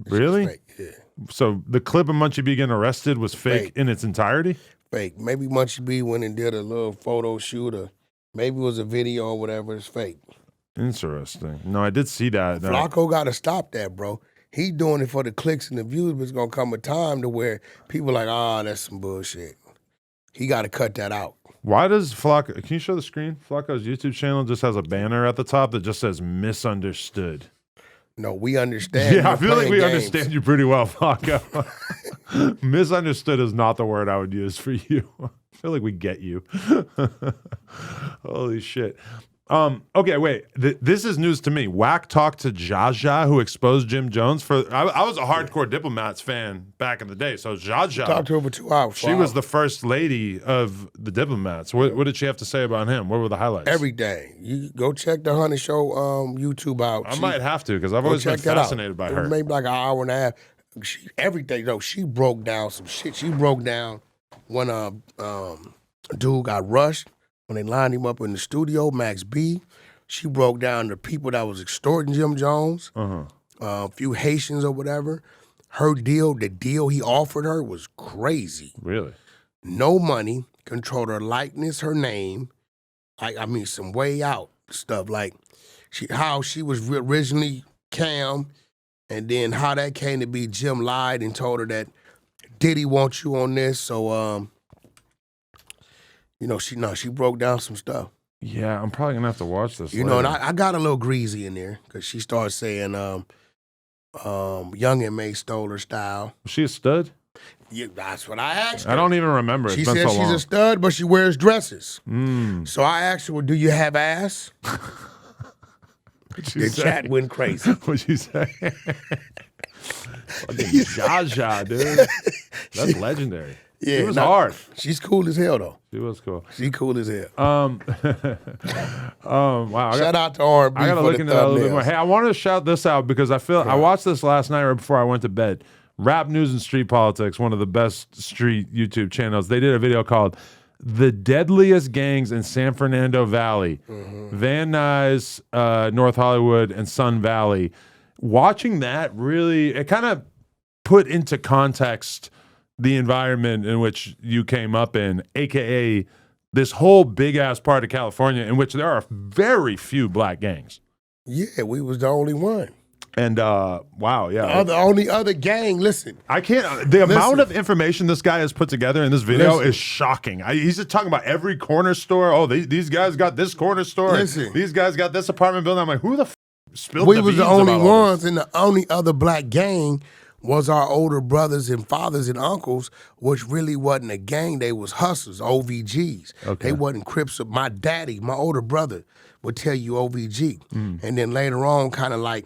Really? Fake, yeah. So the clip of Munchie B getting arrested was fake in its entirety? Fake. Maybe Munchie B went and did a little photo shoot, or maybe it was a video or whatever. It's fake. Interesting. No, I did see that. Flacco got to stop that, bro. He doing it for the clicks and the views, but it's going to come a time to where people like, that's some bullshit. He got to cut that out. Why does Flacco, can you show the screen? Flacco's YouTube channel just has a banner at the top that just says misunderstood. No, we understand. Yeah, I feel like we games. understand you pretty well, Flacco. Misunderstood is not the word I would use for you. I feel like we get you. Holy shit. Okay, wait. This is news to me. Wack talked to Jaja, who exposed Jim Jones for. I was a hardcore Diplomats fan back in the day. So Jaja Talked to her for 2 hours. She was the first lady of the Diplomats. What did she have to say about him? What were the highlights? Everything. You go check the Honey Show YouTube out. I might have to because I've always been fascinated by her. Maybe like an hour and a half. Everything though. She broke down some shit. She broke down when dude got rushed. When they lined him up in the studio, Max B, she broke down the people that was extorting Jim Jones, a few Haitians or whatever. Her deal, the deal he offered her was crazy. Really? No money, controlled her likeness, her name. Some way out stuff. Like how she was originally Cam, and then how that came to be Jim lied and told her that Diddy wants you on this. So, she broke down some stuff. Yeah, I'm probably gonna have to watch this. You know, and later. I got a little greasy in there because she started saying, Young and May stole her style. Was she a stud? Yeah, that's what I asked her. I don't even remember. It's She been said so she's long. a stud, but she wears dresses. Mm. So I asked her, well, do you have ass? What'd she The say? chat went crazy. What'd you say? Fucking Jaja, dude. That's legendary. Yeah, It was nah, hard. She's cool as hell, though. She was cool. She cool as hell. Wow. Shout out to R&B I gotta for look the into that a little bit more. thumbnails. Hey, I wanted to shout this out because I feel I watched this last night right before I went to bed. Rap News and Street Politics, one of the best street YouTube channels. They did a video called "The Deadliest Gangs in San Fernando Valley," Van Nuys, North Hollywood, and Sun Valley. Watching that really, it kind of put into context the environment in which you came up in, aka this whole big ass part of California in which there are very few black gangs. Yeah, we was the only one. And wow, yeah. The only other gang, listen. I can't. The amount of information this guy has put together in this video is shocking. He's just talking about every corner store. Oh, these guys got this corner store. Listen. These guys got this apartment building. I'm like, who the spilled We the was the beans only about all this? ones, and the only other black gang was our older brothers and fathers and uncles, which really wasn't a gang. They was hustlers, OVGs. Okay. They wasn't Crips. My daddy, my older brother, would tell you OVG. And then later on, kind of like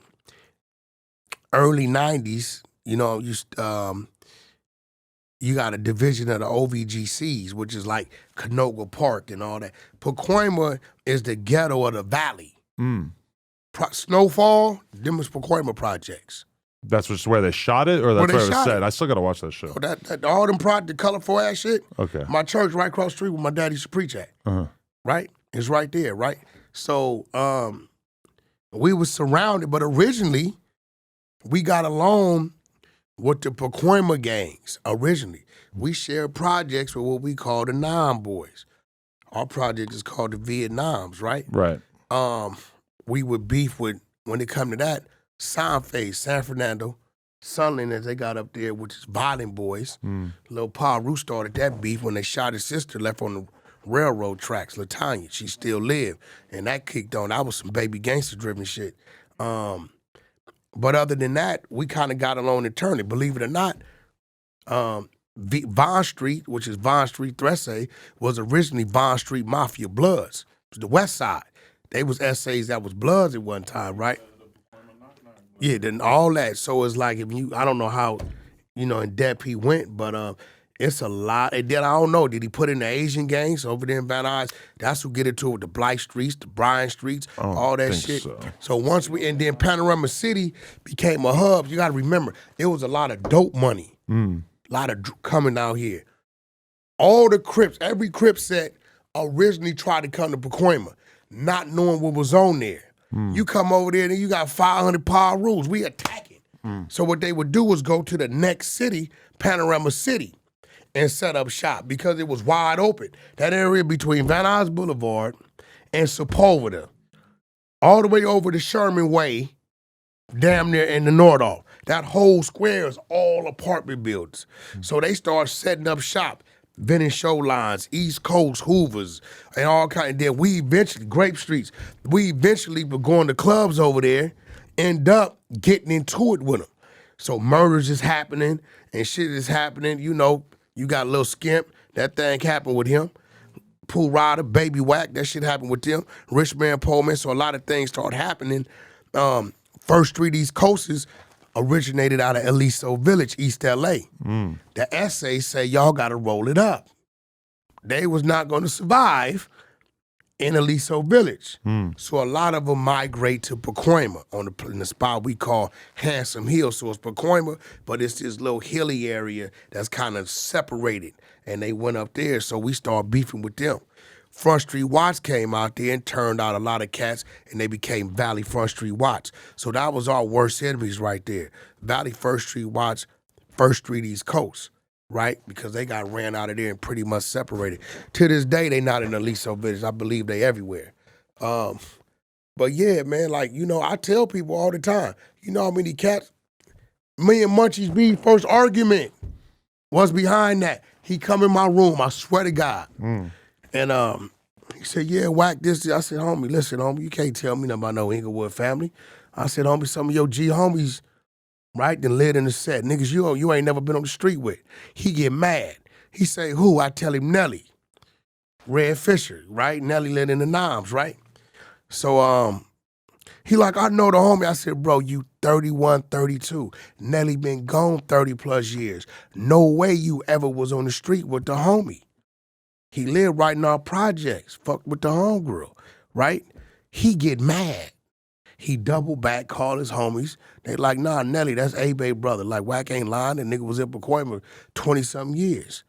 early 90s, you know, you got a division of the OVGCs, which is like Canoga Park and all that. Pacoima is the ghetto of the valley. Snowfall, them was Pacoima projects. That's just where they shot it, or that's they where it was shot set. it. I still gotta watch that show. So that all them the colorful ass shit. Okay. My church right across the street where my dad used to preach at. Right? It's right there, right? So we was surrounded, but originally we got along with the Pacoima gangs. Originally, we shared projects with what we call the Nine Boys. Our project is called the Vietnams, right? Right. We would beef with, when it come to that, Soundface, San Fernando, Sunland, as they got up there, which is Violent Boys. Lil Pa Roo started that beef when they shot his sister, left on the railroad tracks, LaTanya. She still lived. And that kicked on. That was some baby gangster-driven shit. But other than that, we kind of got along internally. Believe it or not, Vaughn Street, which is Vaughn Street Thresse, was originally Vaughn Street Mafia Bloods. It was the West Side. They was essays that was Bloods at one time, right? Yeah, then all that. So it's like, if you, I don't know how, in depth he went, but it's a lot. And then I don't know, did he put in the Asian gangs over there in Van Nuys? That's who get into it with the Blight Streets, the Bryan Streets, all that shit. So once and then Panorama City became a hub. You got to remember, there was a lot of dope money, a lot of coming out here. All the Crips, every Crip set originally tried to come to Pacoima, not knowing what was on there. You come over there and you got 500 power rules. We attacking. So what they would do was go to the next city, Panorama City, and set up shop because it was wide open. That area between Van Nuys Boulevard and Sepulveda, all the way over to Sherman Way, damn near in the Nordoff. That whole square is all apartment buildings. So they start setting up shop. Vending show lines, East Coast, Hoovers, and all kind of. Then we eventually, Grape Streets, we eventually were going to clubs over there, end up getting into it with them. So murders is happening and shit is happening. You got a little Skimp, that thing happened with him. Pool Rider, Baby Wack, that shit happened with them. Rich Man, Poor Man, so a lot of things start happening. First Street East Coasters originated out of Aliso Village, East LA. The essays say y'all gotta roll it up. They was not gonna survive in Aliso Village. So a lot of them migrate to Pacoima in the spot we call Handsome Hill. So it's Pacoima, but it's this little hilly area that's kind of separated. And they went up there, so we started beefing with them. Front Street Watch came out there and turned out a lot of cats, and they became Valley Front Street Watch. So that was our worst enemies right there. Valley First Street Watch, First Street East Coast, right? Because they got ran out of there and pretty much separated. To this day, they not in Aliso Village. I believe they everywhere. But yeah, man, I tell people all the time, you know how many cats, me and Munchie's beef first argument was behind that. He come in my room, I swear to God. And He said, yeah, Wack this. I said, homie, listen, homie, you can't tell me nothing about no Inglewood family. I said, homie, some of your G homies, right, then lived in the set. Niggas you ain't never been on the street with. He get mad. He say, who? I tell him Nelly. Red Fisher, right? Nelly lived in the Noms, right? So he like, I know the homie. I said, bro, you 31, 32. Nelly been gone 30 plus years. No way you ever was on the street with the homie. He lived right in our projects, fucked with the homegirl, right? He get mad. He double back, call his homies. They like, nah, Nelly, that's A-Bay brother. Like, Wack ain't lying. The nigga was in Pacoima 20-something years.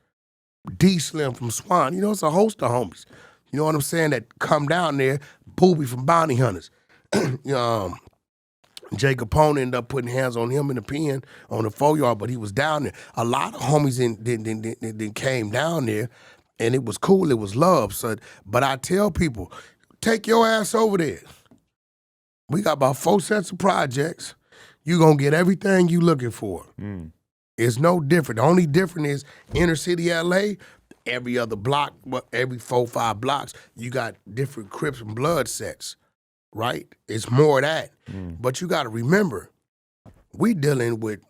D-Slim from Swan. You know, it's a host of homies. You know what I'm saying? That come down there. Booby from Bounty Hunters. Jay Capone ended up putting hands on him in the pen on the 4-yard, but he was down there. A lot of homies then came down there, and it was cool. It was love. So, but I tell people, take your ass over there. We got about 4 sets of projects. You gonna get everything you looking for. It's no different. The only difference is inner city LA, every other block, every 4, 5 blocks, you got different Crips and Blood sets, right? It's more of that. But you gotta remember, we dealing with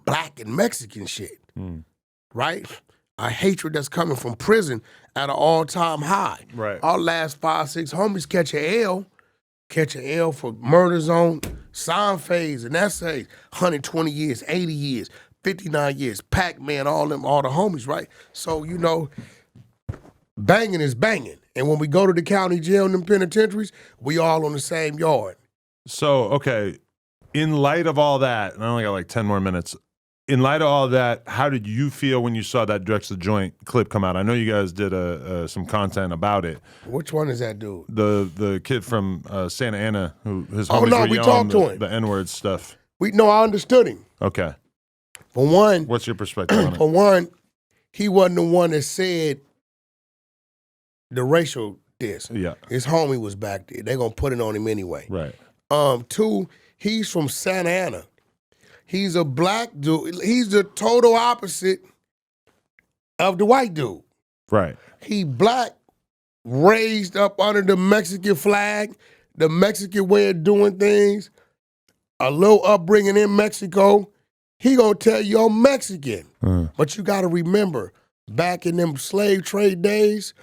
black and Mexican shit, right? A hatred that's coming from prison at an all-time high. Right. Our last 5, 6 homies catch an L for murder zone, sign phase, and essays, 120 years, 80 years, 59 years, Pac-Man, all the homies, right? So, you know, banging is banging. And when we go to the county jail and them penitentiaries, we all on the same yard. So, okay, in light of all that, and I only got like 10 more minutes. In light of all that, how did you feel when you saw that Drex the Joint clip come out? I know you guys did some content about it. Which one is that dude? The kid from Santa Ana, who his Oh, homies no, were we yelling talked to him. the N-word stuff. I understood him. Okay. For one, What's your perspective on it? for one, he wasn't the one that said the racial diss. Yeah. His homie was back there. They gonna put it on him anyway. Right. 2, he's from Santa Ana. He's a black dude. He's the total opposite of the white dude. Right. He black, raised up under the Mexican flag, the Mexican way of doing things, a little upbringing in Mexico. He gonna tell you I'm Mexican. But you gotta remember, back in them slave trade days,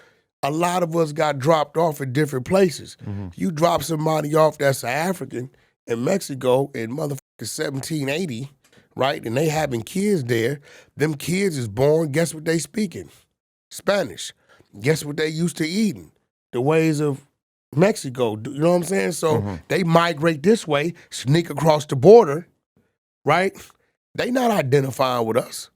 a lot of us got dropped off at different places. You drop somebody off that's an African in Mexico in motherfucking 1780, right? And they having kids there. Them kids is born, guess what they speaking? Spanish. Guess what they used to eating? The ways of Mexico. You know what I'm saying? So they migrate this way, sneak across the border, right? They not identifying with us.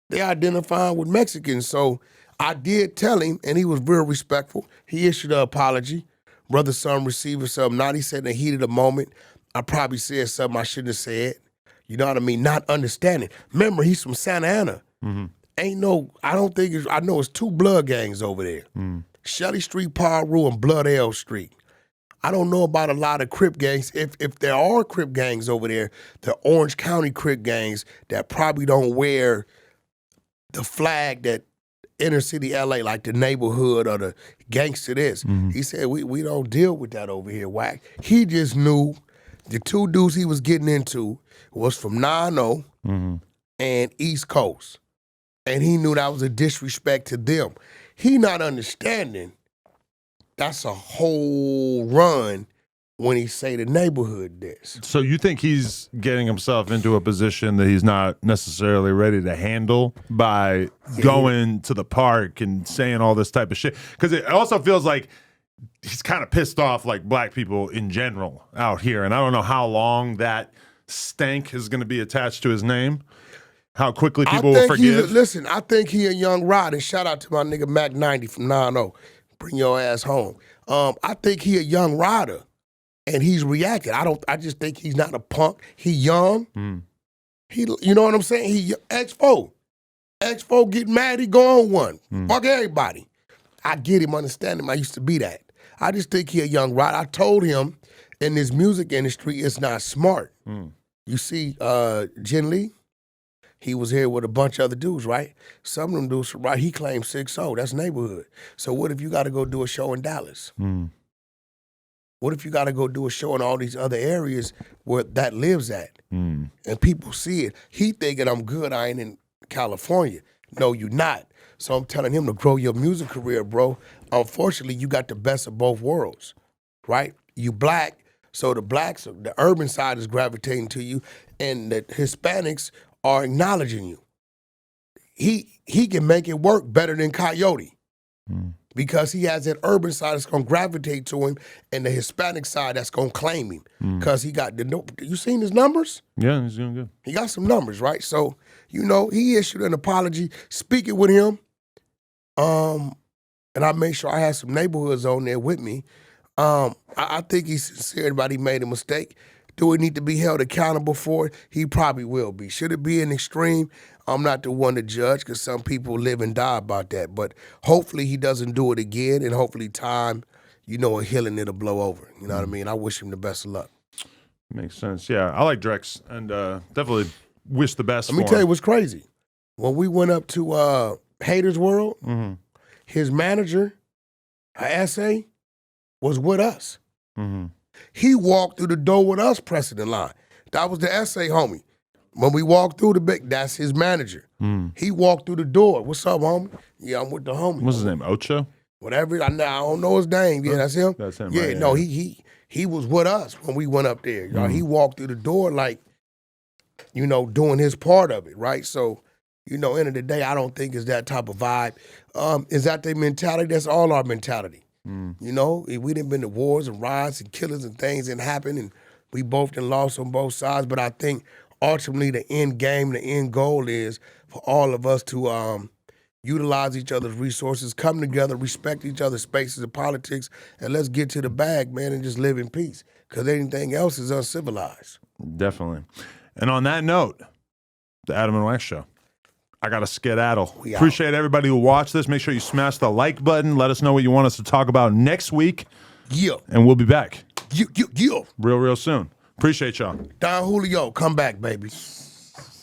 They identifying with Mexicans. So I did tell him, and he was very respectful. He issued an apology. Brother, son, receiver, something. Not, he said in the heat of the moment, I probably said something I shouldn't have said. You know what I mean? Not understanding. Remember, he's from Santa Ana. Ain't no, I know it's 2 blood gangs over there. Shelley Street, Paru, and Blood L Street. I don't know about a lot of Crip gangs. If there are Crip gangs over there, the Orange County Crip gangs that probably don't wear the flag that inner city LA, like the neighborhood or the gangster this. He said, we don't deal with that over here, Wack. He just knew the 2 dudes he was getting into was from 9-0 and East Coast. And he knew that was a disrespect to them. He not understanding that's a whole run when he say the neighborhood this. So you think he's getting himself into a position that he's not necessarily ready to handle by going to the park and saying all this type of shit? Because it also feels like he's kind of pissed off like black people in general out here. And I don't know how long that stank is going to be attached to his name. How quickly people will forgive. Listen, I think he a young rod. And shout out to my nigga Mac 90 from 9-0. Bring your ass home. I think he a young rider. And he's reacting. I just think he's not a punk. He young. You know what I'm saying? He X4. X4 get mad, he go on one. Fuck everybody. I get him, understand him. I used to be that. I just think he a young rider. I told him in this music industry, it's not smart. You see, Ginn Lee, He was here with a bunch of other dudes, right? Some of them dudes, right? He claimed 6-0. That's neighborhood. So what if you got to go do a show in Dallas? What if you got to go do a show in all these other areas where that lives at? And people see it. He thinking I'm good. I ain't in California. No, you not. So I'm telling him to grow your music career, bro. Unfortunately, you got the best of both worlds, right? You black, so the blacks, the urban side is gravitating to you, and the Hispanics are acknowledging you. He can make it work better than Coyote because he has that urban side that's gonna gravitate to him, and the Hispanic side that's gonna claim him because he got you seen his numbers? Yeah, he's doing good. He got some numbers, right? So he issued an apology, speaking with him, and I made sure I had some neighborhoods on there with me. I think he's sincere about he made a mistake. Do we need to be held accountable for it? He probably will be. Should it be an extreme? I'm not the one to judge because some people live and die about that. But hopefully he doesn't do it again, and hopefully time, a healing it'll blow over. You know what I mean? I wish him the best of luck. Makes sense. Yeah, I like Drex, and definitely wish the best. Let me tell you what's crazy. When we went up to Haters World, his manager, SA, was with us. He walked through the door with us pressing the line. That was the SA homie. When we walked through the big, that's his manager. He walked through the door. What's up, homie? Yeah, I'm with the homie. What's his name? Ocho? Whatever. I don't know his name. Yeah, that's him. That's him. Yeah, right? no, he was with us when we went up there. He walked through the door like, doing his part of it, right? So, end of the day, I don't think it's that type of vibe. Is that their mentality? That's all our mentality. We done been to wars and riots and killers and things that happen, and we both done lost on both sides. But I think ultimately the end game, the end goal is for all of us to utilize each other's resources, come together, respect each other's spaces and politics, and let's get to the bag, man, and just live in peace. Because anything else is uncivilized. Definitely. And on that note, the Adam and Wack Show. I got to skedaddle. Appreciate everybody who watched this. Make sure you smash the like button. Let us know what you want us to talk about next week. Yeah. And we'll be back. Yeah. Real soon. Appreciate y'all. Don Julio, come back, baby.